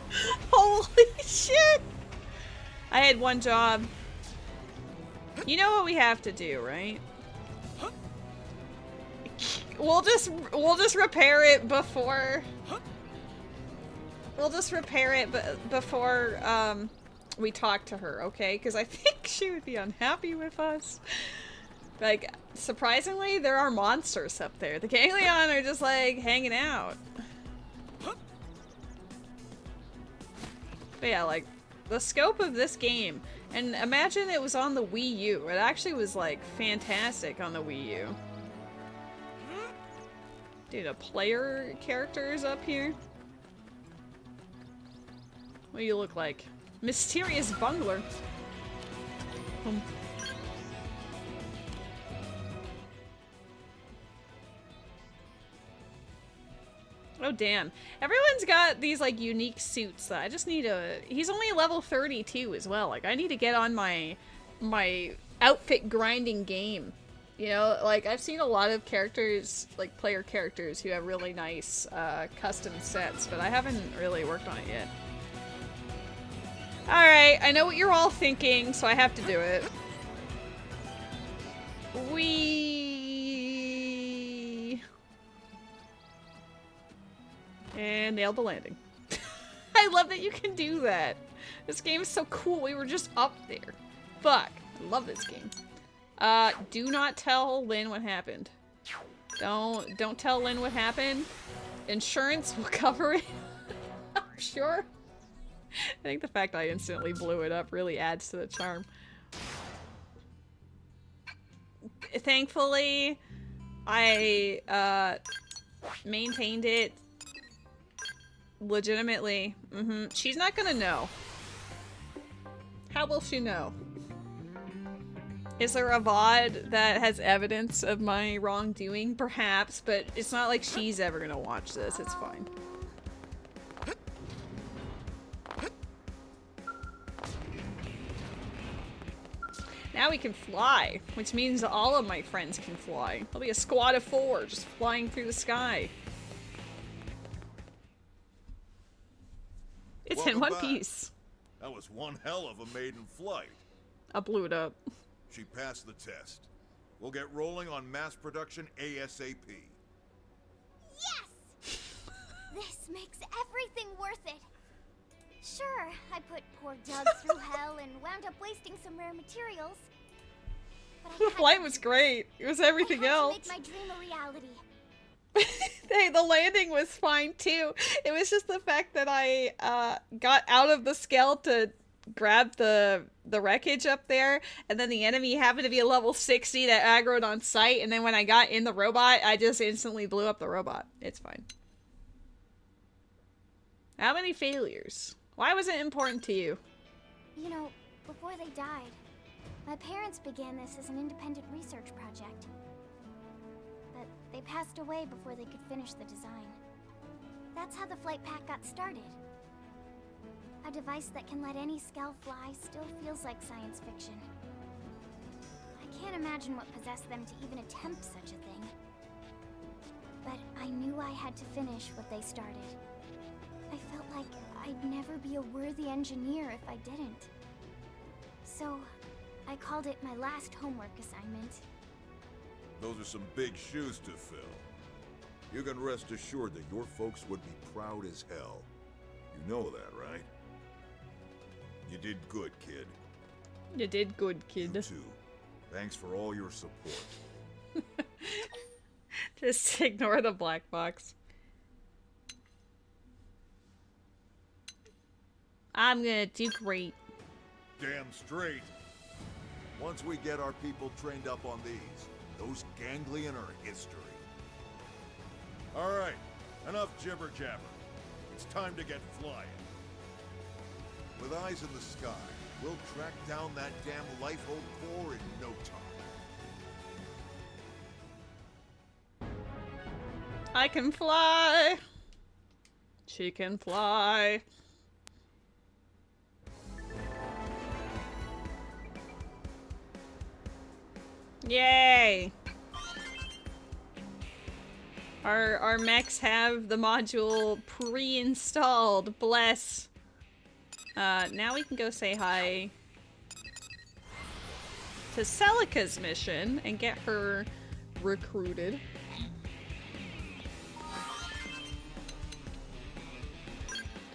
Holy shit. I had one job. You know what we have to do, right? We'll just repair it before. We'll just repair it before we talk to her, okay? Because I think she would be unhappy with us. Like, surprisingly, there are monsters up there. The Ganglion are just like hanging out. But yeah, like, the scope of this game, and imagine it was on the Wii U. It actually was like fantastic on the Wii U. Dude, a player character is up here. What do you look like? Mysterious bungler. Oh damn. Everyone's got these like unique suits that I just need to... He's only level 32 as well. Like I need to get on my outfit grinding game. You know, like I've seen a lot of characters, like player characters who have really nice custom sets, but I haven't really worked on it yet. Alright, I know what you're all thinking, so I have to do it. And nailed the landing. I love that you can do that. This game is so cool. We were just up there. Fuck. I love this game. Do not tell Lynn what happened. Don't tell Lynn what happened. Insurance will cover it. I'm sure. I think the fact I instantly blew it up really adds to the charm. Thankfully, I maintained it legitimately. She's not gonna know. How will she know? Is there a VOD that has evidence of my wrongdoing? Perhaps, but it's not like she's ever gonna watch this. It's fine. Now we can fly, which means all of my friends can fly. There'll be a squad of 4 just flying through the sky. It's in one piece. That was one hell of a maiden flight. I blew it up. She passed the test. We'll get rolling on mass production ASAP. Yes! This makes everything worth it. Sure, I put poor Doug through hell and wound up wasting some rare materials. But The flight was great. It was everything else. make my dream a reality. Hey, the landing was fine too. It was just the fact that I got out of the skell to grab the wreckage up there, and then the enemy happened to be a level 60 that aggroed on sight, and then when I got in the robot, I just instantly blew up the robot. It's fine. How many failures? Why was it important to you? You know, before they died, my parents began this as an independent research project. But they passed away before they could finish the design. That's how the flight pack got started. A device that can let any skell fly still feels like science fiction. I can't imagine what possessed them to even attempt such a thing. But I knew I had to finish what they started. I felt like I'd never be a worthy engineer if I didn't. So, I called it my last homework assignment. Those are some big shoes to fill. You can rest assured that your folks would be proud as hell. You know that, right? You did good, kid. You did good, kid. You too. Thanks for all your support. Just ignore the black box. I'm gonna do great. Damn straight. Once we get our people trained up on these, those ganglion are history. All right, enough jibber-jabber. It's time to get flying. With eyes in the sky, we'll track down that damn Lifehold core in no time. I can fly. She can fly. Yay! Our mechs have the module pre-installed. Bless. Now we can go say hi to Celica's mission and get her recruited.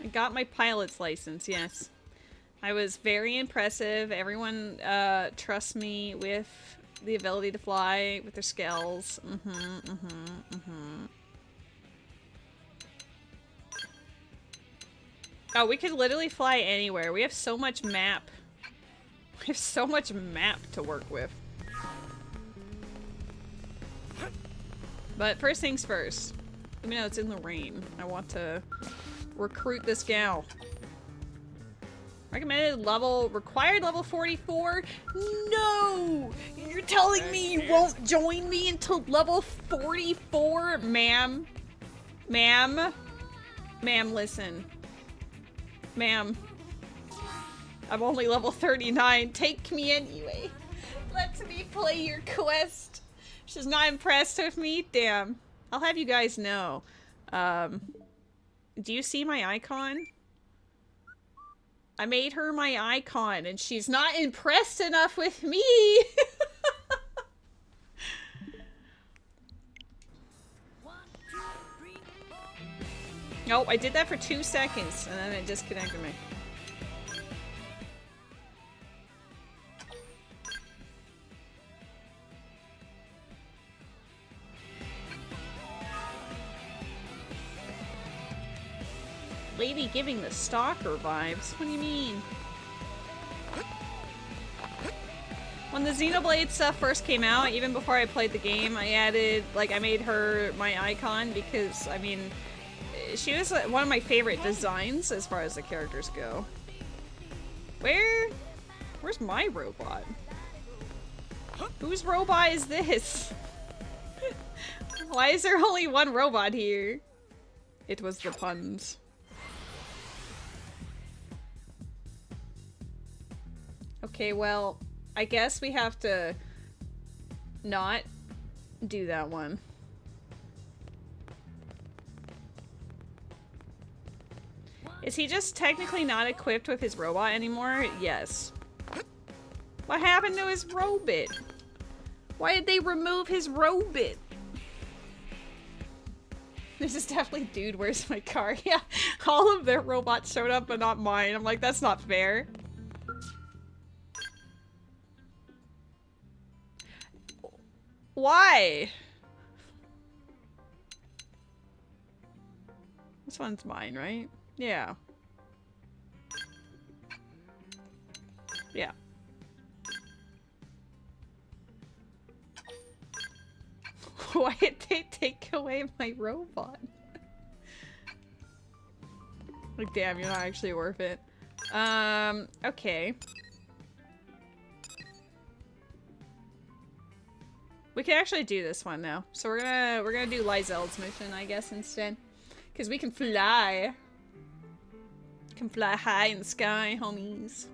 I got my pilot's license, yes. I was very impressive. Everyone trusts me with the ability to fly with their skells. Oh, we could literally fly anywhere. We have so much map. We have so much map to work with. But first things first. Even though it's in the rain, I want to recruit this gal. Recommended level, required level 44? No! You're telling me you won't join me until level 44? Ma'am? Ma'am? Ma'am, listen. Ma'am. I'm only level 39. Take me anyway. Let me play your quest. She's not impressed with me? Damn. I'll have you guys know. Do you see my icon? I made her my icon, and she's not impressed enough with me! Nope, I did that for 2 seconds, and then it disconnected me. Lady giving the stalker vibes? What do you mean? When the Xenoblade stuff first came out, even before I played the game, I added, like, I made her my icon because, I mean, she was one of my favorite designs as far as the characters go. Where's my robot? Whose robot is this? Why is there only one robot here? It was the puns. Okay, well, I guess we have to not do that one. Is he just technically not equipped with his robot anymore? Yes. What happened to his robot? Why did they remove his robot? This is definitely Dude, Where's My Car? Yeah, all of their robots showed up but not mine. I'm like, that's not fair. Why? This one's mine, right? Yeah. Yeah. Why did they take away my robot? Like, damn, you're not actually worth it. Okay. We can actually do this one now. So we're gonna do Lysel's mission, I guess, instead. Because we can fly. Can fly high in the sky, homies.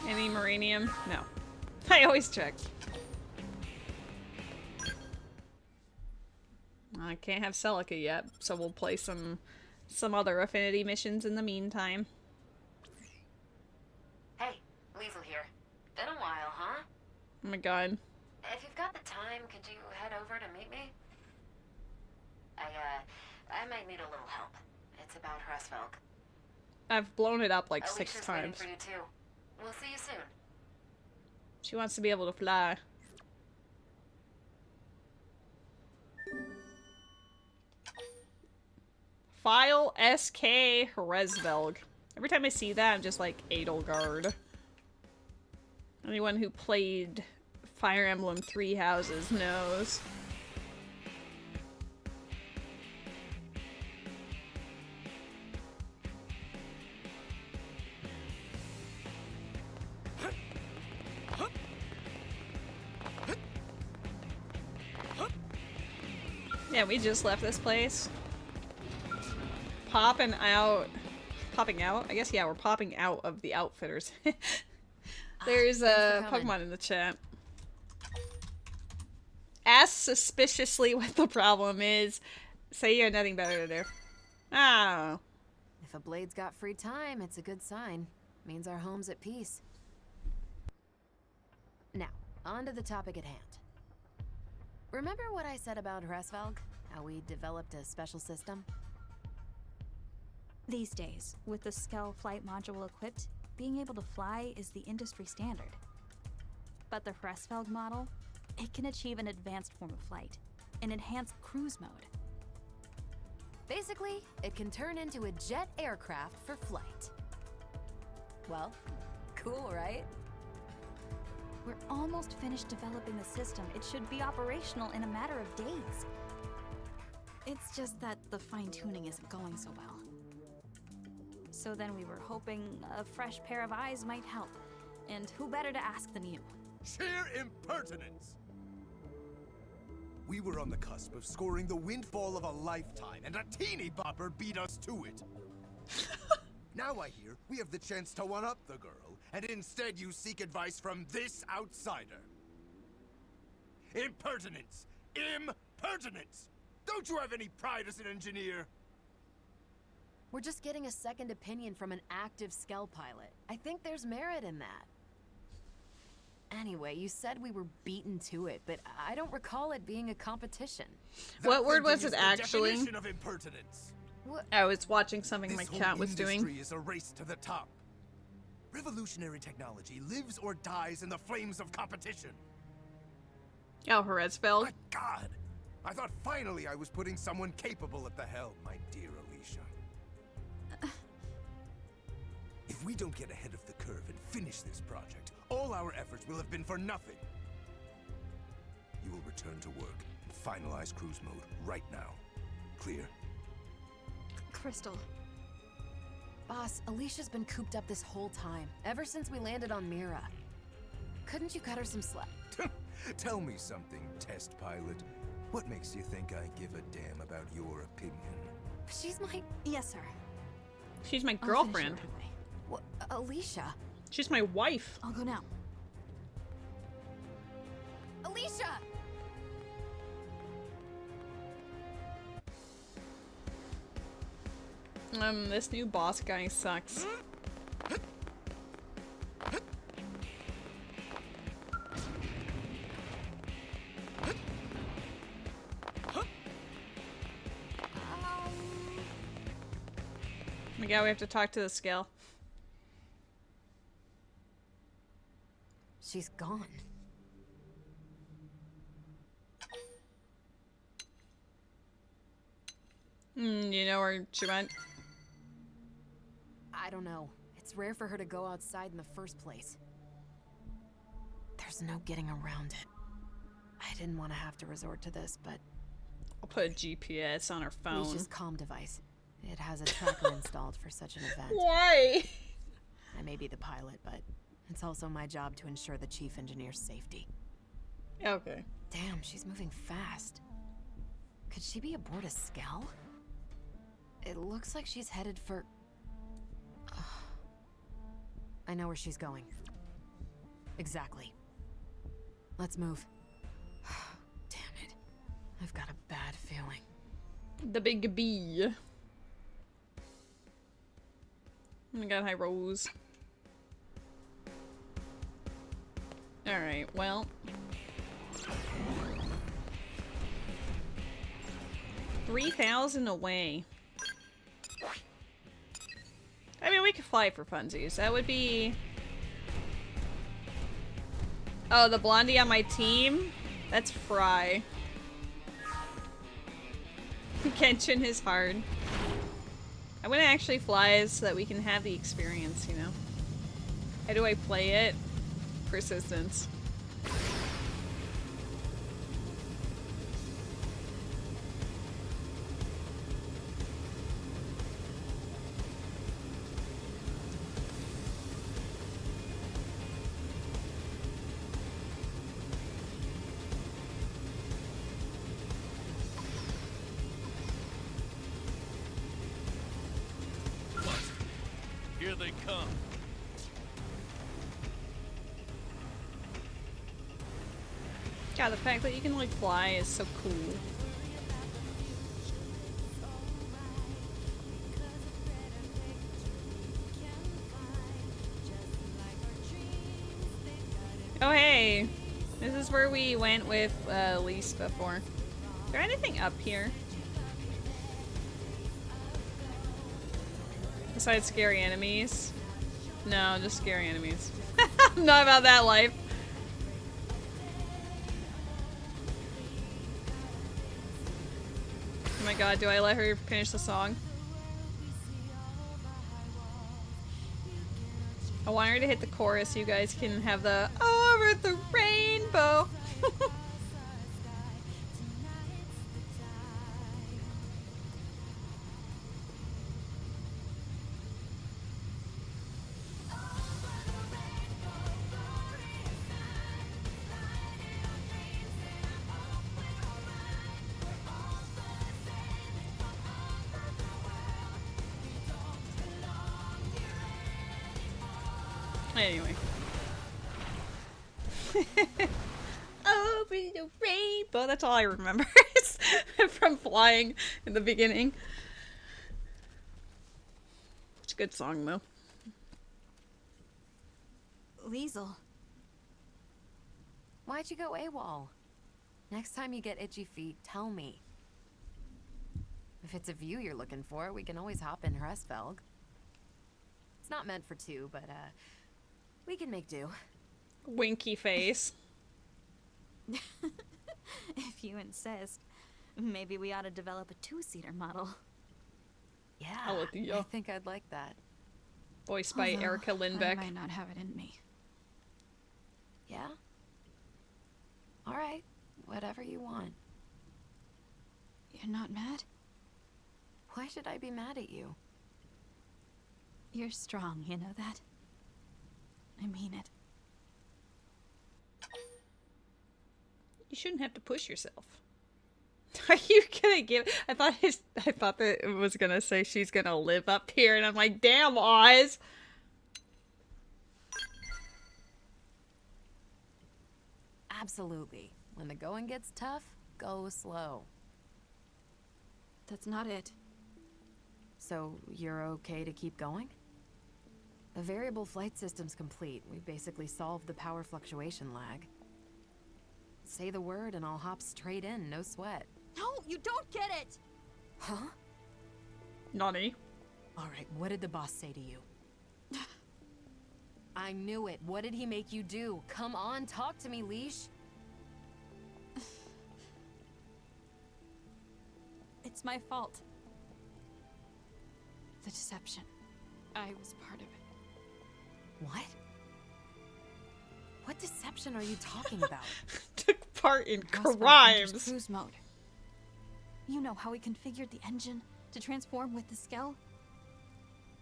Any Marinium? No. I always check. I can't have Celica yet, so we'll play some other Affinity missions in the meantime. Hey, Liesel here. Been a while, huh? Oh my god. If you've got the time, could you head over to meet me? I might need a little help. It's about Frye. I've blown it up like Alicia's 6 waiting times. for you too. We'll see you soon. She wants to be able to fly. File SK Hresvelg. Every time I see that, I'm just like Edelgard. Anyone who played Fire Emblem Three Houses knows. Yeah, we just left this place. Popping out. I guess, yeah, we're popping out of the outfitters. There's a Pokemon in the chat. Ask suspiciously what the problem is. Say you have nothing better to do. Oh. If a blade's got free time, it's a good sign. Means our home's at peace. Now, on to the topic at hand. Remember what I said about Frye? How we developed a special system? These days, with the Skell flight module equipped, being able to fly is the industry standard. But the Frye model, it can achieve an advanced form of flight, an enhanced cruise mode. Basically, it can turn into a jet aircraft for flight. Well, cool, right? We're almost finished developing the system. It should be operational in a matter of days. It's just that the fine-tuning isn't going so well. So then we were hoping a fresh pair of eyes might help. And who better to ask than you? Sheer impertinence! We were on the cusp of scoring the windfall of a lifetime, and a teeny bopper beat us to it. Now I hear we have the chance to one-up the girl, and instead you seek advice from this outsider. Impertinence! Impertinence! Don't you have any pride as an engineer? We're just getting a second opinion from an active Skell pilot. I think there's merit in that. Anyway, you said we were beaten to it, but I don't recall it being a competition. What word was it actually? Definition of impertinence. What? I was watching something my This cat whole was doing. industry is a race to the top. Revolutionary technology lives or dies in the flames of competition. Oh, Hresvelg. My God! I thought finally I was putting someone capable at the helm, my dear Alicia. If we don't get ahead of the curve and finish this project, all our efforts will have been for nothing. You will return to work and finalize cruise mode right now. Clear? Crystal. Boss, Alicia's been cooped up this whole time, ever since we landed on Mira. Couldn't you cut her some slack? Tell me something, test pilot. What makes you think I give a damn about your opinion? She's my... Yes, sir. She's my I'll girlfriend. finish it right away. What? Alicia? She's my wife. I'll go now. Alicia! This new boss guy sucks. Oh my god, we have to talk to the scale. She's gone. You know where she went? I don't know. It's rare for her to go outside in the first place. There's no getting around it. I didn't want to have to resort to this, but... I'll put a GPS on her phone. Leash's comm device. It has a tracker installed for such an event. Why? I may be the pilot, but it's also my job to ensure the chief engineer's safety. Okay. Damn, she's moving fast. Could she be aboard a skell? It looks like she's headed for... I know where she's going. Exactly. Let's move. Damn it. I've got a bad feeling. The big bee. Oh my god, hi Rose. Alright, well. 3,000 away. I mean, we could fly for funsies. That would be... Oh, the blondie on my team? That's Frye. Kenshin is hard. I want to actually fly so that we can have the experience, you know? How do I play it? Persistence. Here they come. God, the fact that you can like fly is so cool. Oh hey! This is where we went with Lise before. Is there anything up here? Besides scary enemies? No, just scary enemies. I'm not about that life. Oh my god, do I let her finish the song? I want her to hit the chorus so you guys can have the over the rainbow. Anyway. Over the rainbow. That's all I remember from flying in the beginning. It's a good song, though. Liesel. Why'd you go AWOL? Next time you get itchy feet, tell me. If it's a view you're looking for, we can always hop in Hresvelg. It's not meant for two, but, we can make do. Winky face. If you insist. Maybe we ought to develop a two-seater model. Yeah, I think I'd like that. Voiced by Although, Erica Lindbeck. I might not have it in me. Yeah? Alright, whatever you want. You're not mad? Why should I be mad at you? You're strong, you know that? I mean it. You shouldn't have to push yourself. Are you gonna give? I thought that it was gonna say she's gonna live up here, and I'm like, damn, Oz. Absolutely. When the going gets tough, go slow. That's not it. So you're okay to keep going? The variable flight system's complete. We basically solved the power fluctuation lag. Say the word and I'll hop straight in, no sweat. No, you don't get it! Huh? Nani? Alright, what did the boss say to you? I knew it. What did he make you do? Come on, talk to me, Leash. It's my fault. The deception. I was part of it. What? What deception are you talking about? Took part in Roswell enters crimes. cruise mode. You know how we configured the engine to transform with the skell?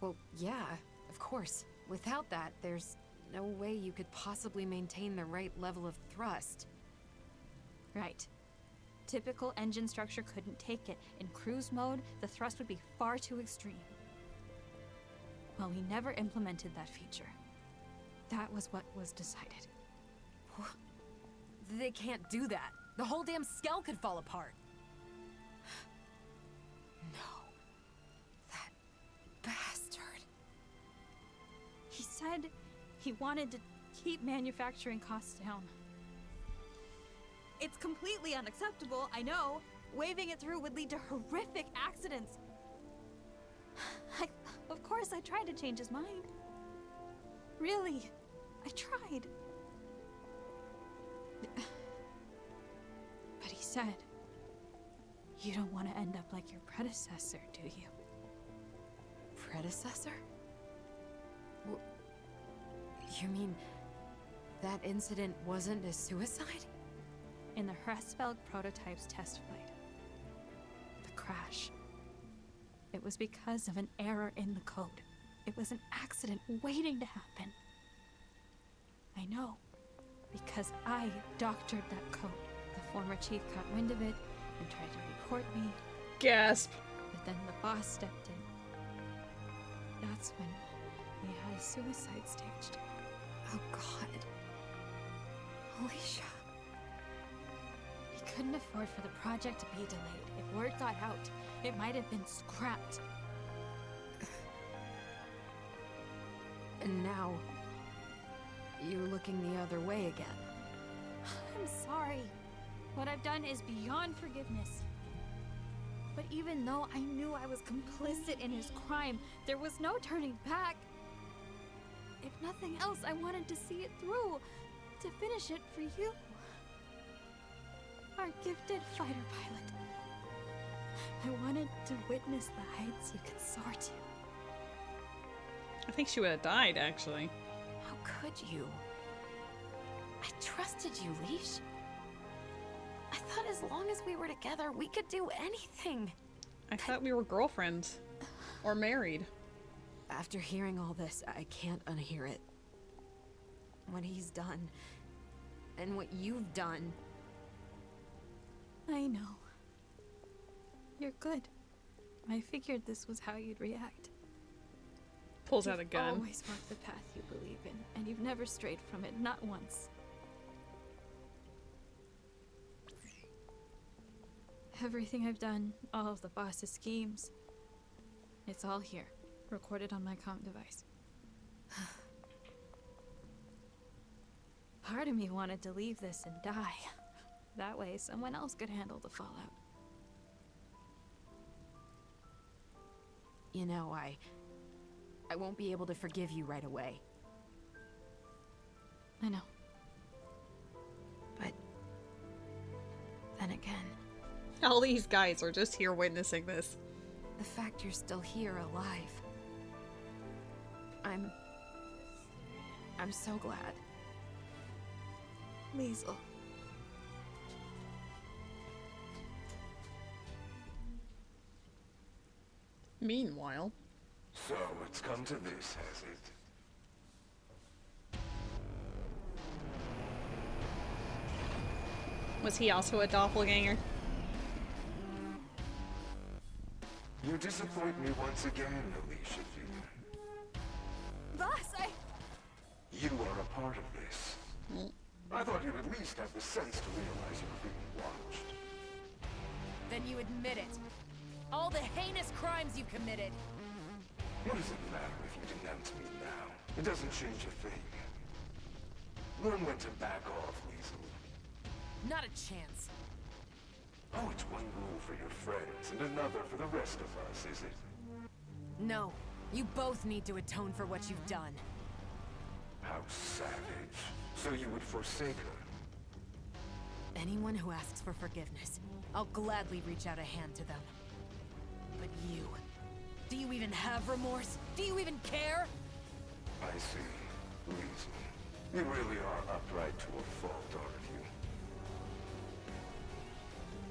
Well, yeah, of course. Without that, there's no way you could possibly maintain the right level of thrust. Right. Typical engine structure couldn't take it. In cruise mode, the thrust would be far too extreme. Well, we never implemented that feature. That was what was decided. They can't do that. The whole damn skell could fall apart. No. That bastard. He said he wanted to keep manufacturing costs down. It's completely unacceptable, I know. Waving it through would lead to horrific accidents. Of course, I tried to change his mind. Really, I tried. But he said, you don't want to end up like your predecessor, do you? Predecessor? You mean that incident wasn't a suicide? In the Hresvelg prototype's test flight. The crash. It was because of an error in the code. It was an accident waiting to happen. I know, because I doctored that code. The former chief caught wind of it and tried to report me. Gasp. But then the boss stepped in. That's when we had a suicide staged. Oh God. Alicia. He couldn't afford for the project to be delayed. If word got out, it might have been scrapped. And now, you're looking the other way again. I'm sorry. What I've done is beyond forgiveness. But even though I knew I was complicit in his crime, there was no turning back. If nothing else, I wanted to see it through, to finish it for you. Our gifted fighter pilot. I wanted to witness the heights you could soar to. I think she would have died, actually. How could you? I trusted you, Leash. I thought as long as we were together, we could do anything. I thought we were girlfriends. Or married. After hearing all this, I can't unhear it. What he's done, and what you've done. I know. You're good. I figured this was how you'd react. Pulls out a You've gun. always walked the path you believe in, and you've never strayed from it, not once. Everything I've done, all of the boss's schemes, it's all here, recorded on my comm device. Part of me wanted to leave this and die. That way, someone else could handle the fallout. You know, I won't be able to forgive you right away. I know. But then again, all these guys are just here witnessing this. The fact you're still here alive. I'm so glad. Liesl. Meanwhile. So it's come to this, has it? Was he also a doppelganger? You disappoint me once again, Alicia Field. Boss, You are a part of this. I thought you'd at least have the sense to realize you were being watched. Then you admit it. All the heinous crimes you committed. What does it matter if you denounce me now? It doesn't change a thing. Learn when to back off, Weasel. Not a chance. Oh, it's one rule for your friends and another for the rest of us, is it? No. You both need to atone for what you've done. How savage. So you would forsake her? Anyone who asks for forgiveness, I'll gladly reach out a hand to them. But you... do you even have remorse? Do you even care? I see. Weasel. You really are upright to a fault, aren't you?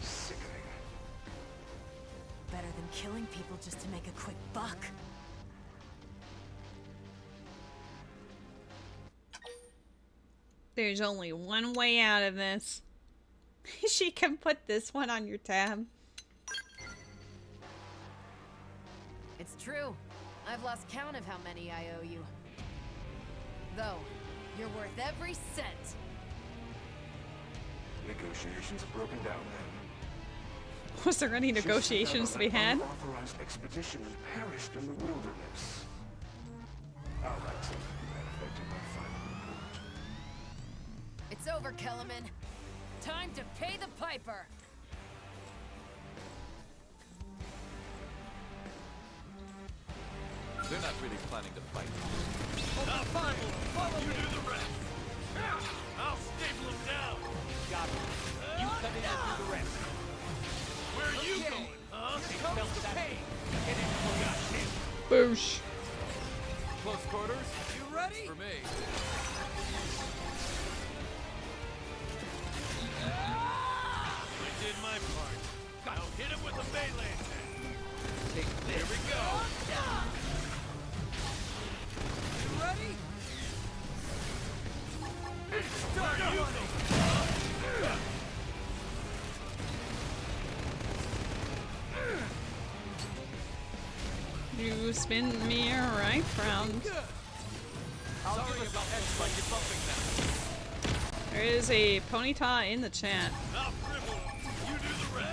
Sickening. Better than killing people just to make a quick buck. There's only one way out of this. She can put this one on your tab. It's true. I've lost count of how many I owe you. Though, you're worth every cent. Negotiations have broken down then. Was there any negotiations to be had? An unauthorized expedition perished in the wilderness. I'll write something to that effect in my final report. It's over, Kellerman. Time to pay the piper. They're not really planning to fight. Fine, follow me. You do the rest. I'll staple him down. Got it. You come in and do the rest. Where are you going, huh? Here comes the pain. Get in. Boosh. Close quarters? You ready? For me. I did my part. Now hit him with a melee attack. Take this. Here we go. You ready? Start running. You spin me right round. I'll give us a head by debuffing them. There is a ponyta in the chat. Now, Fribble, you do the rest.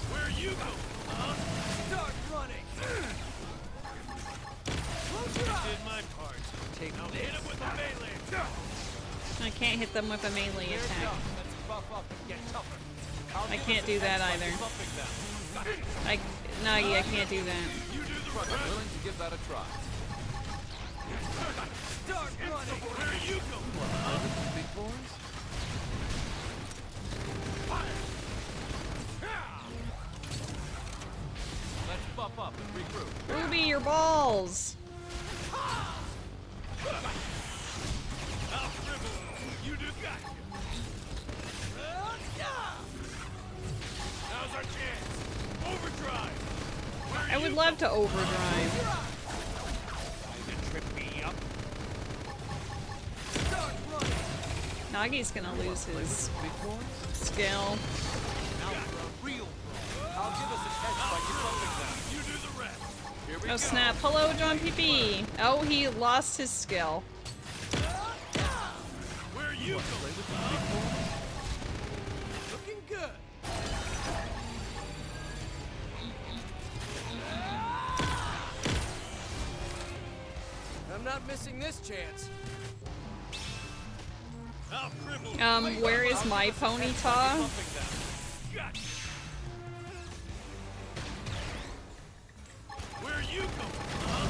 Where are you going, huh? Start running. Close your I eyes. did my part. Now hit him with a melee attack. I can't hit them with a melee attack. Let's buff up and get tougher. I can't do that either. Nagi, I can't do that. You do the I'm rest. willing to give that a try. Start running. Where are you going, huh? Big boys? Let's buff up and regroup. Ruby, your balls. Now, Fribble, you do got you. Now's our chance. Overdrive. I would love to overdrive. Trip me up. Start running. Nagi's gonna lose his skill. Now for a real brawl. I'll give us a test by debuffing them. You do the rest. Here we Oh go. snap. Hello, John PP. Oh, he lost his skill. Where are you going, huh? Looking good. I'm not missing this chance. Now, Fribble. Where is my ponyta? Gotcha. Where are you going, huh?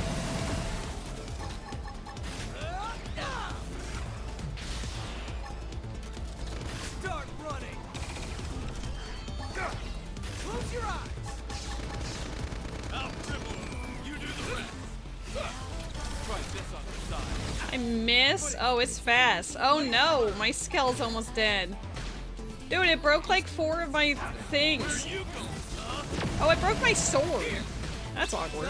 Start running. Close your eyes. Now, Fribble, you do the rest. Try this on the side. I miss. Oh, it's fast. Oh no, my skill's almost dead. Dude, it broke like 4 of my things. Oh, it broke my sword. That's awkward.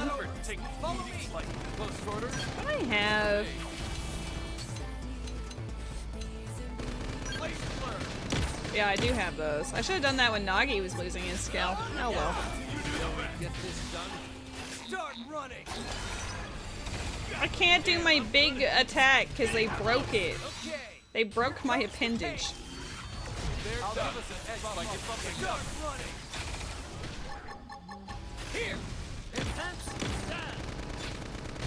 Follow me. Like close quarters? I have. Place blur. Yeah, I do have those. I should have done that when Nagi was losing his skill. Oh well. Get this done. Start running. I can't do my big attack because they broke it. Okay. They broke my appendage. I'll give us a test by debuffing Start them. running. Here. Intense. Stand.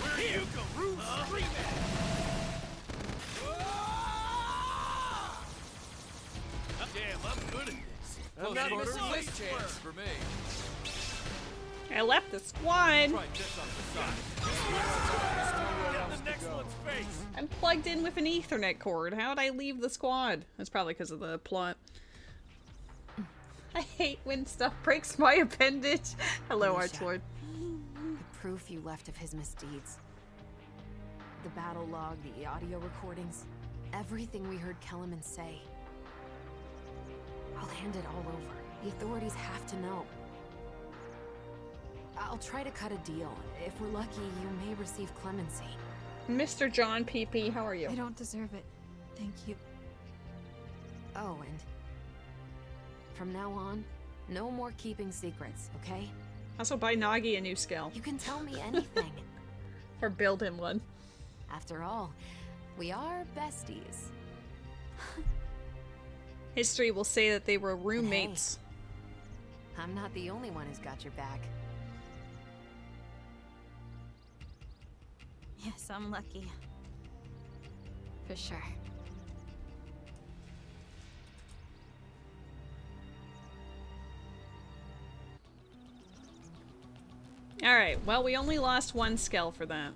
Where are you going, Room huh? screaming. Damn, I'm good at this. I'm not quarters? missing this chance. For me. I left the squad. Try this on the side. Get the next one's face. I'm plugged in with an Ethernet cord. How'd I leave the squad? That's probably because of the plot. I hate when stuff breaks my appendage. Hello, Archlord. The proof you left of his misdeeds. The battle log, the audio recordings. Everything we heard Kellerman say. I'll hand it all over. The authorities have to know. I'll try to cut a deal. If we're lucky, you may receive clemency. Mr. John PP, how are you? I don't deserve it. Thank you. Oh, and from now on, no more keeping secrets, okay? Also buy Nagi a new skill. You can tell me anything. Or build him one. After all, we are besties. History will say that they were roommates. Hey, I'm not the only one who's got your back. Yes, I'm lucky. For sure. Alright, well, we only lost one skell for that.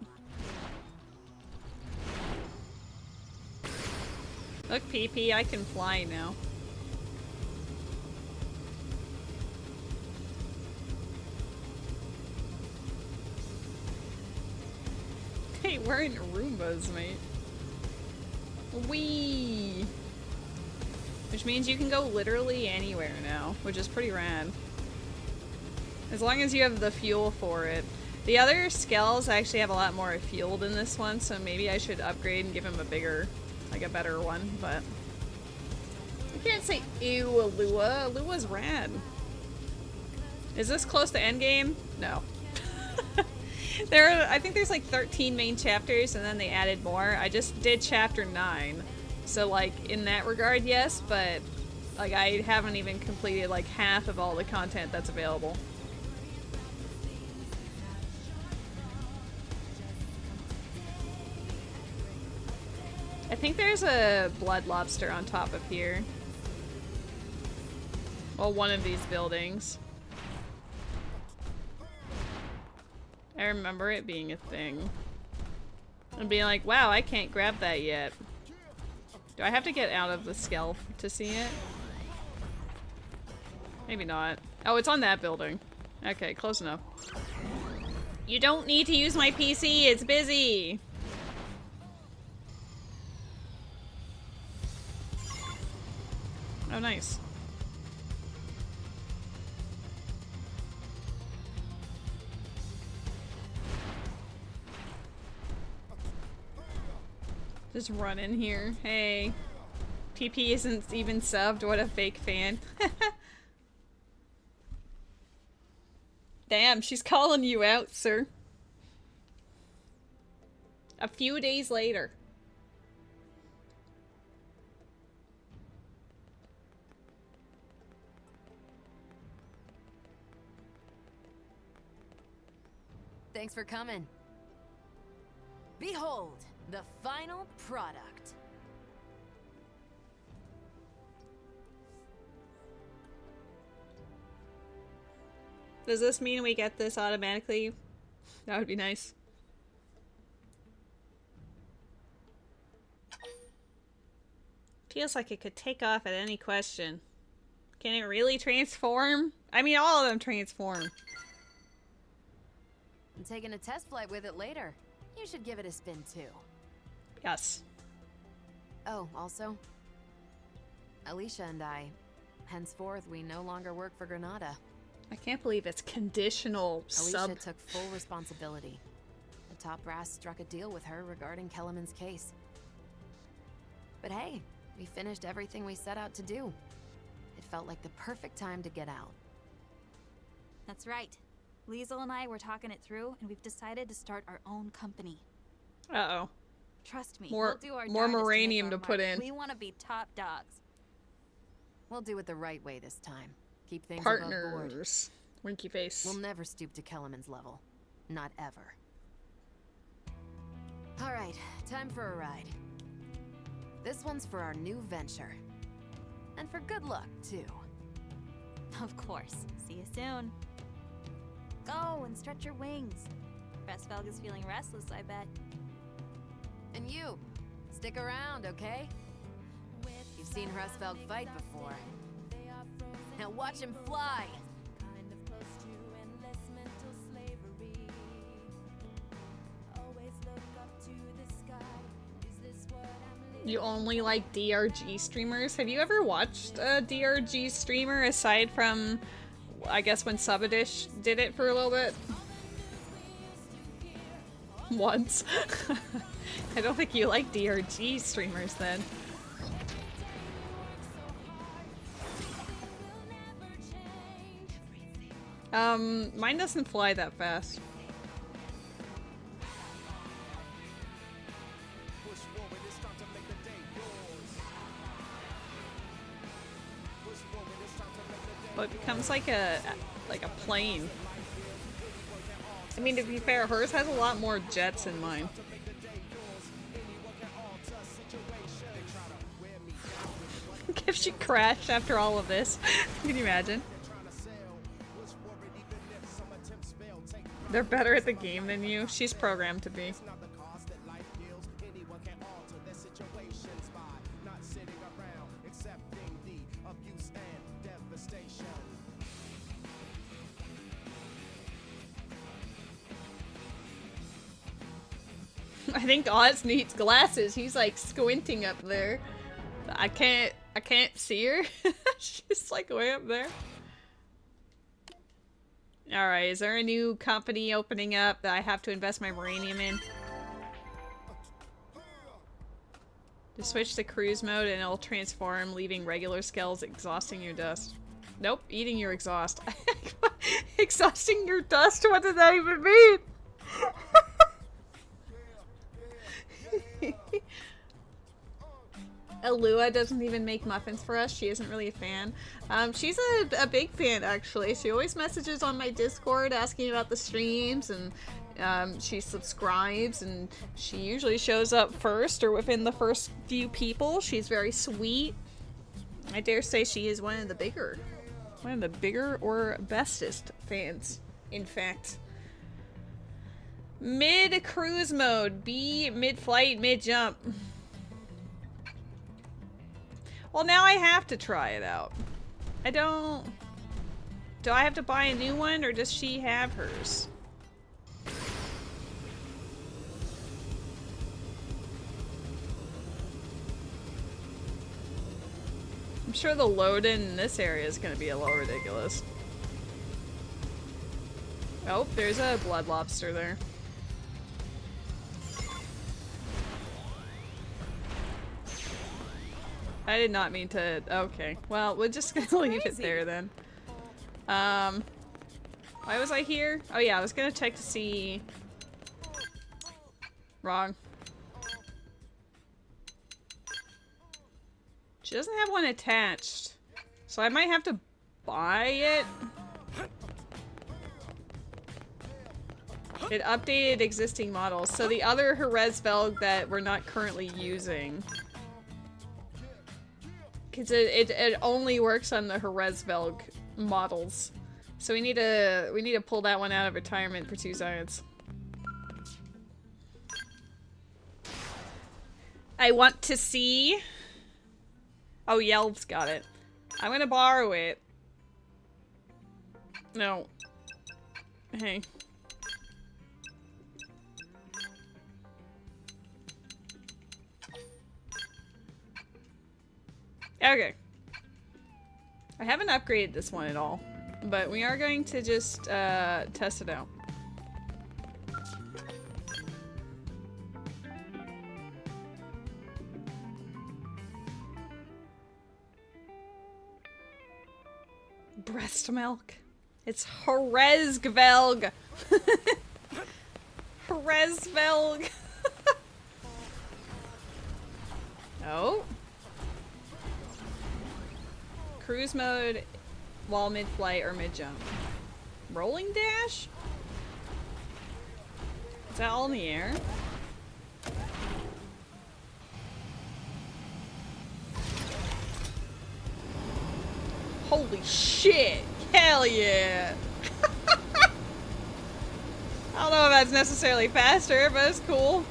Look, PP, I can fly now. Hey, we're in Roombas, mate. Whee! Which means you can go literally anywhere now, which is pretty rad. As long as you have the fuel for it. The other skells actually have a lot more fuel than this one, so maybe I should upgrade and give him a bigger, like a better one, but... I can't say ew, Alua. Alua's rad. Is this close to endgame? No. I think there's like 13 main chapters and then they added more. I just did chapter 9. So like in that regard, yes, but like I haven't even completed like half of all the content that's available. I think there's a blood lobster on top of here. Well, one of these buildings. I remember it being a thing. And being like, wow, I can't grab that yet. Do I have to get out of the skell to see it? Maybe not. Oh, it's on that building. Okay, close enough. You don't need to use my PC, it's busy! Oh, nice. Just run in here. Hey. PP isn't even subbed. What a fake fan. Damn, she's calling you out, sir. A few days later. Thanks for coming. Behold, the final product. Does this mean we get this automatically? That would be nice. Feels like it could take off at any question. Can it really transform? I mean, all of them transform. I'm taking a test flight with it later. You should give it a spin too. Yes. Oh, also, Alicia and I, henceforth, we no longer work for Granada. I can't believe it's conditional Alicia took full responsibility. The top brass struck a deal with her regarding Kellerman's case. But hey, we finished everything we set out to do. It felt like the perfect time to get out. That's right. Liesl and I were talking it through, and we've decided to start our own company. Uh-oh. Trust me, More, we'll do our more darndest Moranium make to our put mark. in. We want to be top dogs. We'll do it the right way this time. Keep things above board. Partners. Winky face. We'll never stoop to Kellerman's level. Not ever. Alright, time for a ride. This one's for our new venture. And for good luck, too. Of course. See you soon. Go and stretch your wings. Frostfelg is feeling restless, I bet. And you, stick around, okay? You've seen Frostfelg fight before. Now watch him fly! You only like DRG streamers? Have you ever watched a DRG streamer aside from, I guess, when Subadish did it for a little bit? Once. I don't think you like DRG streamers then. Mine doesn't fly that fast. Well, it becomes like a plane. I mean, to be fair, hers has a lot more jets than mine. If she crashed after all of this, can you imagine? They're better at the game than you. She's programmed to be. I think Oz needs glasses. He's like squinting up there. I can't see her. She's like way up there. Alright, is there a new company opening up that I have to invest my uranium in? Just switch to cruise mode and it'll transform, leaving regular skells exhausting your dust. Nope, eating your exhaust. Exhausting your dust? What does that even mean? Alua doesn't even make muffins for us. She isn't really a fan. She's a big fan, actually. She always messages on my Discord asking about the streams, and she subscribes, and she usually shows up first or within the first few people. She's very sweet. I dare say she is one of the bigger or bestest fans, in fact. Mid-cruise mode. B, mid-flight, mid-jump. Well, now I have to try it out. Do I have to buy a new one, or does she have hers? I'm sure the load in this area is going to be a little ridiculous. Oh, there's a blood lobster there. I did not mean to. Okay, well, we're just gonna leave it there then. Why was I here? Oh yeah, I was gonna check to see. Wrong. She doesn't have one attached, so I might have to buy it. It updated existing models, so the other Hresvelg that we're not currently using. Because it only works on the Hresvelg models. So we need to pull that one out of retirement for 2 seconds. I want to see. Oh, Yelp's got it. I'm gonna borrow it. No. Hey. Okay. I haven't upgraded this one at all, but we are going to just test it out. Breast milk. It's Hresvelg. Hresvelg. Oh. Cruise mode while mid-flight or mid-jump. Rolling dash? Is that all in the air? Holy shit! Hell yeah! I don't know if that's necessarily faster, but it's cool.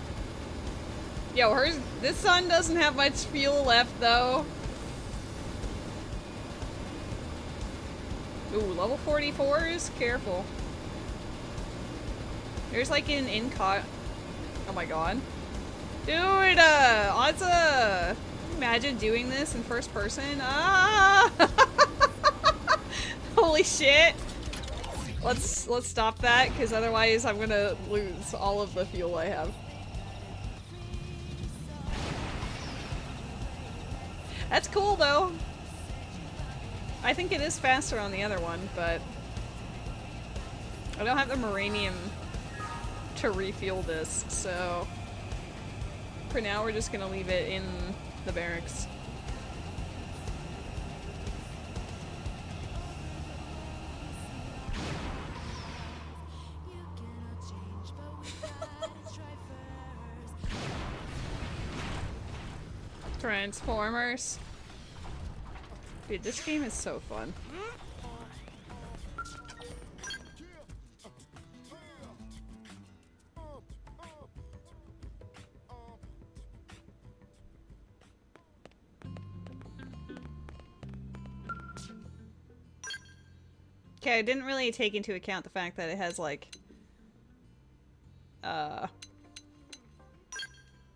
Yo, this sun doesn't have much fuel left though. Ooh, level 44s? Careful. There's like an incog. Oh my god. Dude, Ozza! Imagine doing this in first person. Ah! Holy shit! Let's stop that, because otherwise I'm gonna lose all of the fuel I have. That's cool though. I think it is faster on the other one, but I don't have the Maranium to refuel this, so for now we're just gonna leave it in the barracks. Transformers. Dude, this game is so fun. Okay, I didn't really take into account the fact that it has like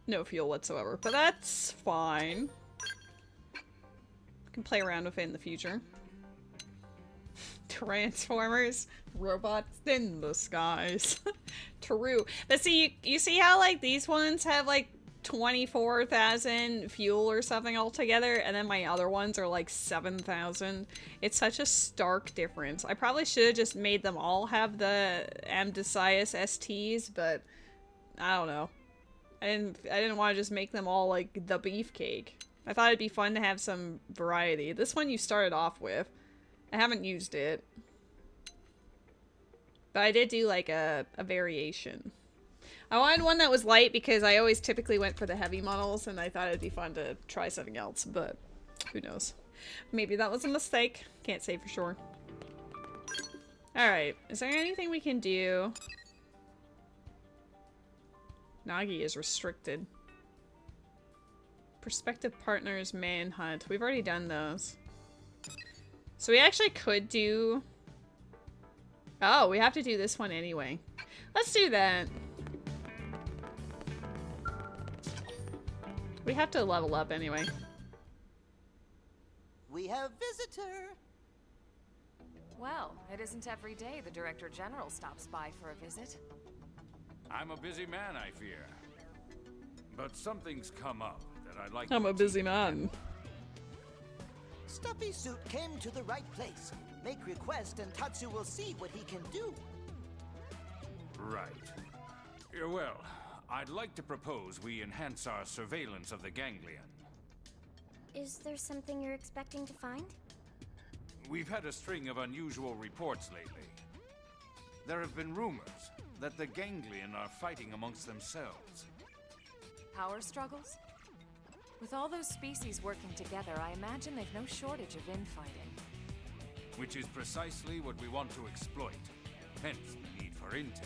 no fuel whatsoever, but that's fine. Can play around with it in the future. Transformers, robots in the skies. True. But see, you see how like these ones have like 24,000 fuel or something altogether, and then my other ones are like 7,000. It's such a stark difference. I probably should have just made them all have the Amdicius STs, but I don't know. I didn't want to just make them all like the beefcake. I thought it'd be fun to have some variety. This one you started off with. I haven't used it. But I did do like a variation. I wanted one that was light because I always typically went for the heavy models, and I thought it'd be fun to try something else, but who knows. Maybe that was a mistake. Can't say for sure. Alright, is there anything we can do? Nagi is restricted. Prospective partners manhunt. We've already done those. So we actually could do... Oh, we have to do this one anyway. Let's do that. We have to level up anyway. We have visitor. Well, it isn't every day the Director General stops by for a visit. I'm a busy man, I fear. But something's come up that I'd like I'm a busy man. Stuffy Suit came to the right place. Make request and Tatsu will see what he can do. Right. Well, I'd like to propose we enhance our surveillance of the ganglion. Is there something you're expecting to find? We've had a string of unusual reports lately. There have been rumors that the ganglion are fighting amongst themselves. Power struggles? With all those species working together, I imagine they've no shortage of infighting. Which is precisely what we want to exploit. Hence the need for intel.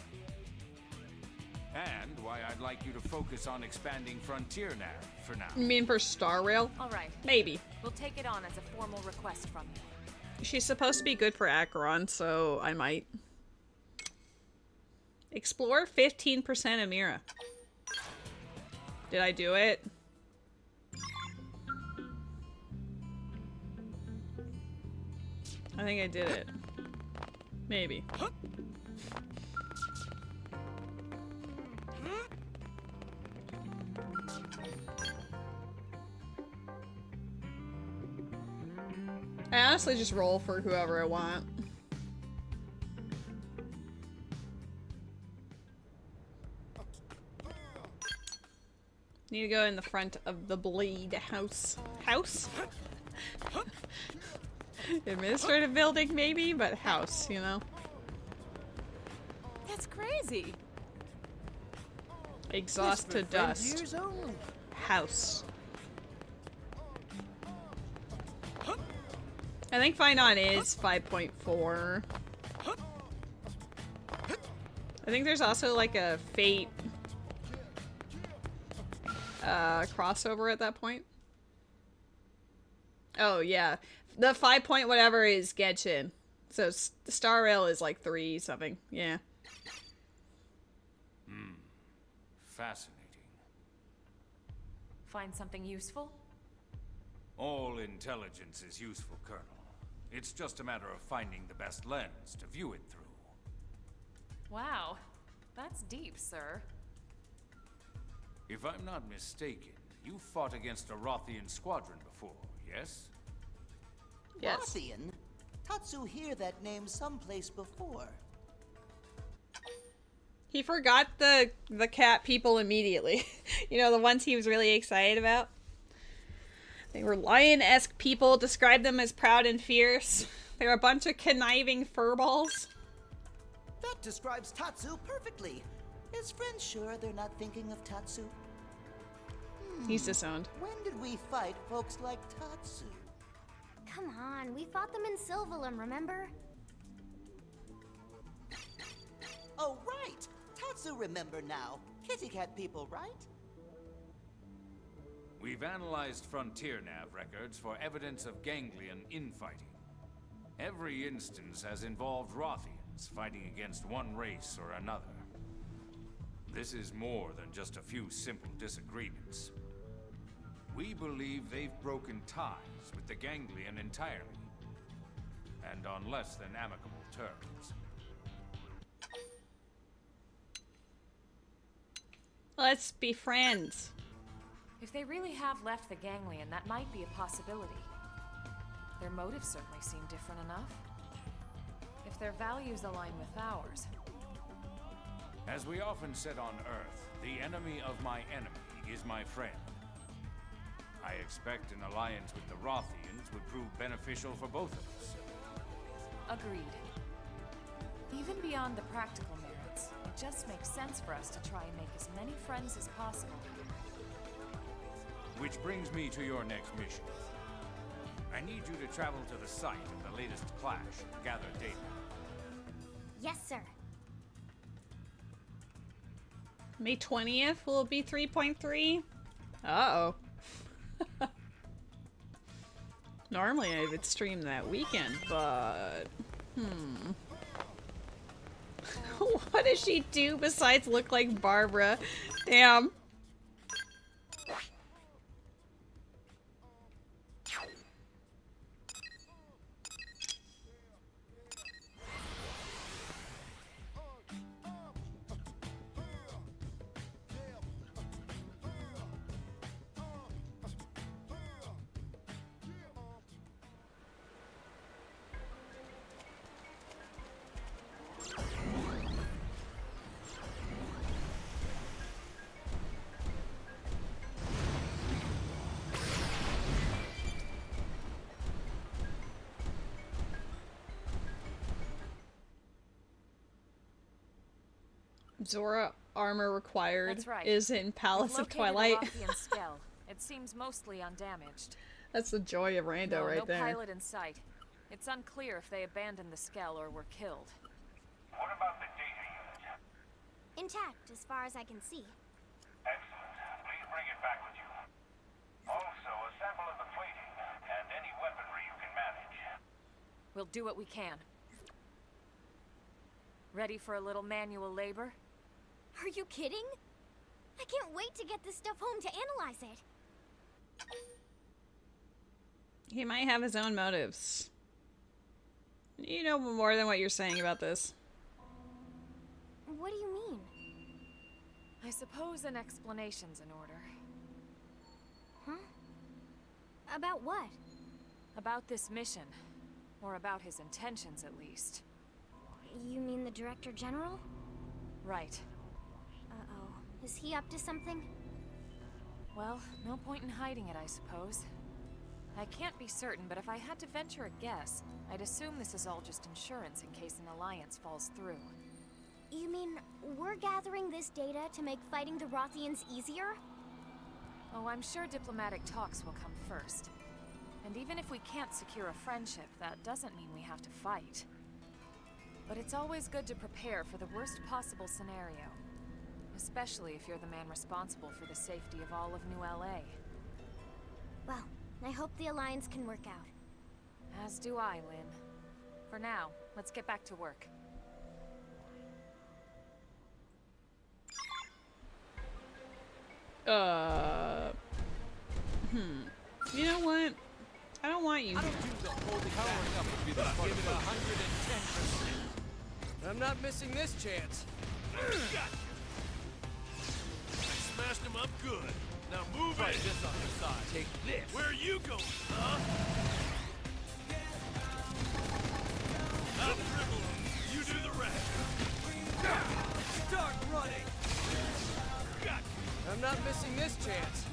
And why I'd like you to focus on expanding Frontier Nav for now. You mean for Star Rail? All right. Maybe. We'll take it on as a formal request from you. She's supposed to be good for Acheron, so I might. Explore 15% Amira. Did I do it? I think I did it. Maybe. I honestly just roll for whoever I want. Need to go in the front of the Blade house. House? Administrative building, maybe, but house, you know? That's crazy. Exhaust to dust. House. I think Find On is 5.4. I think there's also like a Fate crossover at that point. Oh yeah, the 5 point whatever is Genshin, so Star Rail is like 3 something. Yeah. Fascinating. Find something useful? All intelligence is useful, Colonel. It's just a matter of finding the best lens to view it through. Wow, that's deep, sir. If I'm not mistaken, you fought against a Rothian squadron before, yes? Yes. Rothian? Tatsu hear that name someplace before. He forgot the cat people immediately. You know, the ones he was really excited about. They were lion-esque people, described them as proud and fierce. They were a bunch of conniving furballs. That describes Tatsu perfectly. Is friends sure they're not thinking of Tatsu? He's disowned. When did we fight folks like Tatsu? Come on, we fought them in Sylvalum, remember? Oh, right! Tatsu remember now. Kitty cat people, right? We've analyzed Frontier Nav records for evidence of ganglion infighting. Every instance has involved Rothians fighting against one race or another. This is more than just a few simple disagreements. We believe they've broken ties with the ganglion entirely, and on less than amicable terms. Let's be friends. If they really have left the ganglion, that might be a possibility. Their motives certainly seem different enough. If their values align with ours. As we often said on Earth, the enemy of my enemy is my friend. I expect an alliance with the Rothians would prove beneficial for both of us. Agreed. Even beyond the practical merits, it just makes sense for us to try and make as many friends as possible. Which brings me to your next mission. I need you to travel to the site of the latest clash and gather data. Yes, sir. May 20th will be 3.3. Uh-oh. Normally I would stream that weekend, but... What does she do besides look like Barbara? Damn. Zora armor required. That's right. Is in Palace We've of located Twilight. a Rothian skell. It seems mostly undamaged. That's the joy of Rando No, right no there. pilot in sight. It's unclear if they abandoned the skell or were killed. What about the data unit? Intact, as far as I can see. Excellent. Please bring it back with you. Also, a sample of the plating and any weaponry you can manage. We'll do what we can. Ready for a little manual labor? Are you kidding? I can't wait to get this stuff home to analyze it. He might have his own motives. You know more than what you're saying about this. What do you mean? I suppose an explanation's in order. Huh? About what? About this mission. Or about his intentions, at least. You mean the Director General? Right. Uh-oh. Is he up to something? Well, no point in hiding it, I suppose. I can't be certain, but if I had to venture a guess, I'd assume this is all just insurance in case an alliance falls through. You mean we're gathering this data to make fighting the Rothians easier? Oh, I'm sure diplomatic talks will come first. And even if we can't secure a friendship, that doesn't mean we have to fight. But it's always good to prepare for the worst possible scenario. Especially if you're the man responsible for the safety of all of New LA. Well, I hope the Alliance can work out. As do I, Lynn. For now, let's get back to work. You know what? I don't want you. I don't do the holding powering up would be the part of 110%. I'm not missing this chance. Gotcha. I smashed him up good. Now move Try it. this on your side. Take this. Where are you going, huh? I'll dribble him. You do the rest. Start running. Gotcha. I'm not missing this chance.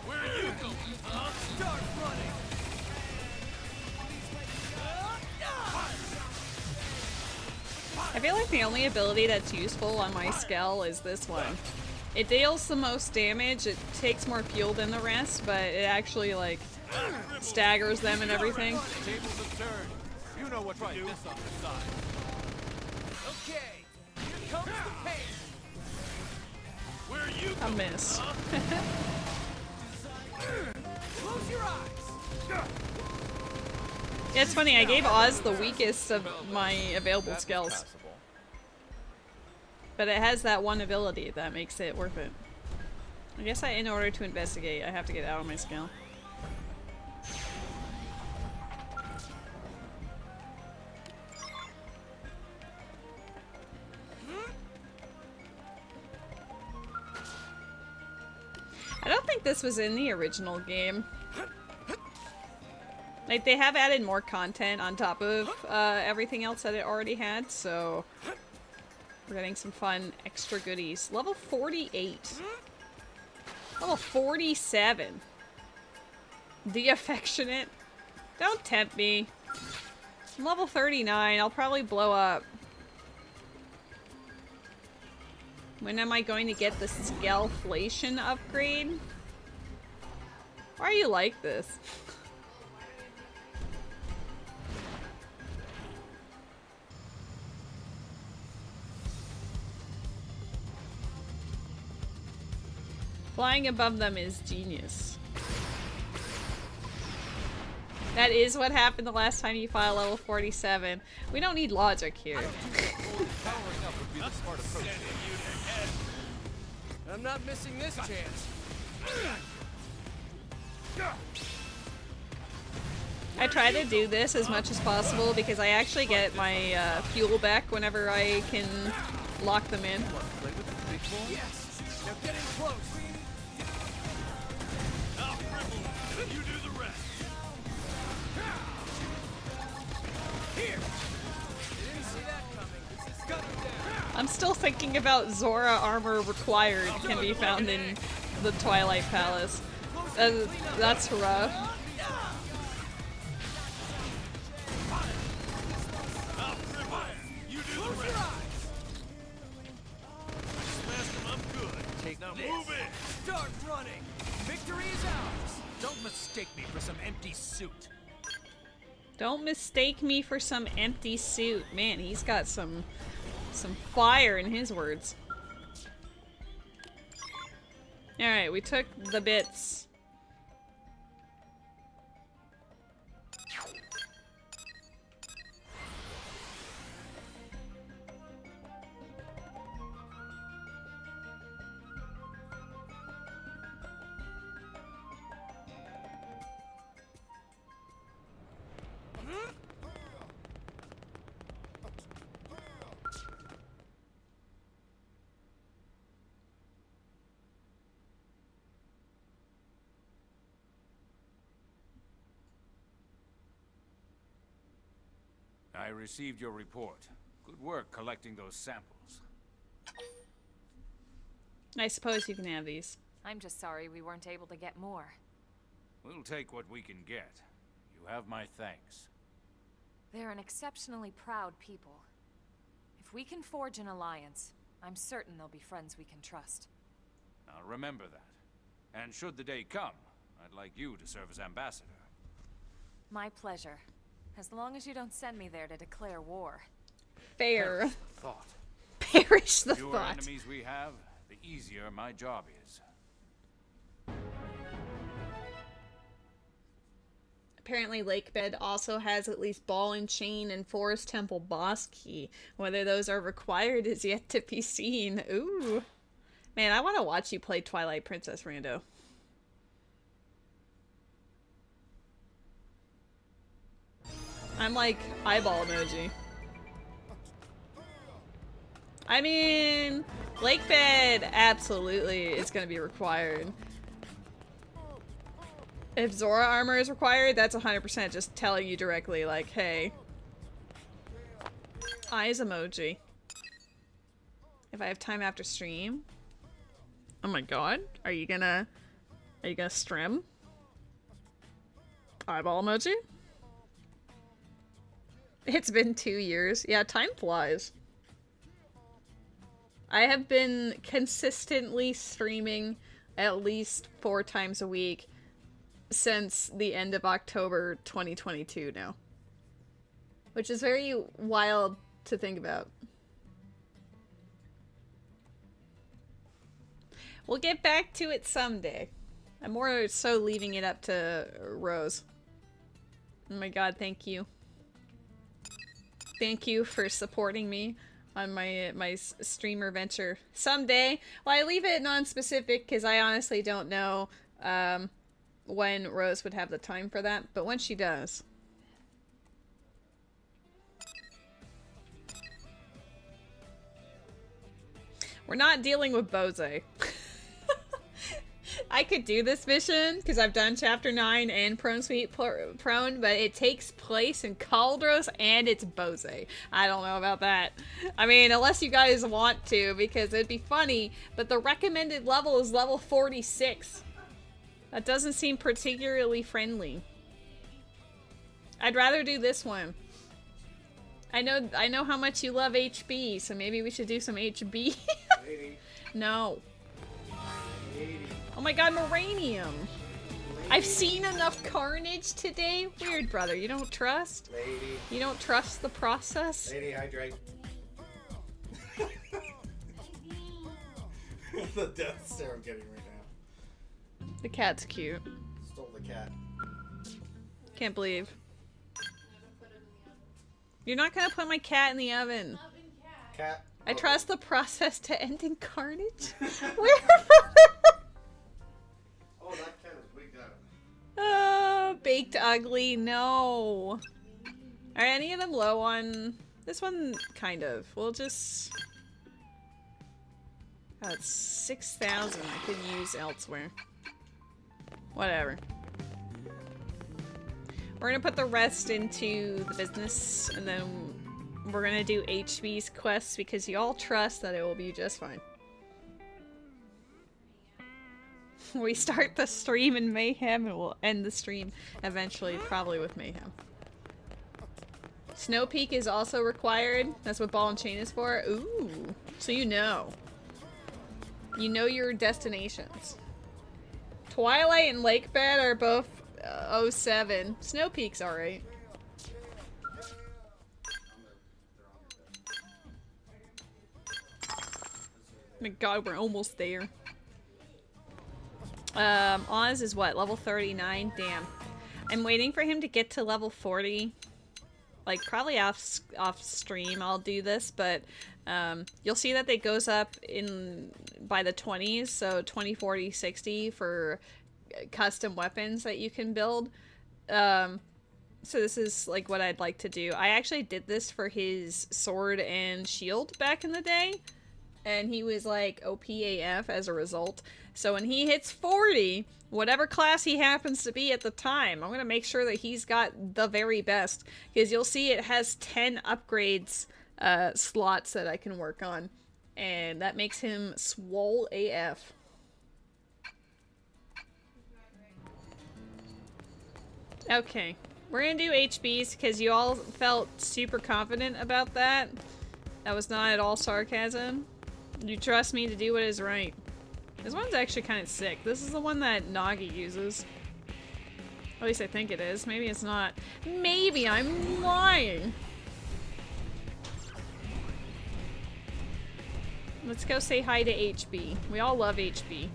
Where are you going, huh? Start running. I feel like the only ability that's useful on my skell is this one. It deals the most damage, it takes more fuel than the rest, but it actually, like, staggers them and everything. Tables have turned. You know what to do. This on the side. Okay, here comes the pain. Where are you A going, miss. huh? Close your eyes. It's funny, I gave Oz the weakest of my available skills. But it has that one ability that makes it worth it. I guess in order to investigate, I have to get out of my skill. I don't think this was in the original game. Like, they have added more content on top of everything else that it already had, so we're getting some fun extra goodies. Level 48. Level 47. The Affectionate. Don't tempt me. I'm level 39. I'll probably blow up. When am I going to get the Skellflation upgrade? Why are you like this? Flying above them is genius. That is what happened the last time you file level 47. We don't need logic here. I'm not missing this chance. I try to do this as much as possible because I actually get my fuel back whenever I can lock them in. Yes, now get in close. I'll dribble. You do the rest. Here. You didn't see that coming. Cut him down. I'm still thinking about Zora armor required can be found in the Twilight Palace. That's rough. I'll dribble. You do the rest. Smashed him up good. Take now this. move it. Start running. Victory is ours. Don't mistake me for some empty suit. Don't mistake me for some empty suit. Man, he's got some fire in his words. Alright, we took the bits. I received your report. Good work collecting those samples. I suppose you can have these. I'm just sorry we weren't able to get more. We'll take what we can get. You have my thanks. They're an exceptionally proud people. If we can forge an alliance, I'm certain they'll be friends we can trust. I'll remember that. And should the day come, I'd like you to serve as ambassador. My pleasure. As long as you don't send me there to declare war. Fair. Thought. Perish the The fewer thought. enemies we have, the easier my job is. Apparently Lakebed also has at least Ball and Chain and Forest Temple boss key. Whether those are required is yet to be seen. Ooh. Man, I want to watch you play Twilight Princess, Rando. I'm like eyeball emoji. I mean, Lakebed absolutely is going to be required. If Zora armor is required, that's 100% just telling you directly, like, hey. Eyes emoji. If I have time after stream. Oh my god. Are you gonna stream? Eyeball emoji? It's been 2 years. Yeah, time flies. I have been consistently streaming at least 4 times a week since the end of October 2022 now. Which is very wild to think about. We'll get back to it someday. I'm more so leaving it up to Rose. Oh my god, thank you. Thank you for supporting me on my streamer venture. Someday. Well, I leave it non-specific because I honestly don't know when Rose would have the time for that, but when she does. We're not dealing with Bose. I could do this mission because I've done chapter 9 and Prone Sweet Prone, but it takes place in Caldros and it's Bose. I don't know about that. I mean, unless you guys want to, because it'd be funny, but the recommended level is level 46. That doesn't seem particularly friendly. I'd rather do this one. I know how much you love HB, so maybe we should do some HB. No. Oh my god, Moranium! I've seen enough carnage today. Weird, brother. You don't trust? Lady. You don't trust the process? Lady, hydrate. The death stare I'm getting right now. The cat's cute. Stole the cat. Can't believe. You're not gonna put my cat in the oven. Cat. I trust the process to ending carnage. Oh, that cat is wigged out. Oh, baked ugly. No. Are any of them low on this one? Kind of. We'll just. Oh, it's 6,000. I could use elsewhere. Whatever. We're gonna put the rest into the business, and then we're gonna do HB's quests because you all trust that it will be just fine. We start the stream in Mayhem and we'll end the stream eventually, probably with Mayhem. Snow Peak is also required. That's what Ball and Chain is for. Ooh, so you know. You know your destinations. Twilight and Lakebed are both 07. Snow Peak's alright. My god, we're almost there. Oz is what? Level 39? Damn. I'm waiting for him to get to level 40. Like, probably off stream I'll do this, but you'll see that it goes up by the 20s, so 20, 40, 60 for custom weapons that you can build. So this is like what I'd like to do. I actually did this for his sword and shield back in the day, and he was like OPAF as a result. So when he hits 40, whatever class he happens to be at the time, I'm gonna make sure that he's got the very best, because you'll see it has 10 upgrades slots that I can work on, and that makes him swole AF. Okay, we're gonna do HBs because you all felt super confident about that. That was not at all sarcasm. You trust me to do what is right. This one's actually kind of sick. This is the one that Nagi uses. At least I think it is. Maybe it's not. Maybe I'm lying. Let's go say hi to HB. We all love HB.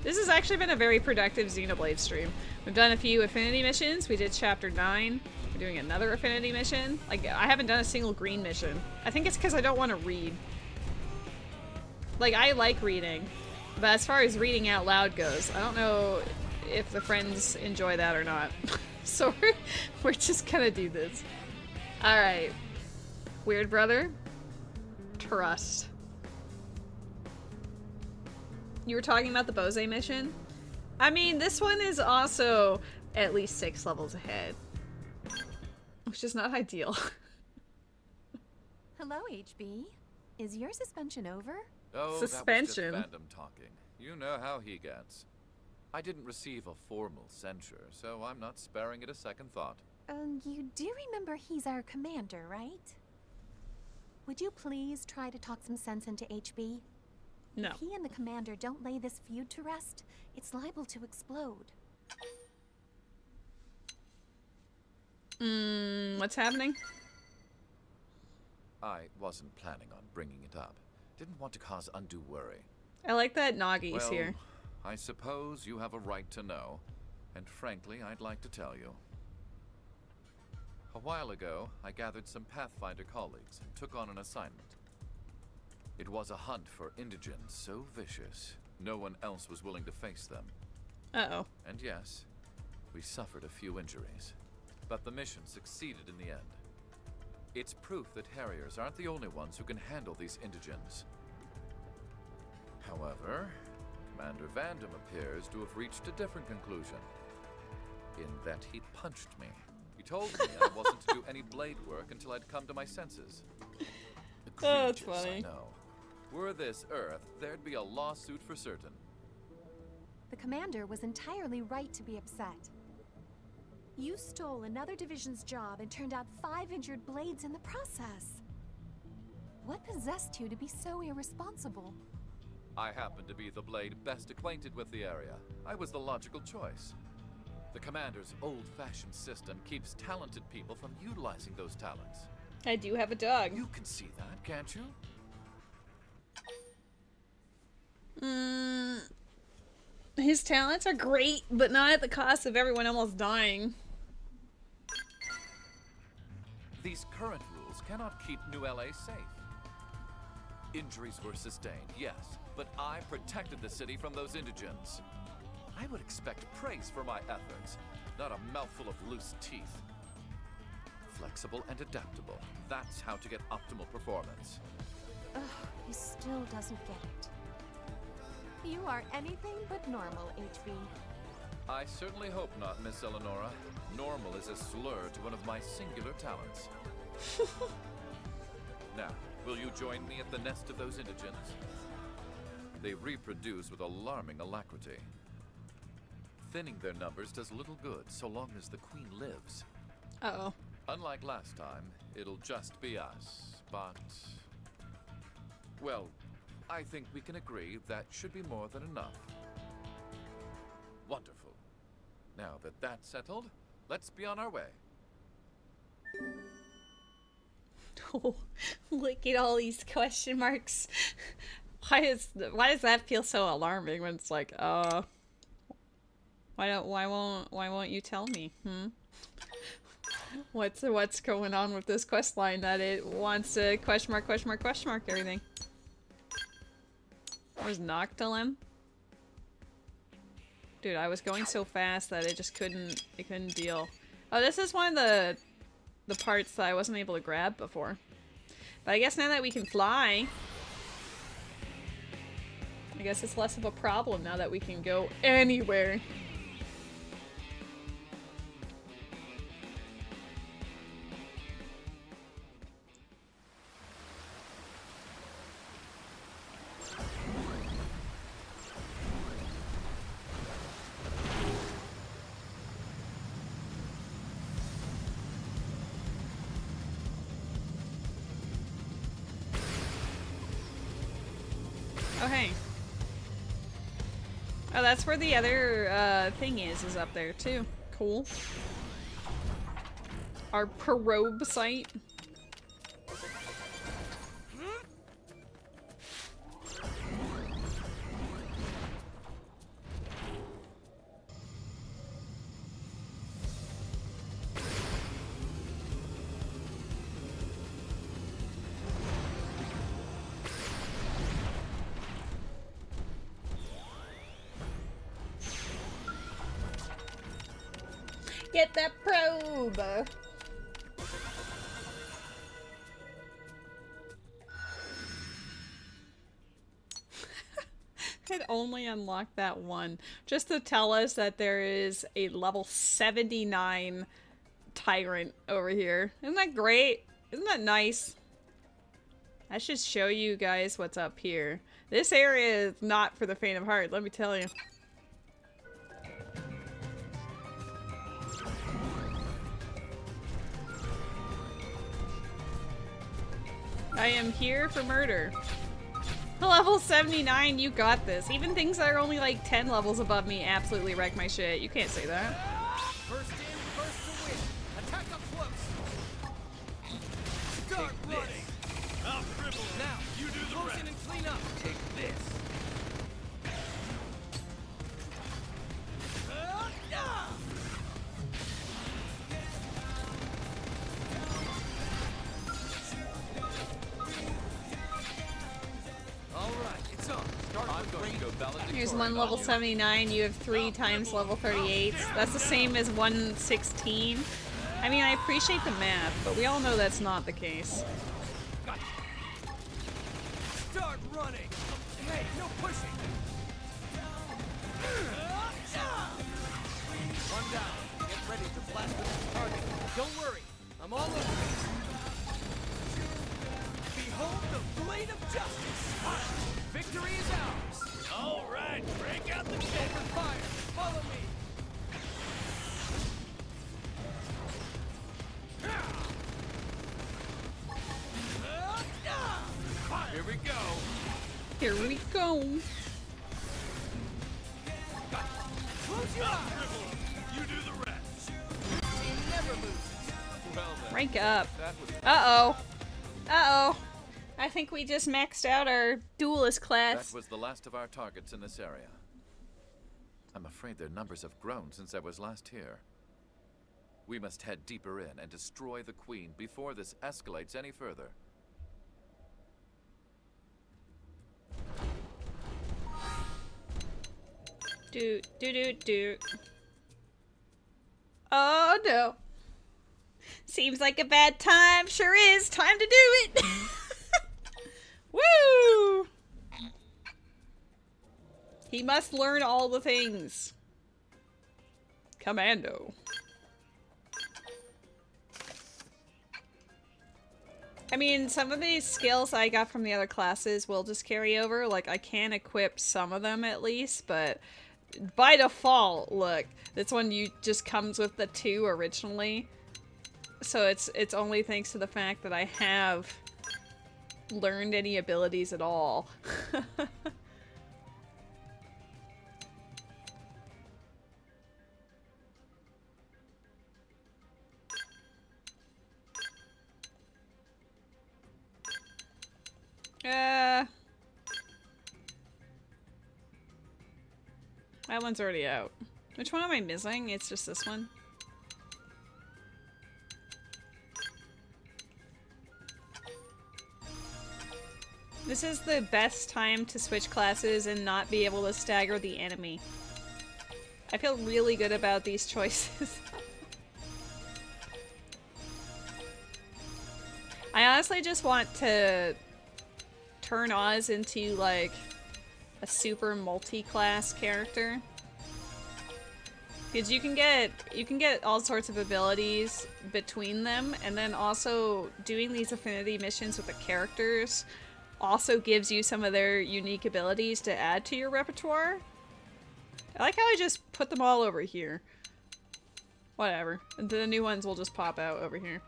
This has actually been a very productive Xenoblade stream. We've done a few Affinity missions. We did Chapter 9. We're doing another Affinity mission. Like, I haven't done a single green mission. I think it's because I don't want to read. Like, I like reading. But as far as reading out loud goes, I don't know if the friends enjoy that or not. So we're just gonna do this. Alright. Weird brother. Trust. You were talking about the Bose mission? I mean, this one is also at least 6 levels ahead. Which is not ideal. Hello, HB. Is your suspension over? Oh, Suspension. that was just fandom talking. You know how he gets. I didn't receive a formal censure, so I'm not sparing it a second thought. You do remember he's our commander, right? Would you please try to talk some sense into HB? No. If he and the commander don't lay this feud to rest, it's liable to explode. What's happening? I wasn't planning on bringing it up. Didn't want to cause undue worry. I like that Nagi's Well, here. I suppose you have a right to know, and frankly, I'd like to tell you. A while ago, I gathered some Pathfinder colleagues and took on an assignment. It was a hunt for indigents so vicious, no one else was willing to face them. Uh-oh. And yes, we suffered a few injuries, but the mission succeeded in the end. It's proof that Harriers aren't the only ones who can handle these indigents. However, Commander Vandam appears to have reached a different conclusion, in that he punched me. He told me I wasn't to do any blade work until I'd come to my senses. Oh, that's Egregious, funny. I know. Were this Earth, there'd be a lawsuit for certain. The commander was entirely right to be upset. You stole another division's job and turned out 5 injured blades in the process. What possessed you to be so irresponsible? I happen to be the blade best acquainted with the area. I was the logical choice. The commander's old-fashioned system keeps talented people from utilizing those talents. I do have a dog. You can see that, can't you? His talents are great, but not at the cost of everyone almost dying. These current rules cannot keep New LA safe. Injuries were sustained, yes, but I protected the city from those indigents. I would expect praise for my efforts, not a mouthful of loose teeth. Flexible and adaptable, that's how to get optimal performance. Ugh, he still doesn't get it. You are anything but normal, HB. I certainly hope not, Miss Eleonora. Normal is a slur to one of my singular talents. Now, will you join me at the nest of those indigents? They reproduce with alarming alacrity. Thinning their numbers does little good so long as the queen lives. Uh-oh. Unlike last time, it'll just be us, but... Well, I think we can agree that should be more than enough. Wonderful. Now that that's settled, let's be on our way. Oh, look at all these question marks. Why does that feel so alarming when it's like, why won't you tell me? What's going on with this quest line that it wants to question mark everything? Where's Noctilum? Dude, I was going so fast that it just couldn't deal. Oh, this is one of the parts that I wasn't able to grab before. But I guess now that we can fly, I guess it's less of a problem now that we can go anywhere. Oh, hey. Oh, that's where the other thing is up there too. Cool. Our probe site. Get that probe! It only unlocked that one. Just to tell us that there is a level 79 tyrant over here. Isn't that great? Isn't that nice? I should show you guys what's up here. This area is not for the faint of heart, let me tell you. I am here for murder. Level 79, you got this. Even things that are only like 10 levels above me absolutely wreck my shit. You can't say that. First in, first to win. Attack up close. Start running. I'll dribble. Now, You do the close rest. in and clean up. Take this. All right, it's on. Start I'm going to go valedictorian. Here's one level 79, you have 3 times level 38. That's the same as 116. I mean, I appreciate the math, but we all know that's not the case. Start running. Hey, no pushing. Run down. Get ready to blast the next target. Don't worry, I'm all over this. Behold the blade of justice. Victory is ours. All right, break out the Open fire. Follow me. Here we go. Here we go. Close your eyes. You do the rest. Team never loses. Well then, Rank up. that was Uh-oh. Uh-oh. I think we just maxed out our duelist that class. was the last of our targets in this area. I'm afraid their numbers have grown since I was last here. We must head deeper in and destroy the Queen before this escalates any further. Do. Oh no. Seems like a bad time. Sure is. Time to do it. Woo! He must learn all the things. Commando. I mean, some of these skills I got from the other classes will just carry over. Like, I can equip some of them at least, but by default, look, this one just comes with the 2 originally. So it's only thanks to the fact that I have learned any abilities at all. That one's already out. Which one am I missing? It's just this one. This is the best time to switch classes and not be able to stagger the enemy. I feel really good about these choices. I honestly just want to turn Oz into, like, a super multi-class character. Because you can get all sorts of abilities between them, and then also doing these affinity missions with the characters also gives you some of their unique abilities to add to your repertoire. I like how I just put them all over here. Whatever. The new ones will just pop out over here.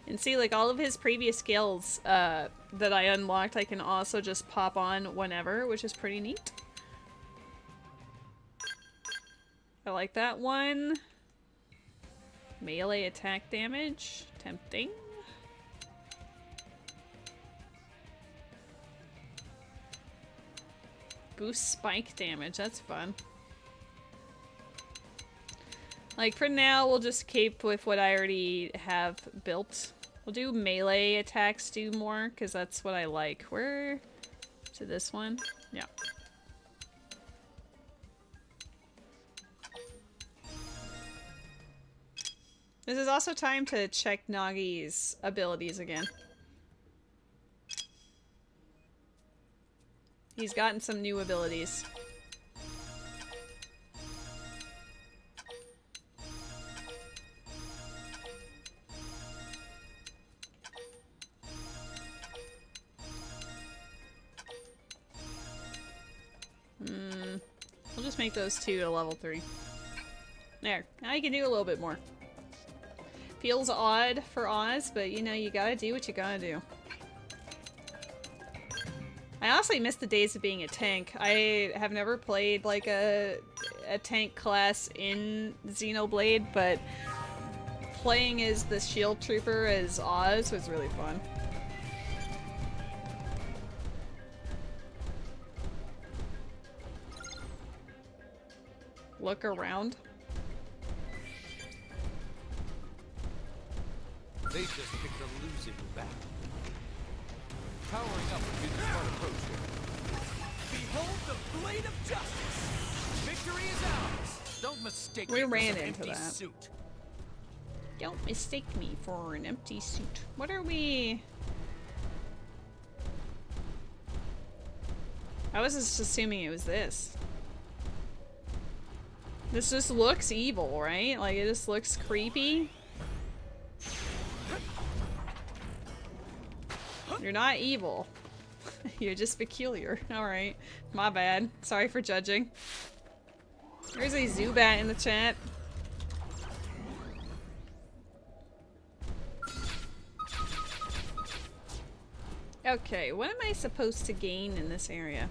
And see, like, all of his previous skills that I unlocked, I can also just pop on whenever, which is pretty neat. I like that one. Melee attack damage. Tempting. Boost spike damage. That's fun. Like, for now, we'll just keep with what I already have built. We'll do melee attacks do more, because that's what I like. Where? To this one? Yeah. This is also time to check Nagi's abilities again. He's gotten some new abilities. We'll just make those two to level 3. There. Now you can do a little bit more. Feels odd for Oz, but you know, you gotta do what you gotta do. I honestly miss the days of being a tank. I have never played like a tank class in Xenoblade, but playing as the shield trooper as Oz was really fun. Look around. They just picked a losing battle. Powering up would be the smart approach here. Behold the blade of justice! Victory is ours! Don't mistake We me for ran some into empty that. suit. Don't mistake me for an empty suit. What are we... I was just assuming it was this. This just looks evil, right? Like, it just looks creepy. You're not evil. You're just peculiar. Alright. My bad. Sorry for judging. There's a Zubat in the chat. Okay, what am I supposed to gain in this area?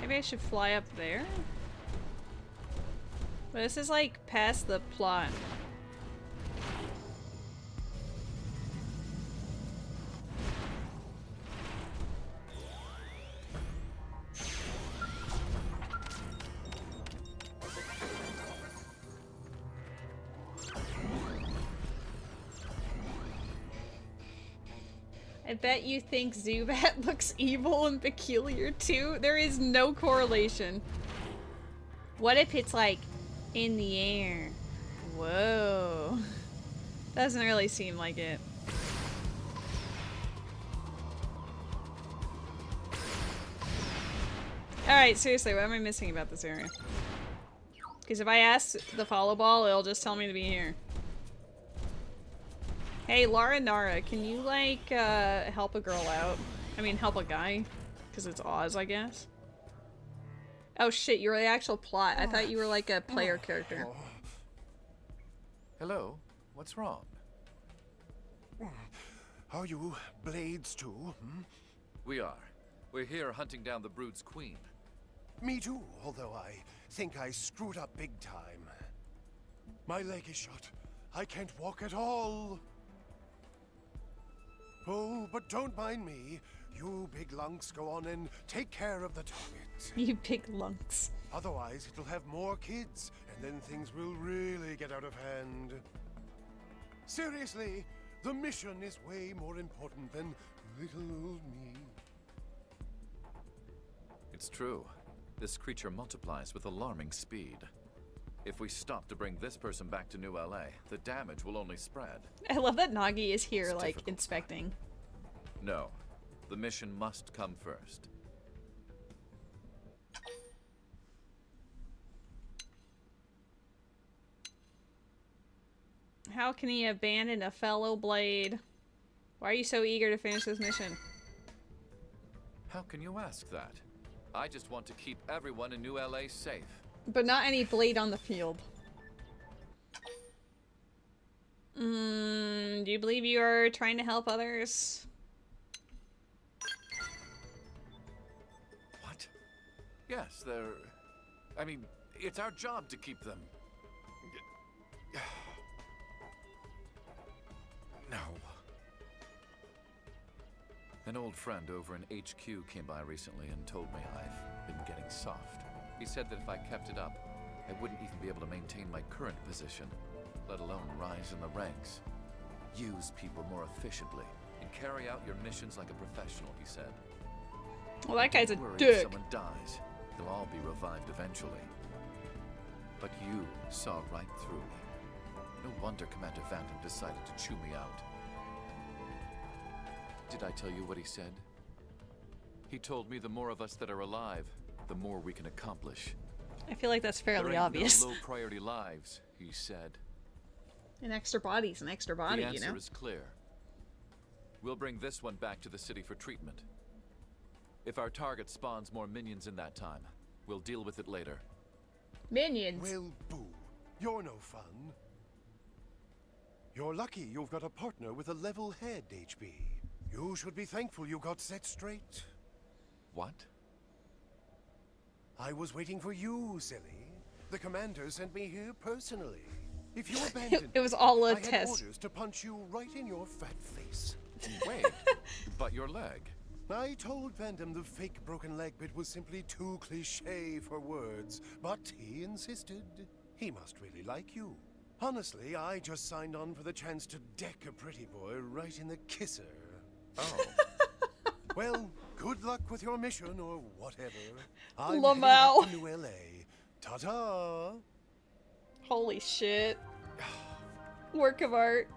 Maybe I should fly up there? But this is like past the plot. I bet you think Zubat looks evil and peculiar too. There is no correlation. What if it's like in the air? Whoa. Doesn't really seem like it. Alright, seriously, what am I missing about this area? Because if I ask the follow ball, it'll just tell me to be here. Hey, Lara Nara, can you, like, help a girl out? I mean, help a guy. Because it's Oz, I guess. Oh shit, you're the actual plot. I thought you were, like, a player character. Hello? What's wrong? Are you Blades too? Hmm? We are. We're here hunting down the Brood's queen. Me too, although I think I screwed up big time. My leg is shot. I can't walk at all. Oh, but don't mind me. You big lunks go on and take care of the target. You big lunks. Otherwise, it'll have more kids, and then things will really get out of hand. Seriously, the mission is way more important than little old me. It's true. This creature multiplies with alarming speed. If we stop to bring this person back to New LA, the damage will only spread. I love that Nagi is here, It's like, difficult. inspecting. No. The mission must come first. How can he abandon a fellow Blade? Why are you so eager to finish this mission? How can you ask that? I just want to keep everyone in New LA safe. But not any Blade on the field. Do you believe you are trying to help others? What? Yes, they're... I mean, it's our job to keep them. No. An old friend over in HQ came by recently and told me I've been getting soft. He said that if I kept it up, I wouldn't even be able to maintain my current position, let alone rise in the ranks. Use people more efficiently. and carry out your missions like a professional, he said. Well, that guy's a Worry if dick. someone dies, they'll all be revived eventually. But you saw right through me. No wonder Commander Phantom decided to chew me out. Did I tell you what he said? He told me the more of us that are alive, the more we can accomplish. I feel like that's fairly There ain't obvious. no low-priority lives, he said. An extra body's an extra body, The answer you know? is clear. We'll bring this one back to the city for treatment. If our target spawns more minions in that time, we'll deal with it later. Minions? Well, boo. You're no fun. You're lucky you've got a partner with a level head, HB. You should be thankful you got set straight. What? I was waiting for you, silly. The commander sent me here personally. If you abandoned It was all a I had test. orders to punch you right in your fat face. Wait, but your leg. I told Vandam the fake broken leg bit was simply too cliché for words, but he insisted. He must really like you. Honestly, I just signed on for the chance to deck a pretty boy right in the kisser. Oh. Well, good luck with your mission or whatever. I'm heading Lamau. back to New LA. Ta-ta! Holy shit. Work of art.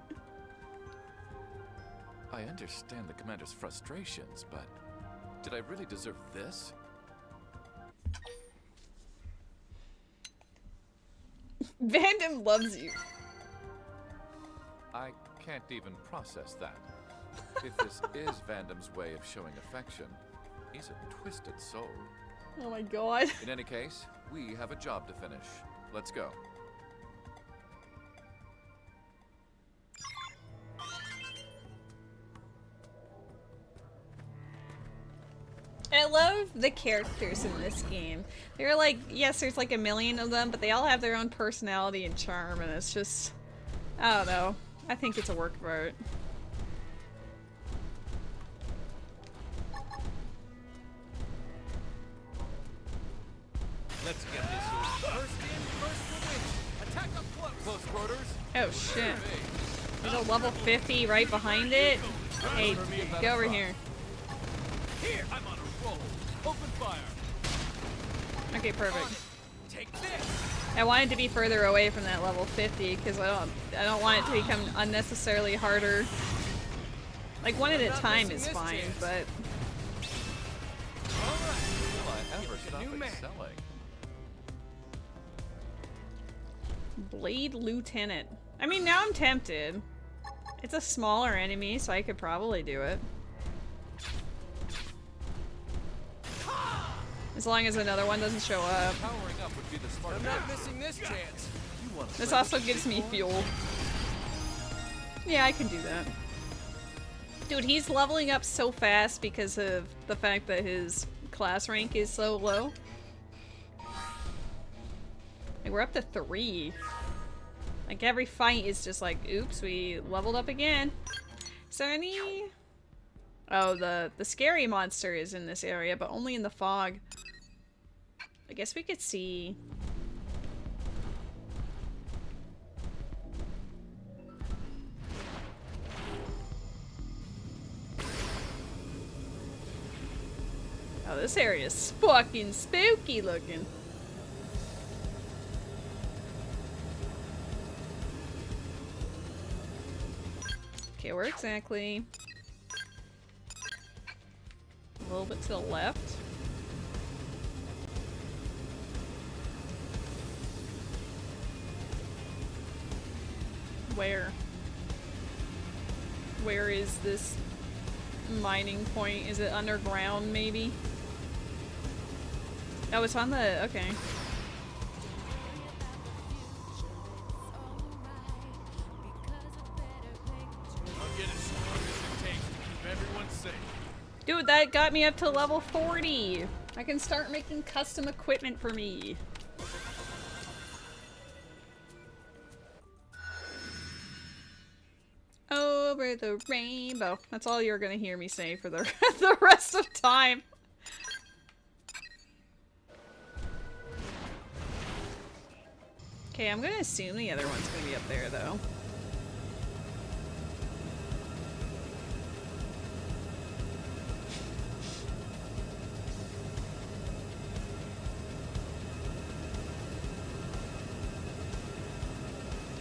I understand the commander's frustrations, but did I really deserve this? Vandam loves you. I can't even process that. If this is Vandam's way of showing affection, he's a twisted soul. Oh my god. In any case, we have a job to finish. Let's go. I love the characters in this game. They're like, yes, there's like a million of them, but they all have their own personality and charm, and it's just, I don't know. I think it's a work of art. Let's get this here. First in, first to win. Attack up close. Close quarters. Oh shit. There's a level 50 right behind it. Hey, get over here. Here, I'm on a roll. Open fire. Okay, perfect. Take this. I wanted to be further away from that level 50 because I don't want it to become unnecessarily harder. Like one at a time is fine, but Will I ever stop excelling? Blade Lieutenant. I mean, now I'm tempted. It's a smaller enemy, so I could probably do it. As long as another one doesn't show up. Powering up would be the smart I'm not missing this chance. This also gives me fuel. Yeah, I can do that. Dude, he's leveling up so fast because of the fact that his class rank is so low. Like, we're up to 3. Like, every fight is just like, oops, we leveled up again. Is there any... Oh, the scary monster is in this area, but only in the fog. I guess we could see... Oh, this area is fucking spooky looking. Okay, where exactly? A little bit to the left. Where? Where is this mining point? Is it underground, maybe? Oh, it's on the... okay. I'll get as strong as it takes to keep everyone safe. Dude, that got me up to level 40. I can start making custom equipment for me. Over the rainbow. That's all you're gonna hear me say for the, the rest of time. Okay, I'm gonna assume the other one's gonna be up there, though.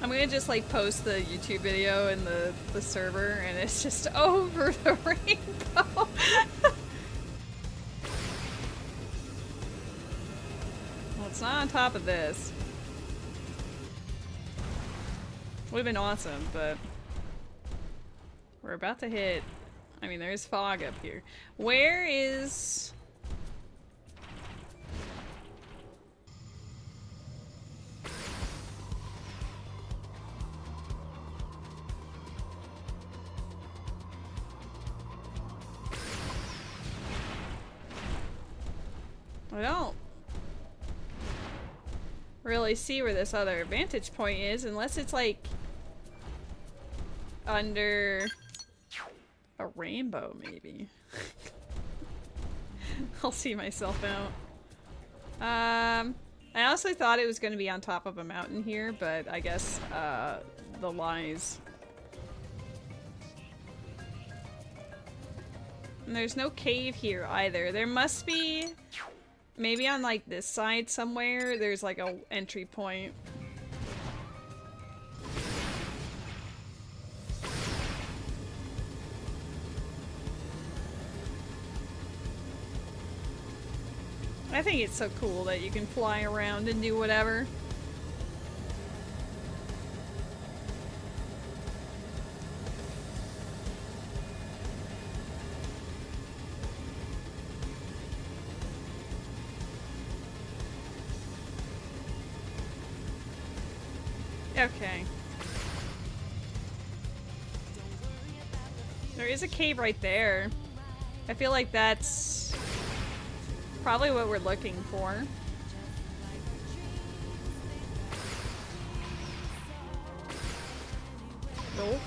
I'm gonna just like post the YouTube video in the server, and it's just over the rainbow. Well, it's not on top of this. Would have been awesome, but we're about to hit. I mean, there's Phog up here. Where is? I don't really see where this other vantage point is, unless it's like under a rainbow, maybe. I'll see myself out. I also thought it was going to be on top of a mountain here, but I guess the lies. And there's no cave here either. There must be, maybe on like this side somewhere, there's like a entry point. I think it's so cool that you can fly around and do whatever. Okay. There is a cave right there. I feel like that's probably what we're looking for. Nope.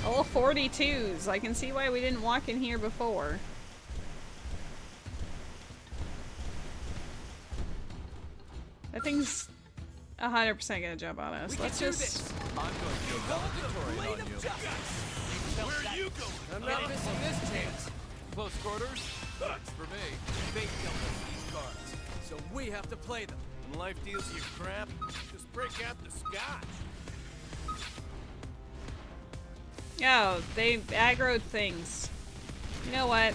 All 42s. I can see why we didn't walk in here before. That thing's 100% gonna jump on us. Let's just. I'm going to go valedictorian on you. Where are you going? I'm not missing this chance. Close quarters? That's for me. Fate dealt us these cards, so we have to play them. When life deals you crap, just break out the scotch. Oh, they aggroed things. You know what?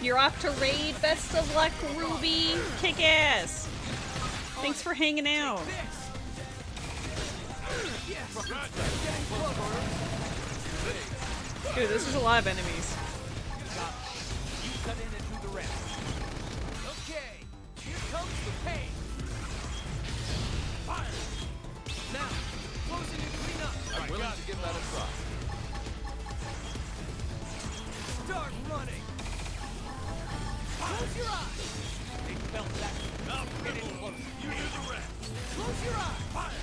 You're off to raid. Best of luck, Ruby. Kick ass. Thanks for hanging out. Dude, this is a lot of enemies. You cut in and do the rest. Okay, here comes the pain. Fire! Now, closing and clean up. I'm willing to give that a try. Start running. Close your eyes. They felt that. Get in close. You do the rest. Close your eyes. Fire!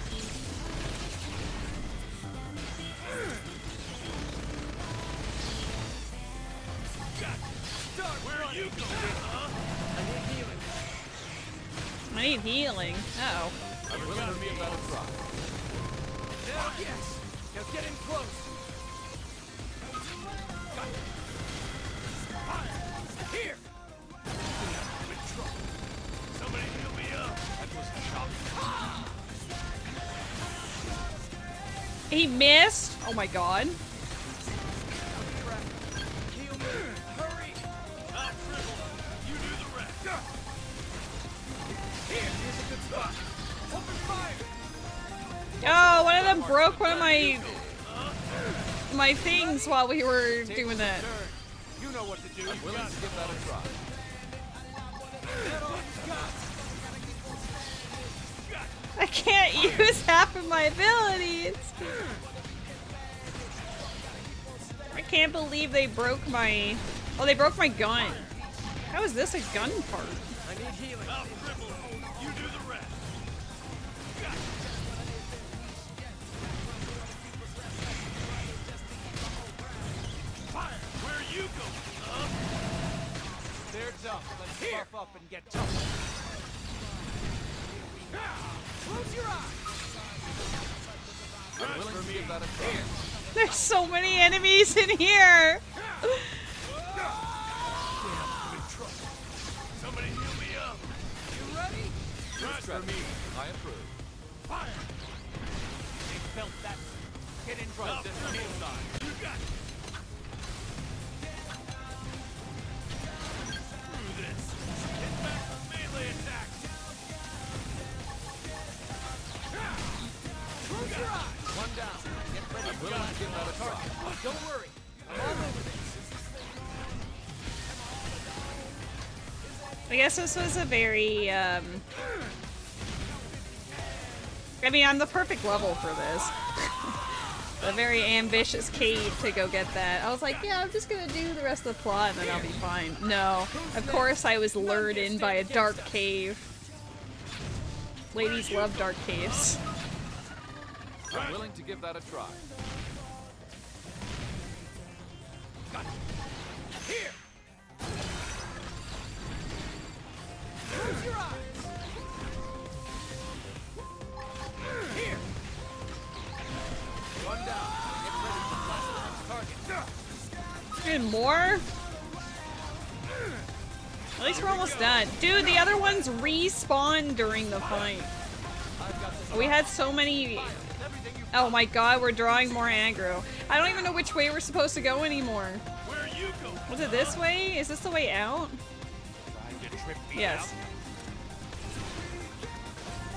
Start. Where are you going, huh? I need healing. I need healing. Uh-oh. I'm willing to give that a try. Now, yes. Now get in close. Got it. Fire. Here. I'm in trouble. Somebody heal me up. That was a shock. He missed? Oh my god. Heal me. Hurry. I'll dribble. You do the rest. Here's a good spot. Open fire. Oh, one of them broke one of my things while we were doing that. You know what to do. I'm willing to give that a try. I can't use half of my abilities. I can't believe they broke my... Oh, they broke my gun. How is this a gun part? I need healing. I'll dribble. You do the rest. Fire! Where are you going, huh? They're tough. Let's buff up and get tough. Close your eyes. I'm willing to give that a try. There's so many enemies in here. Somebody heal me up. You ready? Not for me. I approve. Fire! They felt that. Get in front. This from inside. You got it. Through this. Hit back with melee attack. Close your eyes. One down. Get ready. I'm willing to give that a try. Don't worry. I'm all over this. I guess this was a very, I mean, I'm the perfect level for this. A very ambitious cave to go get that. I was like, yeah, I'm just gonna do the rest of the plot and then I'll be fine. No. Of course I was lured in by a dark cave. Ladies love dark caves. I'm willing to give that a try. Here. Close your eyes. Here. One down. Get ready to blast the target. And more? At least we're almost done. Dude, the other ones respawn during the fight. We had so many... Oh my god, we're drawing more aggro. I don't even know which way we're supposed to go anymore. Where you go? Was it this way? Is this the way out? Trying to trip me Yes.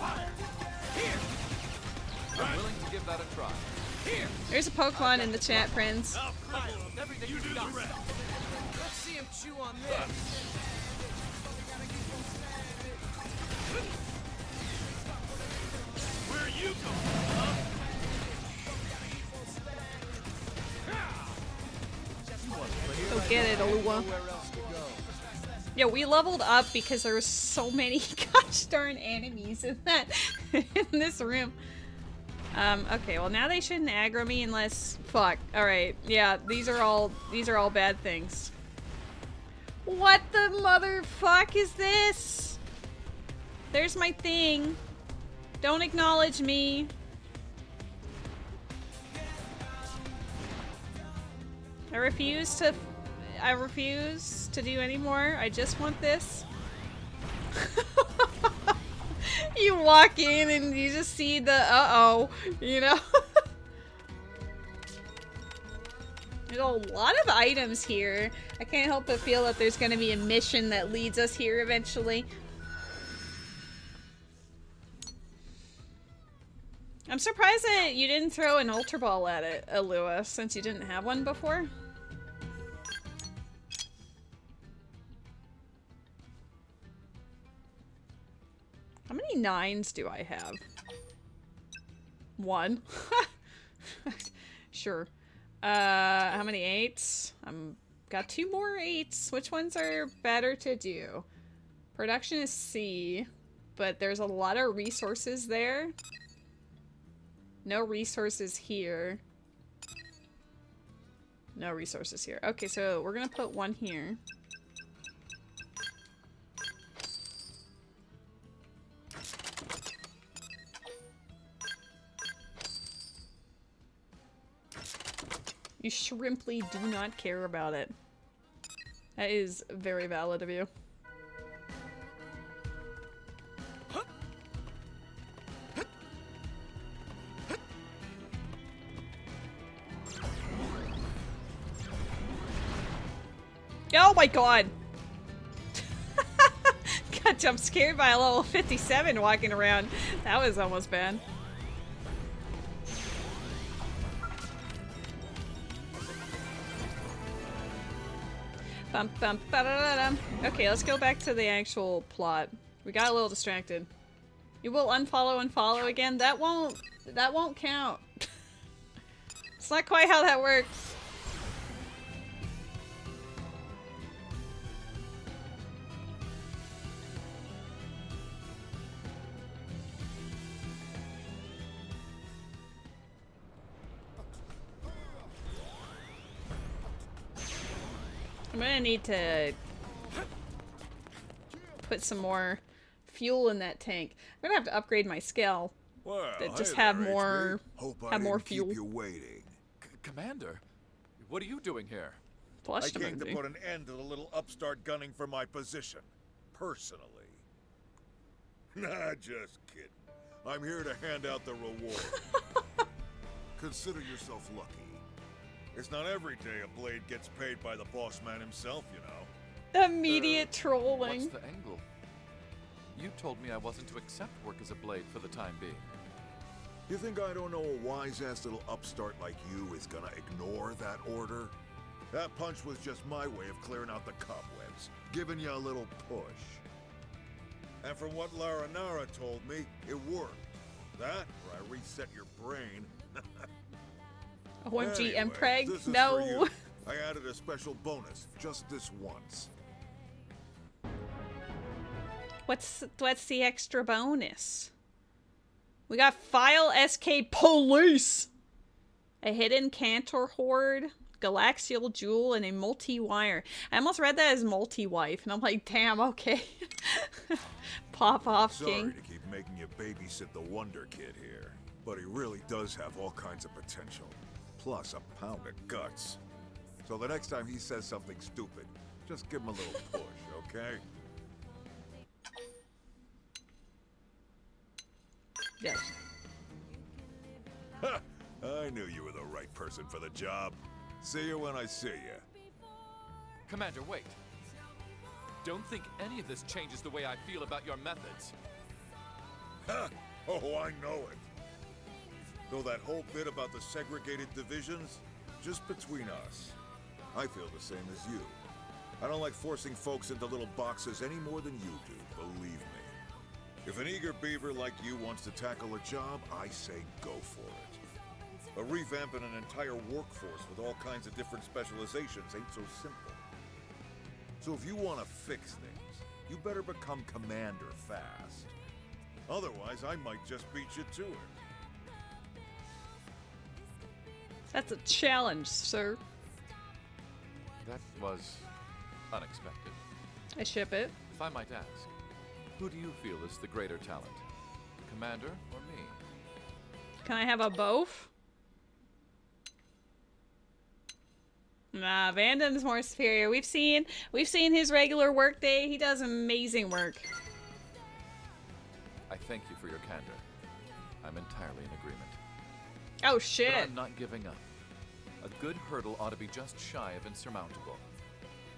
out? I'm willing to give that a try. There's a Pokemon in the chat, friends. Everything you got. Let's see him chew on this. Where you go? Go get it, Alua. Yeah, we leveled up because there were so many gosh darn enemies in that in this room. Okay, well now they shouldn't aggro me unless fuck. Alright, yeah, these are all bad things. What the motherfuck is this? There's my thing. Don't acknowledge me. I refuse to do any more. I just want this. You walk in and you just see the uh-oh, you know? There's a lot of items here. I can't help but feel that there's gonna be a mission that leads us here eventually. I'm surprised that you didn't throw an Ultra Ball at it, Alua, since you didn't have one before. How many 9s do I have? 1. Sure. How many 8s? Got 2 more 8s. Which ones are better to do? Production is C, but there's a lot of resources there. No resources here. No resources here. Okay, so we're gonna put 1 here. You shrimply do not care about it. That is very valid of you. Oh my god! Got jump scared by a level 57 walking around. That was almost bad. Bum, bum, ba-da-da-dum. Okay, let's go back to the actual plot. We got a little distracted. You will unfollow and follow again? That won't count. It's not quite how that works. I'm gonna need to put some more fuel in that tank. I'm gonna have to upgrade my scale Well, to just hey have there, more HB. Hope I have more didn't fuel. Keep you waiting. Commander, what are you doing here? I came to put an end to the little upstart gunning for my position. Personally. Nah, just kidding. I'm here to hand out the reward. Consider yourself lucky. It's not every day a blade gets paid by the boss man himself, you know. Immediate trolling. What's the angle? You told me I wasn't to accept work as a blade for the time being. You think I don't know a wise-ass little upstart like you is gonna ignore that order? That punch was just my way of clearing out the cobwebs, giving you a little push. And from what Laranara told me, it worked. That, or I reset your brain. OMG, Anyway, Mpreg? this is No. for you. I added a special bonus, just this once. What's the extra bonus? We got File SK Police! A hidden Cantor Horde, Galaxial Jewel, and a multi-wire. I almost read that as multi-wife, and I'm like, damn, okay. Pop off, King. Sorry to keep making you babysit the Wonder Kid here, but he really does have all kinds of potential. Plus a pound of guts. So the next time he says something stupid, just give him a little push, okay? Yes. Ha! I knew you were the right person for the job. See you when I see you. Commander, wait. Don't think any of this changes the way I feel about your methods. Ha! Oh, I know it. Though that whole bit about the segregated divisions, just between us. I feel the same as you. I don't like forcing folks into little boxes any more than you do, believe me. If an eager beaver like you wants to tackle a job, I say go for it. But revamping an entire workforce with all kinds of different specializations ain't so simple. So if you want to fix things, you better become commander fast. Otherwise, I might just beat you to it. That's a challenge, sir. That was unexpected. I ship it. If I might ask, who do you feel is the greater talent? Commander or me? Can I have a both? Nah, Vandam's more superior. We've seen his regular work day. He does amazing work. I thank you for your candor. I'm entirely in agreement. Oh shit. But I'm not giving up. A good hurdle ought to be just shy of insurmountable.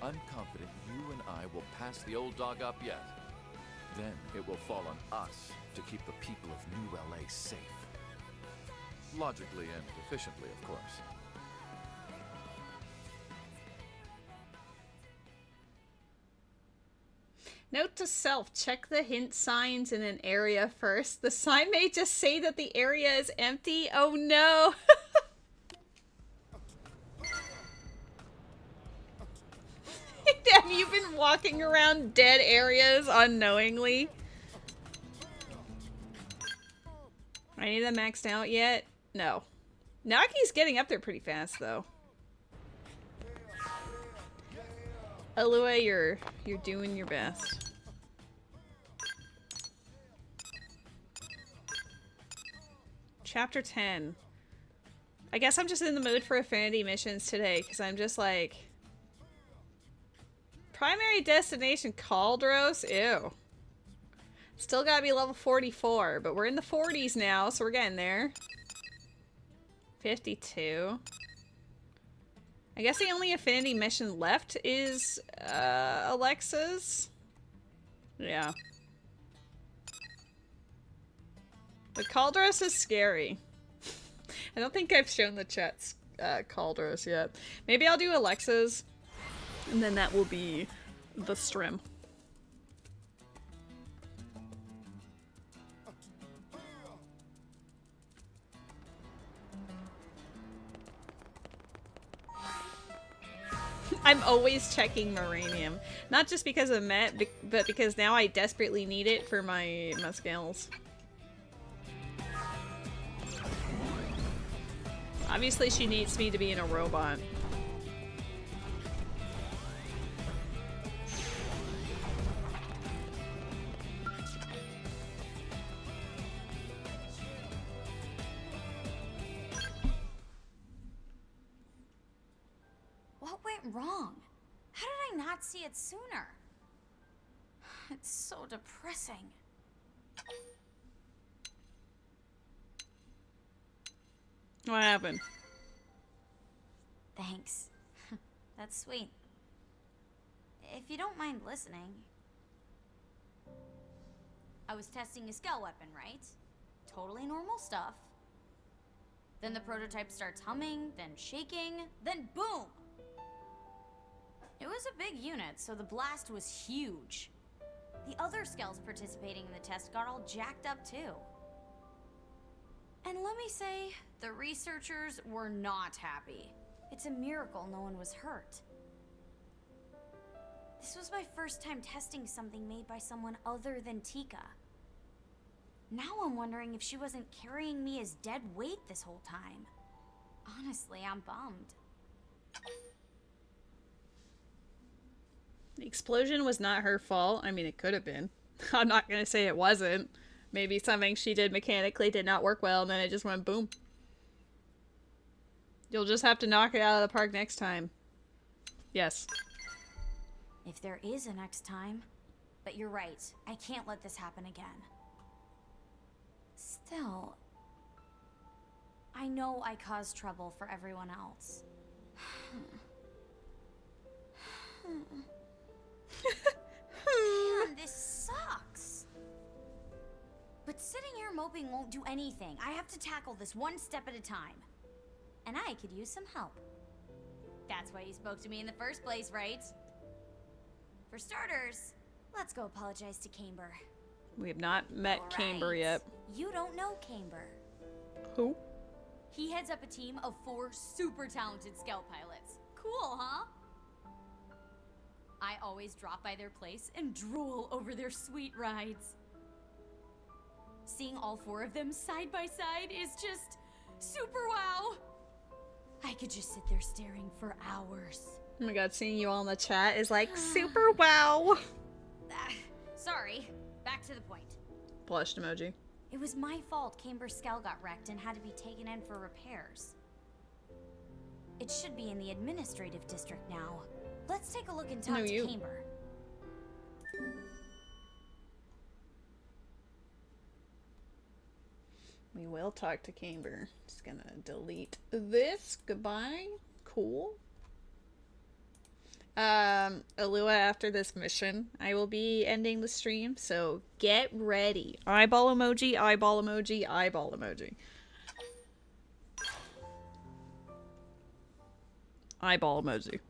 I'm confident you and I will pass the old dog up yet. Then it will fall on us to keep the people of New LA safe. Logically and efficiently, of course. Note to self, check the hint signs in an area first. The sign may just say that the area is empty. Oh no! Have you been walking around dead areas unknowingly? Are any of them maxed out yet? No. Nagi's getting up there pretty fast though. Alua, you're doing your best. Chapter 10. I guess I'm just in the mood for Affinity missions today, because I'm just like... Primary destination Caldros? Ew. Still gotta be level 44, but we're in the 40s now, so we're getting there. 52. I guess the only Affinity mission left is, Alexa's? Yeah. But Caldros is scary. I don't think I've shown the chat's, Caldros yet. Maybe I'll do Alexa's, and then that will be the stream. I'm always checking Moranium. Not just because of Met, but because now I desperately need it for my skells. Obviously she needs me to be in a robot. went wrong? How did I not see it sooner? It's so depressing. What happened? Thanks. That's sweet. If you don't mind listening. I was testing a skell weapon, right? Totally normal stuff. Then the prototype starts humming, then shaking, then boom! It was a big unit, so the blast was huge. The other skells participating in the test got all jacked up too. And let me say, the researchers were not happy. It's a miracle no one was hurt. This was my first time testing something made by someone other than Tika. Now I'm wondering if she wasn't carrying me as dead weight this whole time. Honestly, I'm bummed. The explosion was not her fault. I mean, it could have been. I'm not gonna say it wasn't. Maybe something she did mechanically did not work well, and then it just went boom. You'll just have to knock it out of the park next time. Yes. If there is a next time. But you're right. I can't let this happen again. Still, I know I caused trouble for everyone else. Man, this sucks. But sitting here moping won't do anything. I have to tackle this one step at a time. And I could use some help. That's why you spoke to me in the first place, right? For starters, let's go apologize to Camber. We have not met Camber yet. You don't know Camber. Who? He heads up a team of 4 super talented scout pilots. Cool, huh? I always drop by their place and drool over their sweet rides. Seeing all 4 of them side by side is just super wow. I could just sit there staring for hours. Oh my god, seeing you all in the chat is like super wow. Sorry, back to the point. Blushed emoji. It was my fault Camber's skull got wrecked and had to be taken in for repairs. It should be in the administrative district now. Let's take a look and talk to Camber. We will talk to Camber. Just gonna delete this. Goodbye. Cool. Alua, after this mission, I will be ending the stream, so get ready. Eyeball emoji, eyeball emoji, eyeball emoji. Eyeball emoji.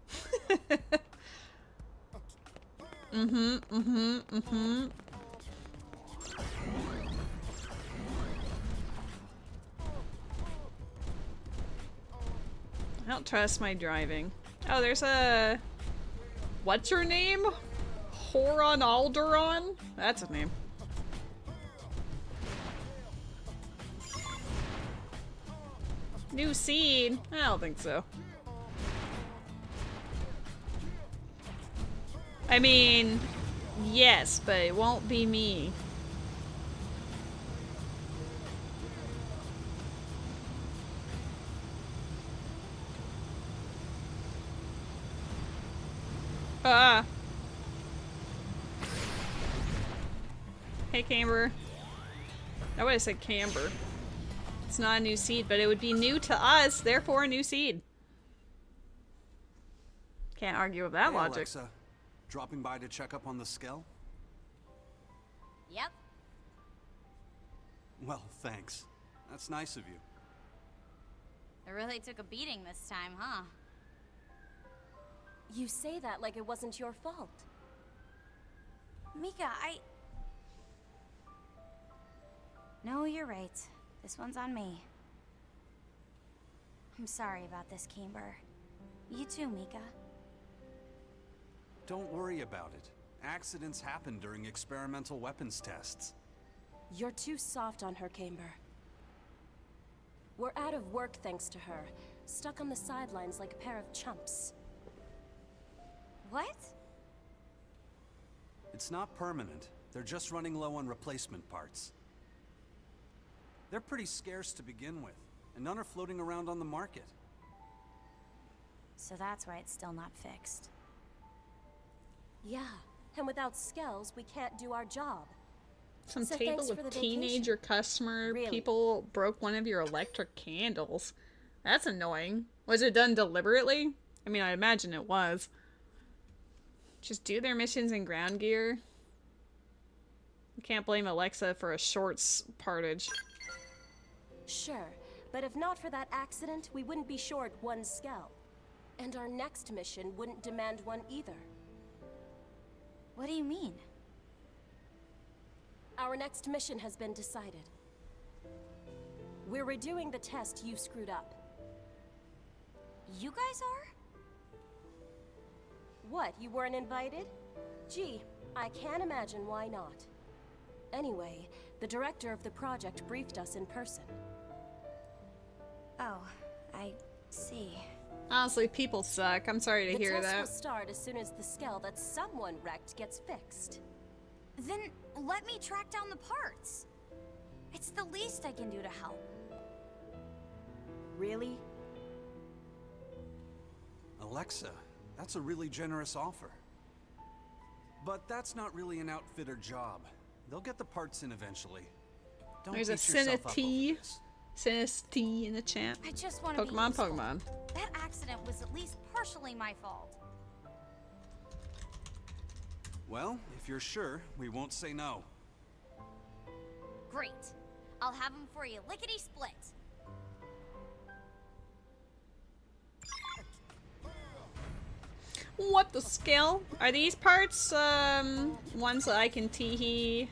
I don't trust my driving. Oh, there's a... What's her name? Horon Alderon? That's a name. New seed? I don't think so. I mean, yes, but it won't be me. Ah. Hey, Camber. I would have said Camber. It's not a new seed, but it would be new to us, therefore a new seed. Can't argue with that logic. Alexa, dropping by to check up on the skell? Yep. Well, thanks. That's nice of you. It really took a beating this time, huh? You say that like it wasn't your fault. Mika, No, you're right. This one's on me. I'm sorry about this, Camber. You too, Mika. Don't worry about it. Accidents happen during experimental weapons tests. You're too soft on her, Camber. We're out of work thanks to her. Stuck on the sidelines like a pair of chumps. What? It's not permanent. They're just running low on replacement parts. They're pretty scarce to begin with, and none are floating around on the market. So that's why it's still not fixed. Yeah, and without skells, we can't do our job. Some So table thanks for with the teenager customer Really? people broke one of your electric candles. That's annoying. Was it done deliberately? I mean, I imagine it was. Just do their missions in ground gear. You can't blame Alexa for a shorts partage. Sure, but if not for that accident, we wouldn't be short one skell. And our next mission wouldn't demand one either. What do you mean? Our next mission has been decided. We're redoing the test you screwed up. You guys are? What, you weren't invited? Gee, I can't imagine why not. Anyway, the director of the project briefed us in person. Oh, I see. Honestly, people suck. I'm sorry to hear The test that. will start as soon as the skell that someone wrecked gets fixed. Then let me track down the parts. It's the least I can do to help. Really? Alexa, that's a really generous offer. But that's not really an outfitter job. They'll get the parts in eventually. Don't There's a beat yourself up over Affinity. this. Sinity in the chat. I just want to be Pokemon, useful. Pokemon. That accident was at least partially my fault. Well, if you're sure, we won't say no. Great. I'll have them for you lickety-split. What the skill? Are these parts, ones that I can tee-hee?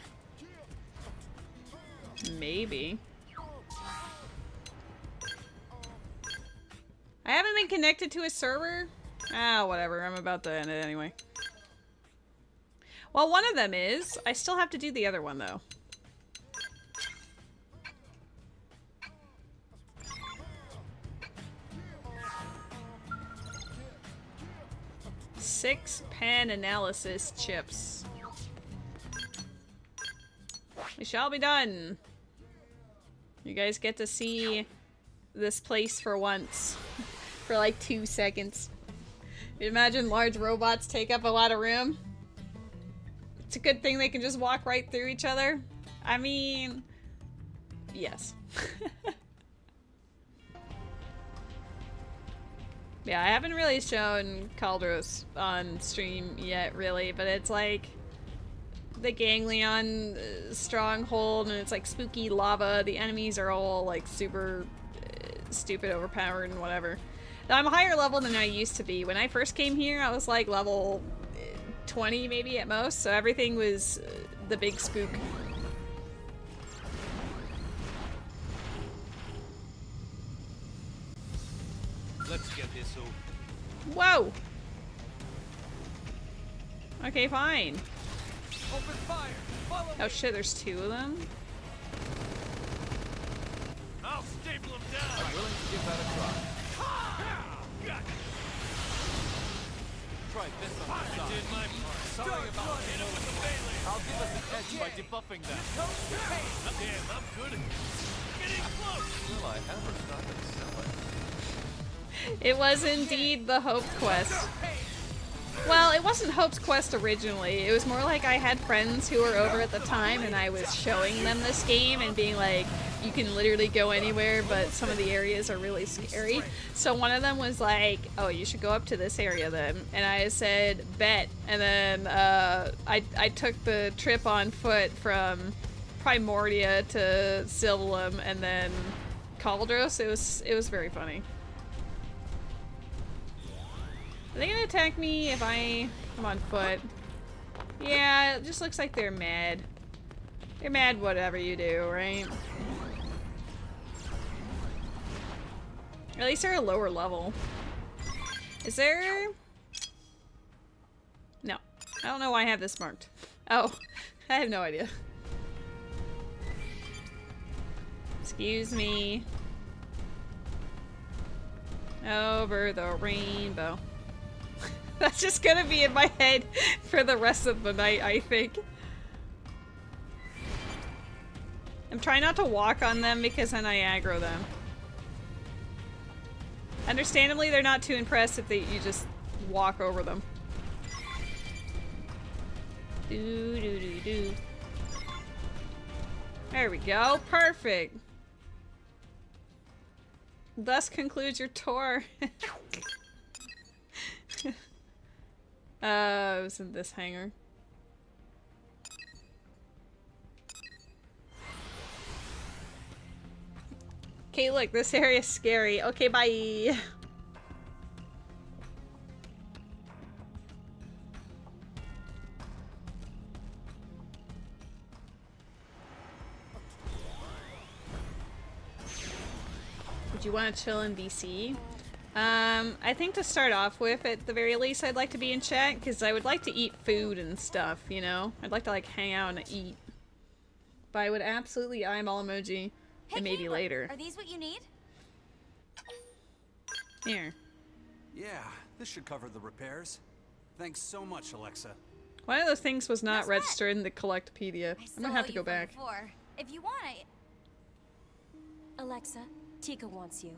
Maybe. I haven't been connected to a server? Ah, whatever. I'm about to end it anyway. Well, one of them is. I still have to do the other one, though. Six pen analysis chips. We shall be done. You guys get to see this place for once. For like 2 seconds. You imagine large robots take up a lot of room? It's a good thing they can just walk right through each other. I mean, yes. Yeah, I haven't really shown Caldros on stream yet, really, but it's like the Ganglion stronghold, and it's like spooky lava. The enemies are all like super stupid, overpowered, and whatever. Now, I'm higher level than I used to be. When I first came here, I was like level 20 maybe at most, so everything was the big spook. Let's get this over. Whoa! Okay, fine. Open fire! Follow Oh me! shit, there's two of them? I'll staple him down! I'm willing to give that a try. Got it. Try this on the I side. did my part. Sorry about that. Hit him with the melee. I'll give us an edge by debuffing them. Damn, I'm good at this. Getting close! Will I ever stop excelling? It was indeed the Hope Quest. Well, it wasn't Hope's Quest originally. It was more like I had friends who were over at the time and I was showing them this game and being like, you can literally go anywhere, but some of the areas are really scary. So one of them was like, oh, you should go up to this area then. And I said, bet. And then I took the trip on foot from Primordia to Sylvalum and then Caldros. It was very funny. Are they gonna attack me if I'm on foot? Yeah, it just looks like they're mad. They're mad whatever you do, right? At least they're a lower level. Is there... No. I don't know why I have this marked. Oh, I have no idea. Excuse me. Over the rainbow. That's just gonna be in my head for the rest of the night, I think. I'm trying not to walk on them because then I aggro them. Understandably, they're not too impressed if you just walk over them. Do do do do. There we go. Perfect. Thus concludes your tour. It was in this hangar. Okay, look, this area is scary. Okay, bye. Would you want to chill in BC? I think to start off with, at the very least, I'd like to be in chat, because I would like to eat food and stuff, you know? I'd like to, like, hang out and eat. But I would absolutely eyeball emoji, and maybe Caitlin, later. Are these what you need? Here. Yeah, this should cover the repairs. Thanks so much, Alexa. One of those things was not registered in the Collectopedia. I'm gonna have to go back. Before. If you want it. Alexa, Tika wants you.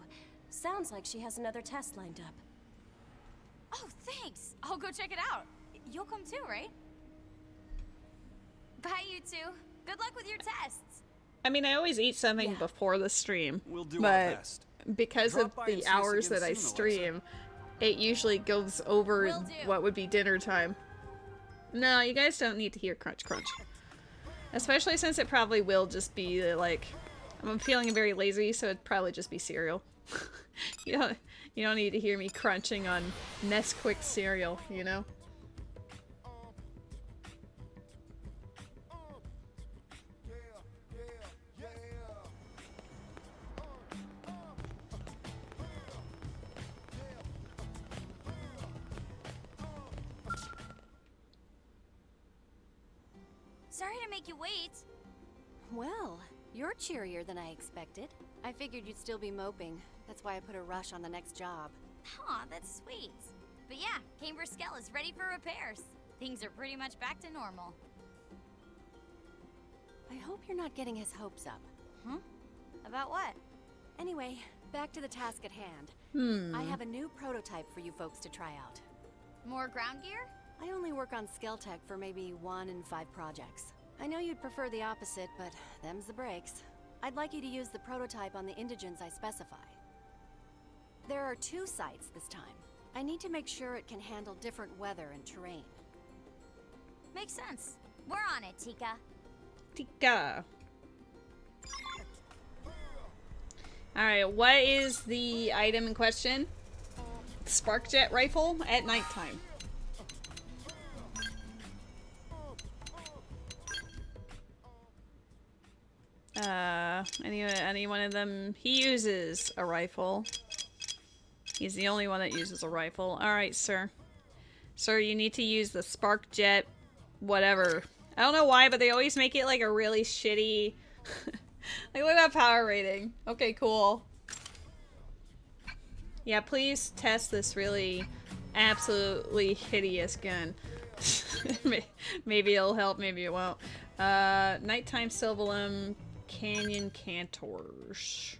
Sounds like she has another test lined up. Oh, thanks. I'll go check it out. You'll come too, right? Bye, you two. Good luck with your tests. I mean, I always eat something before the stream. We'll do but our best. Because Drop of by and the see us hours again that I soon, stream, it usually goes over Will do. what would be dinner time. No, you guys don't need to hear crunch crunch. Especially since it probably will just be like, I'm feeling very lazy, so it'd probably just be cereal. you don't need to hear me crunching on Nesquik cereal, you know? Sorry to make you wait. Well, you're cheerier than I expected. I figured you'd still be moping. That's why I put a rush on the next job. Aw, that's sweet. But yeah, Camber's Skell is ready for repairs. Things are pretty much back to normal. I hope you're not getting his hopes up. Huh? About what? Anyway, back to the task at hand. I have a new prototype for you folks to try out. More ground gear? I only work on Skell Tech for maybe 1 in 5 projects. I know you'd prefer the opposite, but them's the breaks. I'd like you to use the prototype on the indigents I specify. There are 2 sites this time. I need to make sure it can handle different weather and terrain. Makes sense. We're on it, Tika. Tika. Alright, what is the item in question? Sparkjet rifle at nighttime. Any one of them? He uses a rifle. He's the only one that uses a rifle. Alright, sir. Sir, you need to use the Sparkjet whatever. I don't know why, but they always make it like a really shitty... like, look at that power rating. Okay, cool. Yeah, please test this really absolutely hideous gun. Maybe it'll help, maybe it won't. Nighttime Sylvalum Canyon Cantors.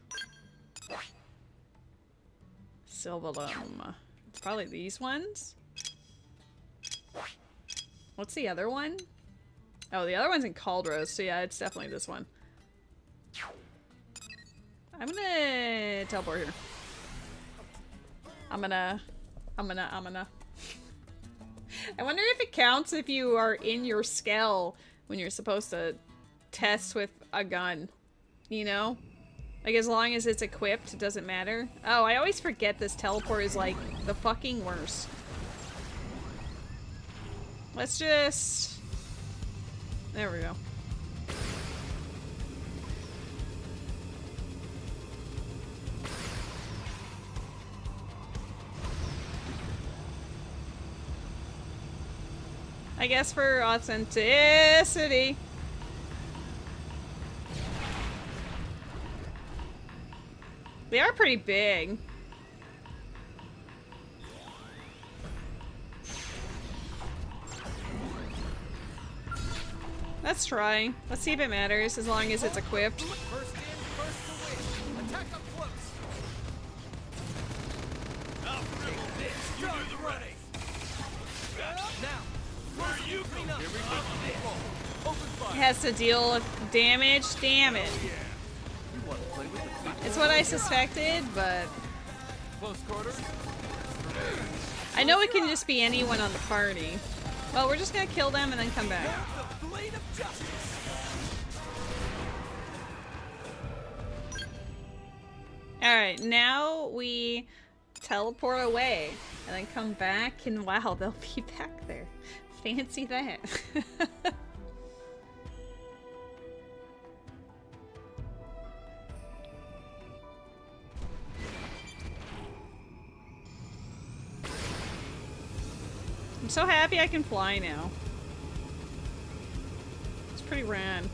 Sylvalum. It's probably these ones. What's the other one? Oh, the other one's in Caldros, so yeah, it's definitely this one. I'm gonna teleport here. I'm gonna. I wonder if it counts if you are in your skell when you're supposed to test with a gun. You know? Like, as long as it's equipped, it doesn't matter. Oh, I always forget this teleport is, like, the fucking worst. Let's just... There we go. I guess for authenticity. They are pretty big. Let's try. Let's see if it matters, as long as it's equipped. First in, first to win. Attack up close. has to deal with damage. Damn it. It's what I suspected, but Close quarters. I know it can just be anyone on the party. Well, we're just gonna kill them and then come back. Alright, now we teleport away and then come back and wow, they'll be back there. Fancy that. I'm so happy I can fly now. It's pretty rad.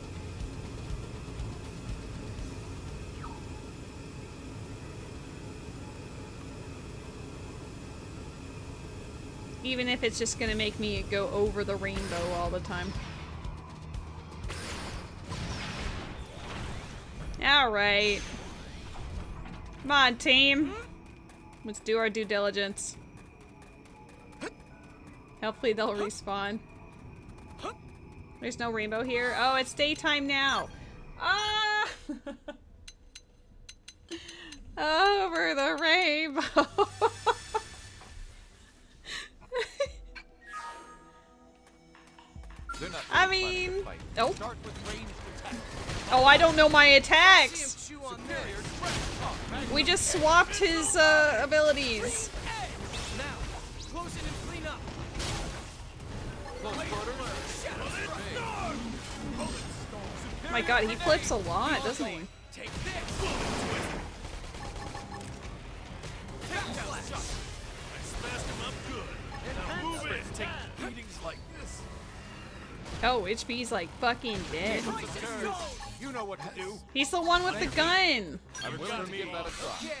Even if it's just gonna make me go over the rainbow all the time. Alright. Come on, team. Let's do our due diligence. Hopefully they'll respawn. There's no rainbow here. Oh, it's daytime now. Ah! Over the rainbow. I mean, oh. Oh, I don't know my attacks. We just swapped his abilities. Oh my god, he flips a lot, doesn't he? Oh, HP's like fucking dead. You know what to do. He's the one with the gun. I'm willing to give that a try.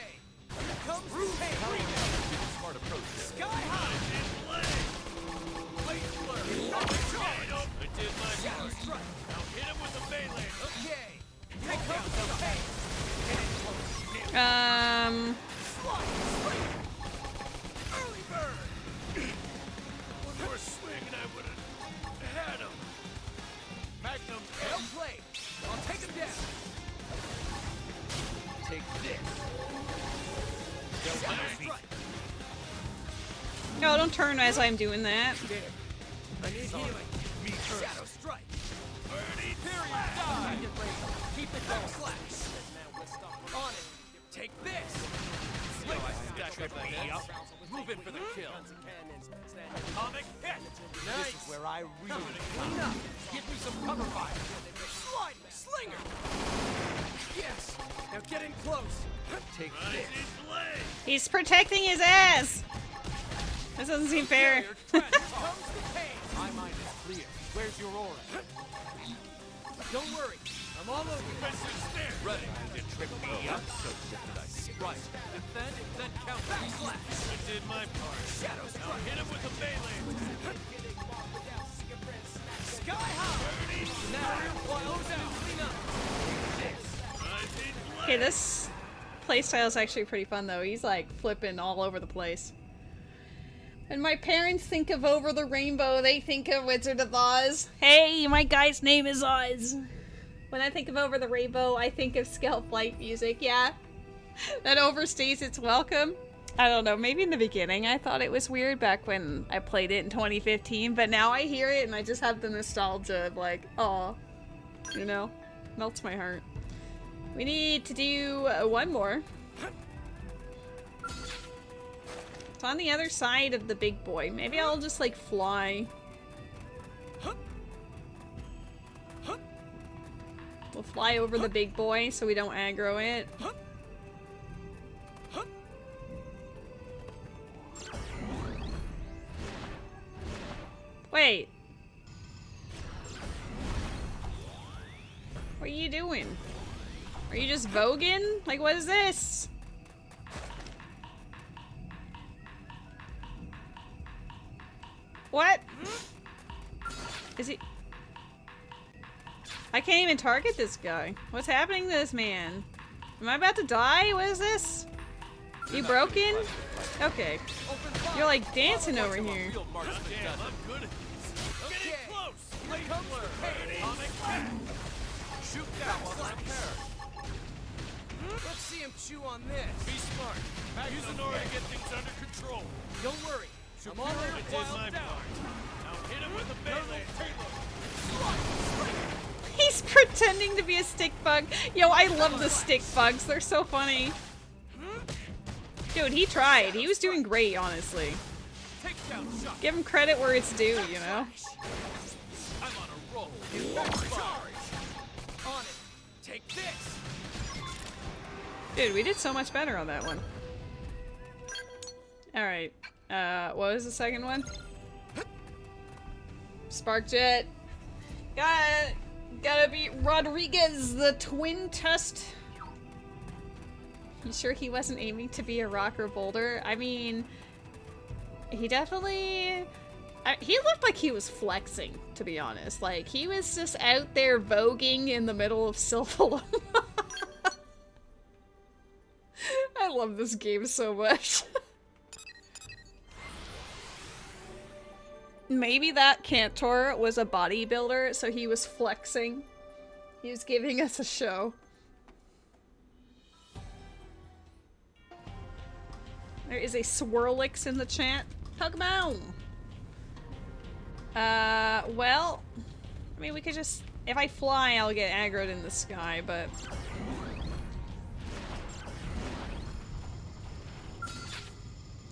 Smart approach here. Sky high. I did my part. Now hit him with the melee. Okay. Take early bird. One more swing and I would have had him. Magnum, well played. I'll take him down. Take this. No, don't turn as I'm doing that. I need healing. Me first. Shadow strike. Burning Die. Keep it going. Slash. On it. Take this. Stack me up. Move in for the kill. Atomic hit. This is where I really clean up. Give me some cover fire. Sliding slinger. Yes. Now get in close. Take this. He's protecting his ass. This doesn't seem fair. My mind is clear. Where's your aura? Don't worry. I'm all over. Ready to trip me up. So shifted I strike. And then counter. I did my part. Shadow Now strike. hit him with the melee. Sky high. Now close out. Clean up. Okay, this playstyle is actually pretty fun though. He's like flipping all over the place. When my parents think of Over the Rainbow, they think of Wizard of Oz. Hey, my guy's name is Oz. When I think of Over the Rainbow, I think of Scale Flight music, yeah. That overstays its welcome. I don't know, maybe in the beginning I thought it was weird back when I played it in 2015, but now I hear it and I just have the nostalgia of like, aw, you know, melts my heart. We need to do one more. It's on the other side of the big boy. Maybe I'll just like fly. We'll fly over the big boy so we don't aggro it. Wait. What are you doing? Are you just voguing? Like, what is this? What? Is he? I can't even target this guy. What's happening to this man? Am I about to die? What is this? You broken? Okay. You're like dancing over here. Damn, I'm good at this. Getting close. Blade blur. Shoot down while I'm prepared. Let's see him chew on this. Be smart. Use an aura to get things under control. Don't worry. I'm all Superior over did while my I'm down. part. Now hit him with a melee. He's pretending to be a stick bug. Yo, I love the stick bugs. They're so funny. Dude, he tried. He was doing great, honestly. Give him credit where it's due, you know? I'm on a roll. Charge. On it. Take this. Dude, we did so much better on that one. Alright. What was the second one? Spark Jet. Gotta beat Rodriguez, the twin test. You sure he wasn't aiming to be a rock or boulder? I mean, he definitely... he looked like he was flexing, to be honest. Like, he was just out there voguing in the middle of Sylphalum. I love this game so much. Maybe that Cantor was a bodybuilder, so he was flexing. He was giving us a show. There is a Swirlix in the chat. Hug him out. Well, I mean, we could just... If I fly, I'll get aggroed in the sky, but...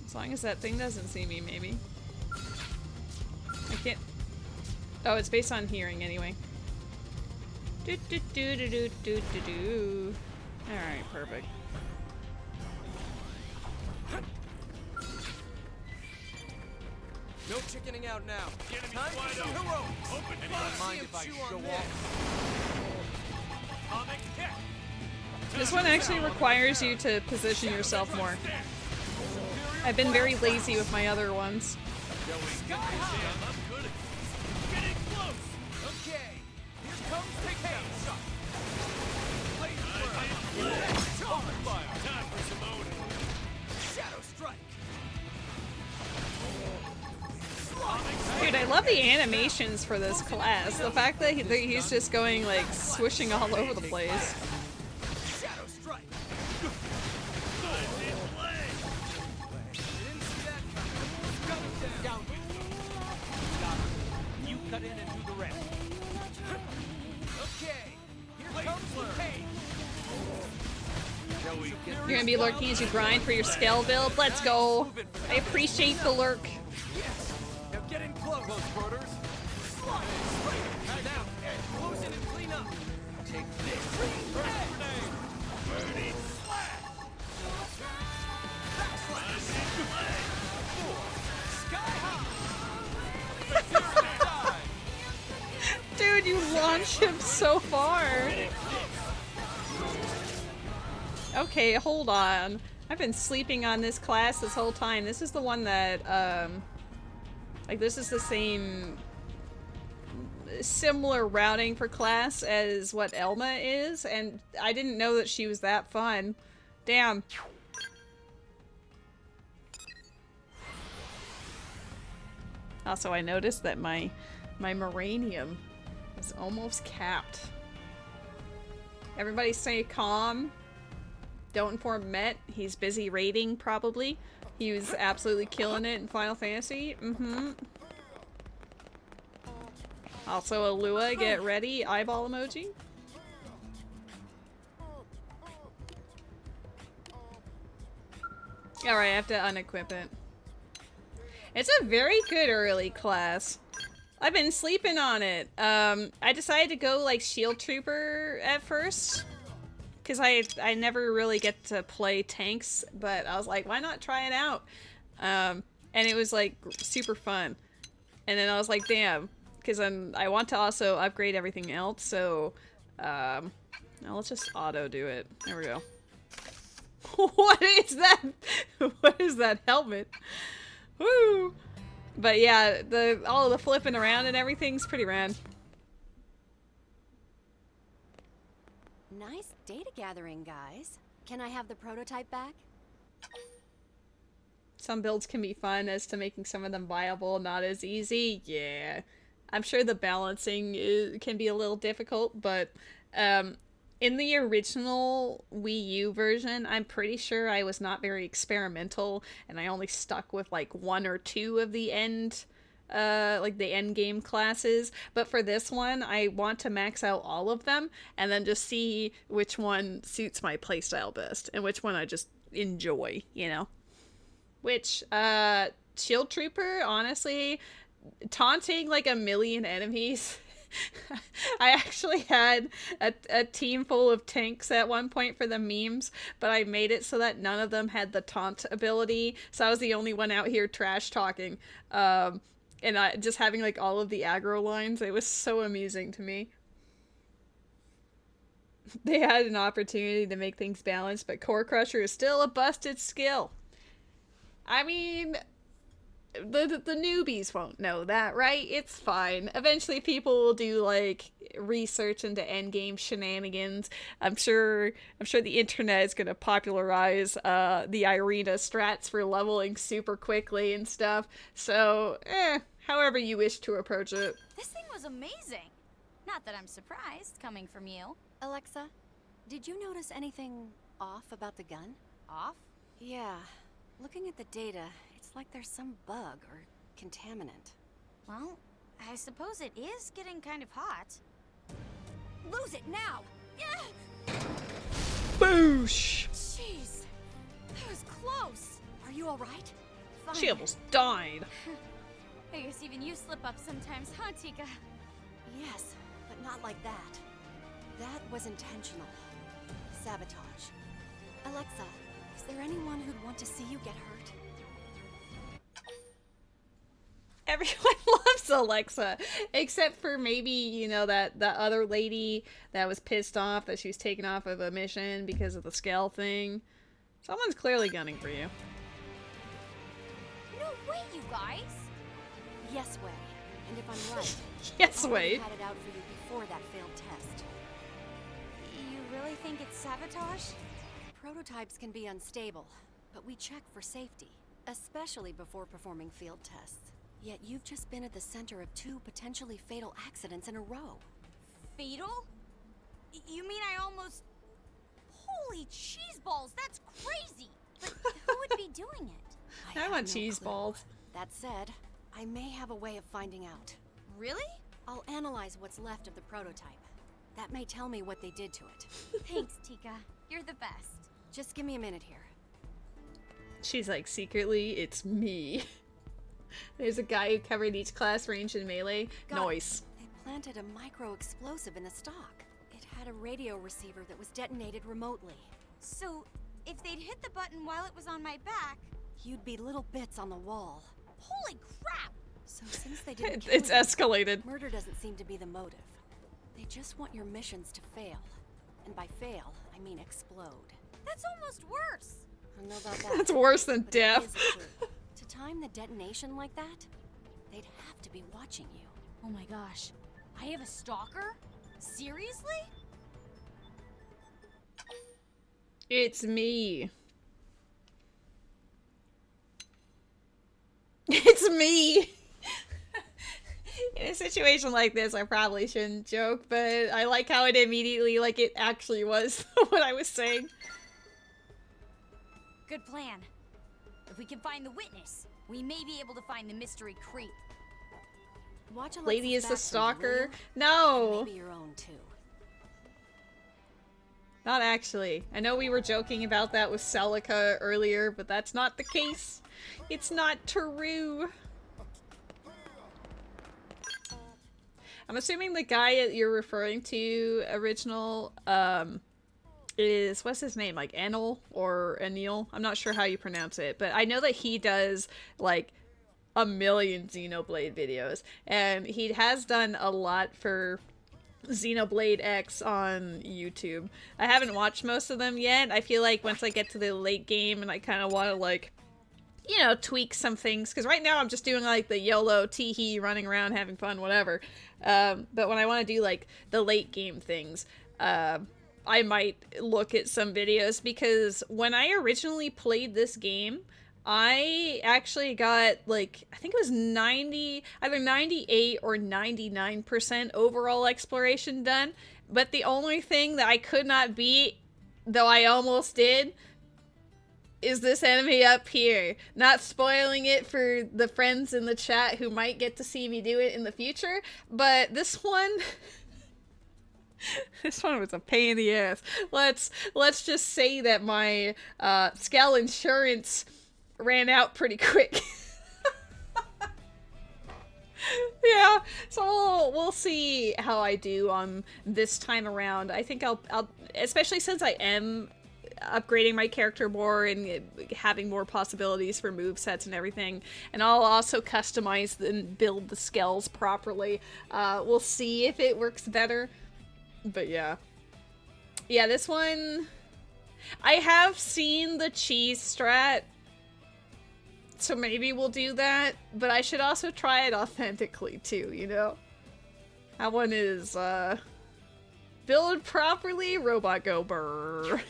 As long as that thing doesn't see me, maybe. I can't... Oh, it's based on hearing anyway. Do do do do do do do do. Alright, perfect. No chickening out now. The enemy's Time wide for some open. heroics. Open Anyone fire. mind if I show off? Atomic kick. This one actually requires you to position yourself more. I've been very lazy with my other ones. Sky high. I'm good at this. Getting close. Okay. Here comes takedown shot. Blade blur. Open fire. Time for some Odin. Shadow strike. Dude, I love the animations for this class. The fact that he's just going like swishing all over the place. Shadow strike. You cut in and do the rest. Okay. Here comes the pain. You're gonna be lurking as you grind for your scale build? Let's go! I appreciate the lurk. Yes. Now get in close. Close quarters. Now, close in and clean up. Take this. First grenade. Ready. Sky high. Dude, you launch him so far. Okay, hold on. I've been sleeping on this class this whole time. This is the one that, like, this is the same... similar routing for class as what Elma is, and I didn't know that she was that fun. Damn. Also, I noticed that my Moranium is almost capped. Everybody stay calm. Don't inform Met. He's busy raiding, probably. He was absolutely killing it in Final Fantasy. Also, Alua, get ready. Eyeball emoji. Alright, I have to unequip it. It's a very good early class. I've been sleeping on it. I decided to go like Shield Trooper at first. Because I never really get to play tanks, but I was like, why not try it out? And it was like super fun. And then I was like, damn. Because I want to also upgrade everything else, so now let's just auto do it. There we go. What is that? What is that helmet? Woo! But yeah, all of the flipping around and everything's pretty rad. Nice data gathering, guys. Can I have the prototype back? some builds can be fun as to making some of them viable, not as easy. Yeah. I'm sure the balancing can be a little difficult, but in the original Wii U version, I'm pretty sure I was not very experimental, and I only stuck with like 1 or 2 of the end game classes. But for this one, I want to max out all of them and then just see which one suits my playstyle best and which one I just enjoy, you know? Which, Shield Trooper, honestly, taunting like a million enemies. I actually had a team full of tanks at one point for the memes, but I made it so that none of them had the taunt ability, so I was the only one out here trash talking. And just having like all of the aggro lines, it was so amusing to me. They had an opportunity to make things balanced, but Core Crusher is still a busted skill. I mean, the newbies won't know that, right? It's fine. Eventually people will do like research into endgame shenanigans. I'm sure the internet is going to popularize the Irina strats for leveling super quickly and stuff. So, however you wish to approach it. This thing was amazing. Not that I'm surprised, coming from you. Alexa, did you notice anything off about the gun? Off? Yeah. Looking at the data, it's like there's some bug or contaminant. Well, I suppose it is getting kind of hot. Lose it now! Boosh! Jeez, that was close. Are you all right? Fine. She almost died. I guess even you slip up sometimes, huh, Tika? Yes, but not like that. That was intentional. Sabotage. Alexa, is there anyone who'd want to see you get hurt? Everyone loves Alexa, except for maybe, you know, that other lady that was pissed off that she was taken off of a mission because of the scale thing. Someone's clearly gunning for you. No way, you guys! Yes way. And if I'm right, yes I way. had it out for you before that failed test. You really think it's sabotage? Prototypes can be unstable, but we check for safety, especially before performing field tests. Yet you've just been at the center of 2 potentially fatal accidents in a row. Fatal? You mean I almost... Holy cheese balls, that's crazy! But who would be doing it? I want cheese balls. That said, I may have a way of finding out. Really? I'll analyze what's left of the prototype. That may tell me what they did to it. Thanks, Tika. You're the best. Just give me a minute here. She's like, secretly, it's me. There's a guy who covered each class range in melee. Noise. They planted a micro-explosive in the stock. It had a radio receiver that was detonated remotely. So, if they'd hit the button while it was on my back... You'd be little bits on the wall. Holy crap! So since they didn't it's kill you, escalated. Murder doesn't seem to be the motive. They just want your missions to fail. And by fail, I mean explode. That's almost worse! I don't know about that. That's worse than but death. it is true. To time the detonation like that, they'd have to be watching you. Oh my gosh. I have a stalker? Seriously? It's me. It's me! In a situation like this, I probably shouldn't joke, but I like how it immediately, like, it actually was what I was saying. Good plan. If we can find the witness, we may be able to find the mystery creep. Watch Alexa's Lady is the back stalker? for me, No! and maybe your own too. Not actually. I know we were joking about that with Celica earlier, but that's not the case. It's not true. I'm assuming the guy that you're referring to, original, is, what's his name, like Enel or Enil? I'm not sure how you pronounce it, but I know that he does, like, a million Xenoblade videos, and he has done a lot for Xenoblade X on YouTube. I haven't watched most of them yet. I feel like once I get to the late game and I kind of want to, like, you know, tweak some things, because right now I'm just doing, like, the YOLO, tee-hee, running around, having fun, whatever. But when I want to do, like, the late game things, I might look at some videos, because when I originally played this game, I actually got, like, I think it was either 98 or 99% overall exploration done, but the only thing that I could not beat, though I almost did, is this enemy up here. Not spoiling it for the friends in the chat who might get to see me do it in the future, but this one... This one was a pain in the ass. Let's just say that my skell insurance ran out pretty quick. Yeah, so we'll see how I do on this time around. I think I'll especially since I am upgrading my character more and having more possibilities for movesets and everything, and I'll also customize and build the skells properly. We'll see if it works better. But yeah. Yeah, this one... I have seen the cheese strat, so maybe we'll do that, but I should also try it authentically too, you know? That one is, build properly, robot go brrr.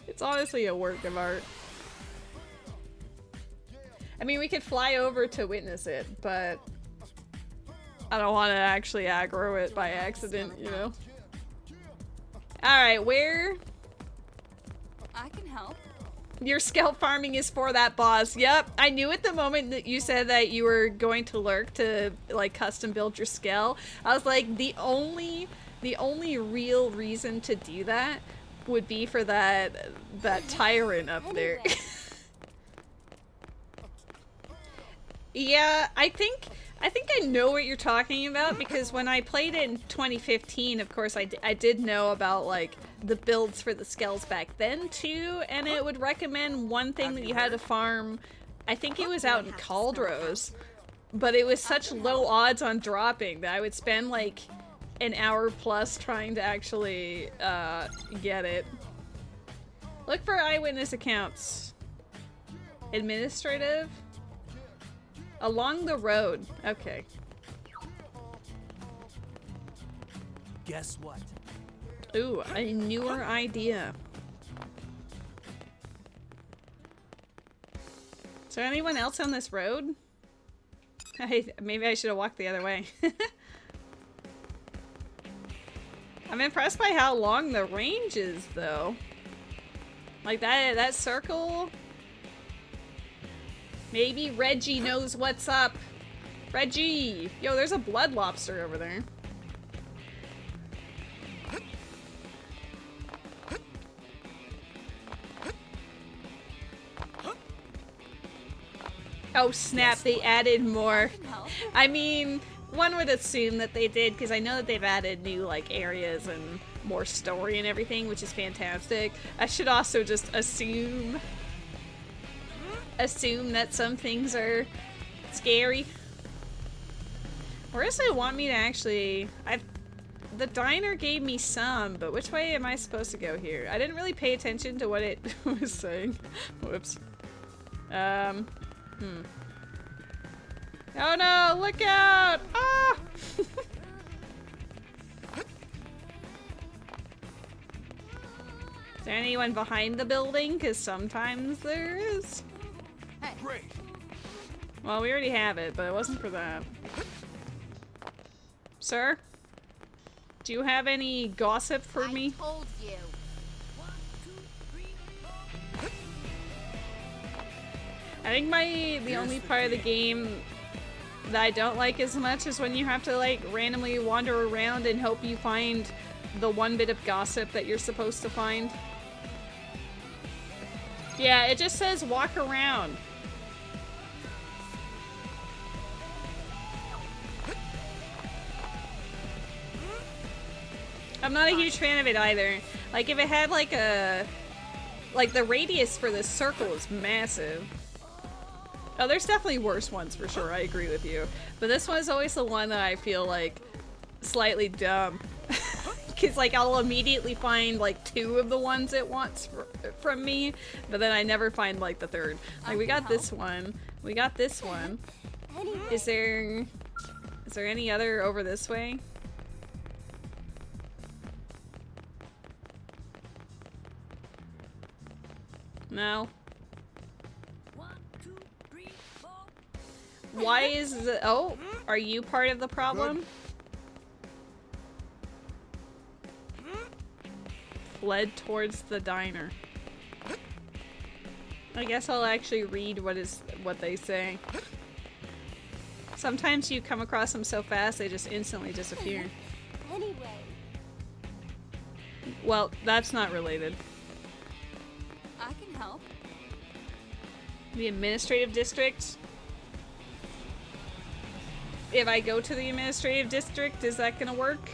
It's honestly a work of art. I mean, we could fly over to witness it, but I don't want to actually aggro it by accident, you know? Alright, where... I can help. Your scalp farming is for that boss. Yep, I knew at the moment that you said that you were going to lurk to, like, custom build your scale. I was like, the only real reason to do that would be for that tyrant up there. Yeah, I think I know what you're talking about, because when I played it in 2015, of course, I did know about, like, the builds for the skells back then, too, and it would recommend one thing that you had to farm. I think it was out in Caldros, but it was such low odds on dropping that I would spend, like, an hour plus trying to actually, get it. Look for eyewitness accounts. Administrative? Along the road. Okay. Guess what? Ooh, a newer idea. Is there anyone else on this road? Maybe I should have walked the other way. I'm impressed by how long the range is, though. Like that circle. Maybe Reggie knows what's up. Reggie! Yo, there's a blood lobster over there. Oh snap, they added more. I mean, one would assume that they did, because I know that they've added new, like, areas and more story and everything, which is fantastic. I should also just assume that some things are scary. Where does it want me to actually... The diner gave me some, but which way am I supposed to go here? I didn't really pay attention to what it was saying. Whoops. Oh no, look out! Ah! Is there anyone behind the building? Because sometimes there is. Great. Well, we already have it, but it wasn't for that. Sir? Do you have any gossip for me? I told you. I think the only part of the game that I don't like as much is when you have to, like, randomly wander around and hope you find the one bit of gossip that you're supposed to find. Yeah, it just says walk around. I'm not a huge fan of it either. Like, if it had, like, like, the radius for this circle is massive. Oh, there's definitely worse ones for sure, I agree with you. But this one is always the one that I feel, like, slightly dumb. Because, like, I'll immediately find, like, 2 of the ones it wants from me, but then I never find, like, the third. Like, we got this one. We got this one. Is there any other over this way? No? Why is the— oh, are you part of the problem? Fled towards the diner. I guess I'll actually read what they say. Sometimes you come across them so fast they just instantly disappear. Anyway. Well, that's not related. I can help. The administrative district? If I go to the administrative district, is that gonna work?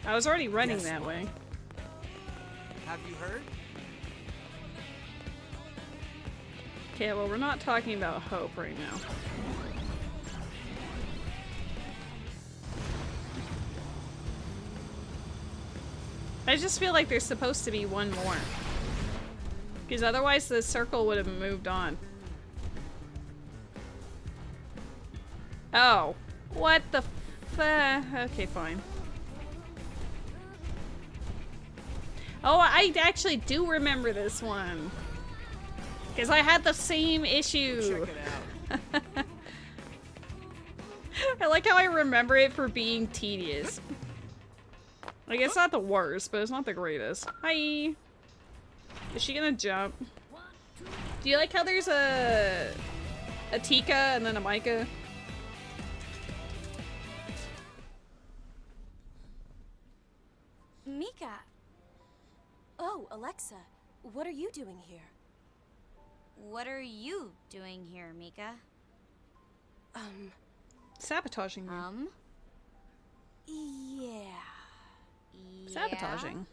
I was already running that way. Have you heard? Okay, well, we're not talking about Hope right now. I just feel like there's supposed to be one more. Because otherwise the circle would have moved on. Oh. What the okay, fine. Oh, I actually do remember this one. Because I had the same issue. Check it out. I like how I remember it for being tedious. Like, it's not the worst, but it's not the greatest. Hi! Is she gonna jump? Do you like how there's a Tika and then a Micah? Mika! Oh, Alexa, what are you doing here? What are you doing here, Mika? Sabotaging me. Yeah. Sabotaging.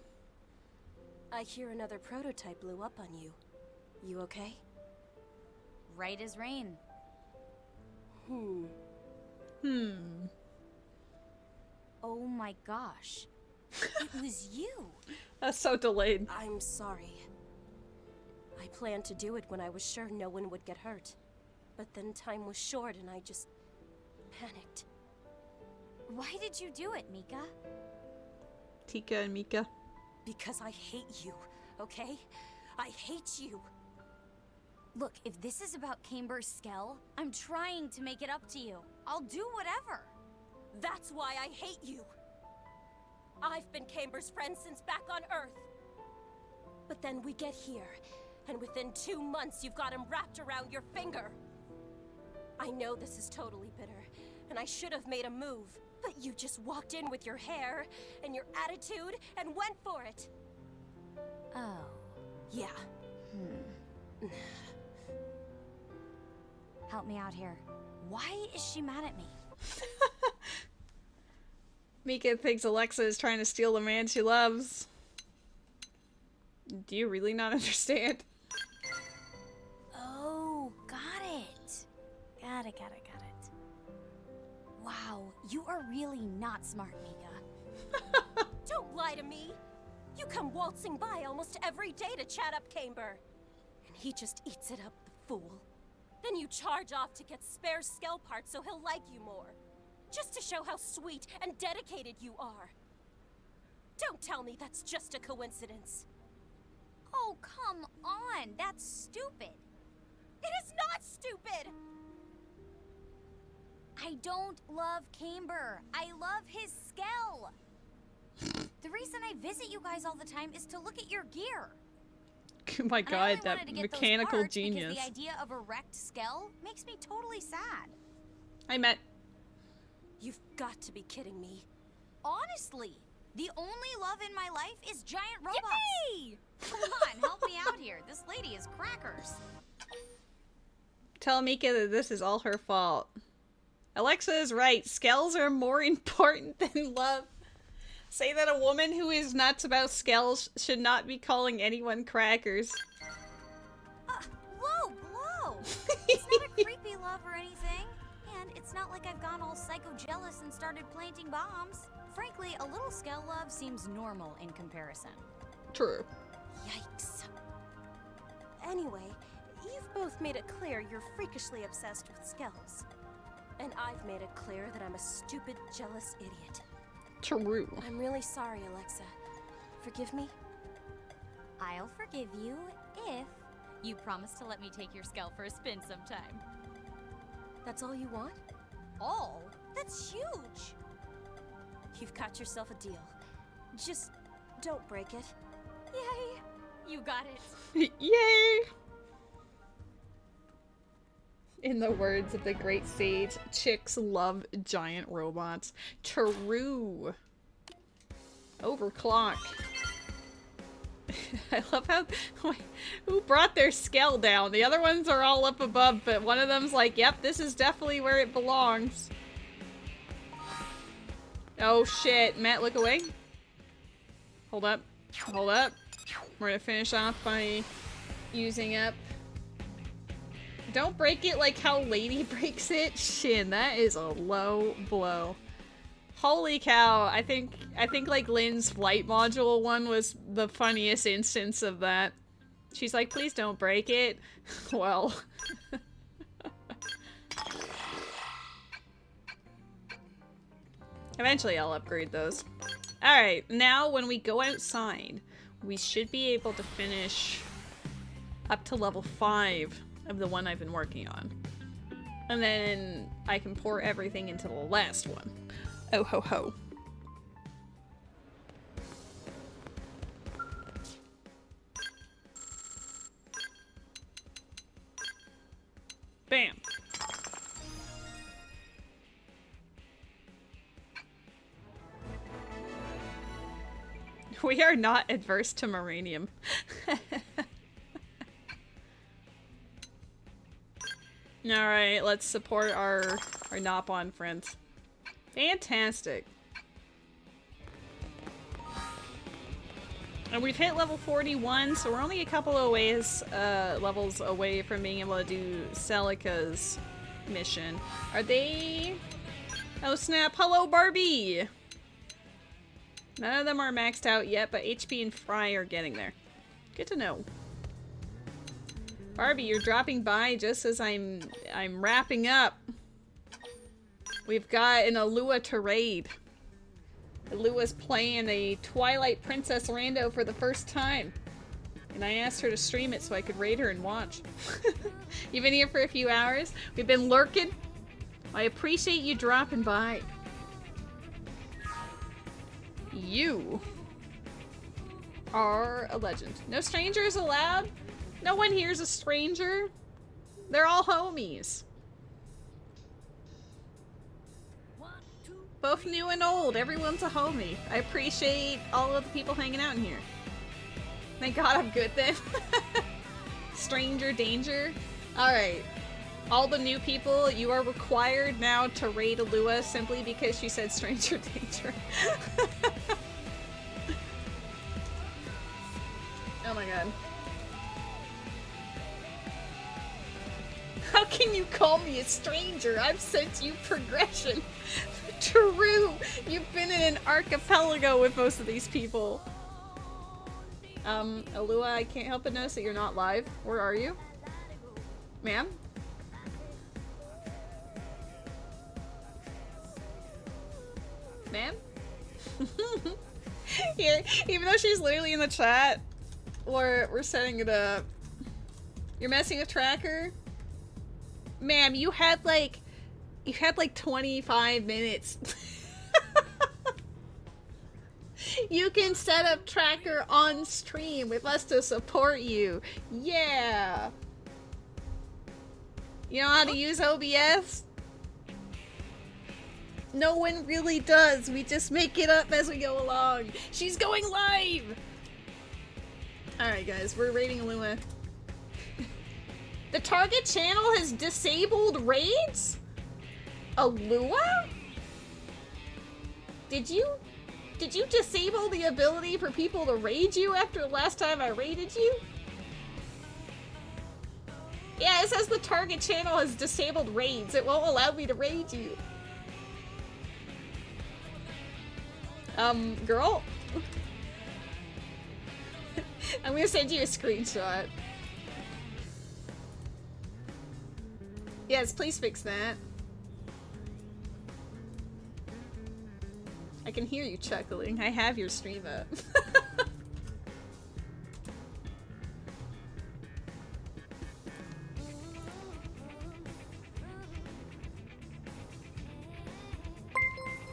I hear another prototype blew up on you. You okay? Right as rain. Oh my gosh. It was you. That's so delayed. I'm sorry. I planned to do it when I was sure no one would get hurt. But then time was short and I just panicked. Why did you do it, Mika? Tika and Mika. Because I hate you, okay? I hate you. Look, if this is about Camber's skell, I'm trying to make it up to you. I'll do whatever. That's why I hate you. I've been Camber's friend since back on Earth. But then we get here, and within 2 months you've got him wrapped around your finger. I know this is totally bitter, and I should have made a move. But you just walked in with your hair and your attitude and went for it. Oh. Yeah. Help me out here. Why is she mad at me? Mika thinks Alexa is trying to steal the man she loves. Do you really not understand? Oh, got it. Got it. Wow, you are really not smart, Mika. Don't lie to me. You come waltzing by almost every day to chat up Camber. And he just eats it up, the fool. Then you charge off to get spare skell parts so he'll like you more. Just to show how sweet and dedicated you are. Don't tell me that's just a coincidence. Oh, come on. That's stupid. It is not stupid! I don't love Camber. I love his skell. The reason I visit you guys all the time is to look at your gear. Oh my god, that mechanical genius. Because the idea of a wrecked skell makes me totally sad. I met. You've got to be kidding me. Honestly, the only love in my life is giant robots. Yippee! Come on, help me out here. This lady is crackers. Tell Mika that this is all her fault. Alexa is right. Skells are more important than love. Say that a woman who is nuts about skells should not be calling anyone crackers. Whoa. It's not a creepy love or anything. And it's not like I've gone all psycho-jealous and started planting bombs. Frankly, a little skell love seems normal in comparison. True. Yikes. Anyway, you've both made it clear you're freakishly obsessed with skells. And I've made it clear that I'm a stupid, jealous idiot. True. I'm really sorry, Alexa. Forgive me? I'll forgive you if you promise to let me take your skell for a spin sometime. That's all you want? All? That's huge! You've got yourself a deal. Just don't break it. Yay! You got it. Yay! In the words of the great sage, chicks love giant robots. True. Overclock. I love how... Who brought their skell down? The other ones are all up above, but one of them's like, yep, this is definitely where it belongs. Oh shit. Matt, look away. Hold up. Hold up. We're gonna finish off by using up... Don't break it like how Lady breaks it. Shin, that is a low blow. Holy cow, I think like Lynn's flight module one was the funniest instance of that. She's like, please don't break it. Well. Eventually I'll upgrade those. Alright, now when we go outside, we should be able to finish up to level 5 of the one I've been working on. And then I can pour everything into the last one. Oh ho ho. Bam. We are not adverse to Maranium. Alright, let's support our Nopon friends. Fantastic. And we've hit level 41, so we're only a couple of levels away from being able to do Celica's mission. Are they... Oh snap, hello Barbie! None of them are maxed out yet, but HP and Frye are getting there. Good to know. Barbie, you're dropping by just as I'm wrapping up. We've got an Alua to raid. Alua's playing a Twilight Princess rando for the first time. And I asked her to stream it so I could raid her and watch. You've been here for a few hours. We've been lurking. I appreciate you dropping by. You are a legend. No strangers allowed? No one here's a stranger. They're all homies. Both new and old. Everyone's a homie. I appreciate all of the people hanging out in here. Thank God I'm good then. Stranger danger. Alright. All the new people, you are required now to raid Alua simply because she said stranger danger. Oh my god. How can you call me a stranger? I've sent you progression. True. You've been in an archipelago with most of these people. Alua, I can't help but notice that you're not live. Where are you? Ma'am? Ma'am? Here, even though she's literally in the chat, we're setting it up. You're messing with tracker? Ma'am, you had like 25 minutes. You can set up tracker on stream with us to support you. Yeah. You know how to use OBS? No one really does. We just make it up as we go along. She's going live! Alright guys, we're raiding Alua. The target channel has disabled raids? Alua? Did you disable the ability for people to raid you after the last time I raided you? Yeah, it says the target channel has disabled raids. It won't allow me to raid you. Girl? I'm gonna send you a screenshot. Yes, please fix that. I can hear you chuckling. I have your stream up.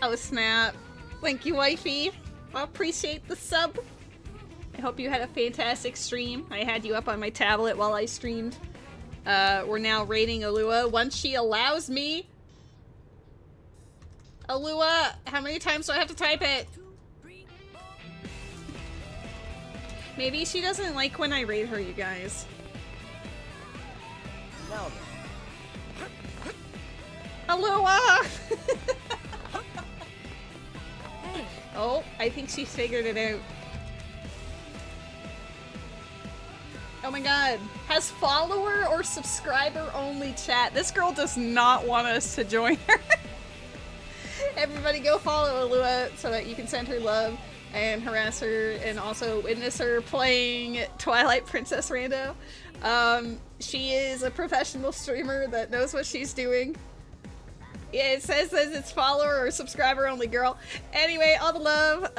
Oh snap. Thank you, wifey. I appreciate the sub. I hope you had a fantastic stream. I had you up on my tablet while I streamed. We're now raiding Alua once she allows me. Alua, how many times do I have to type it? Maybe she doesn't like when I raid her, you guys. Now then. Alua! Oh, I think she figured it out. Oh my god. Has follower or subscriber only chat. This girl does not want us to join her. Everybody go follow Alua so that you can send her love and harass her and also witness her playing Twilight Princess Rando. She is a professional streamer that knows what she's doing. Yeah, it says that it's follower or subscriber only, girl. Anyway, all the love.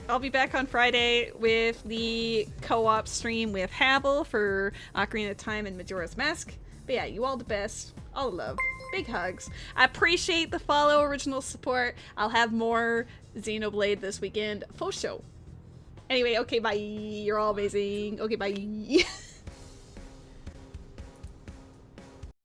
I'll be back on Friday with the co-op stream with Havel for Ocarina of Time and Majora's Mask. But yeah, you all the best. All the love. Big hugs. I appreciate the follow original support. I'll have more Xenoblade this weekend. For sure. Anyway, okay, bye. You're all amazing. Okay, bye.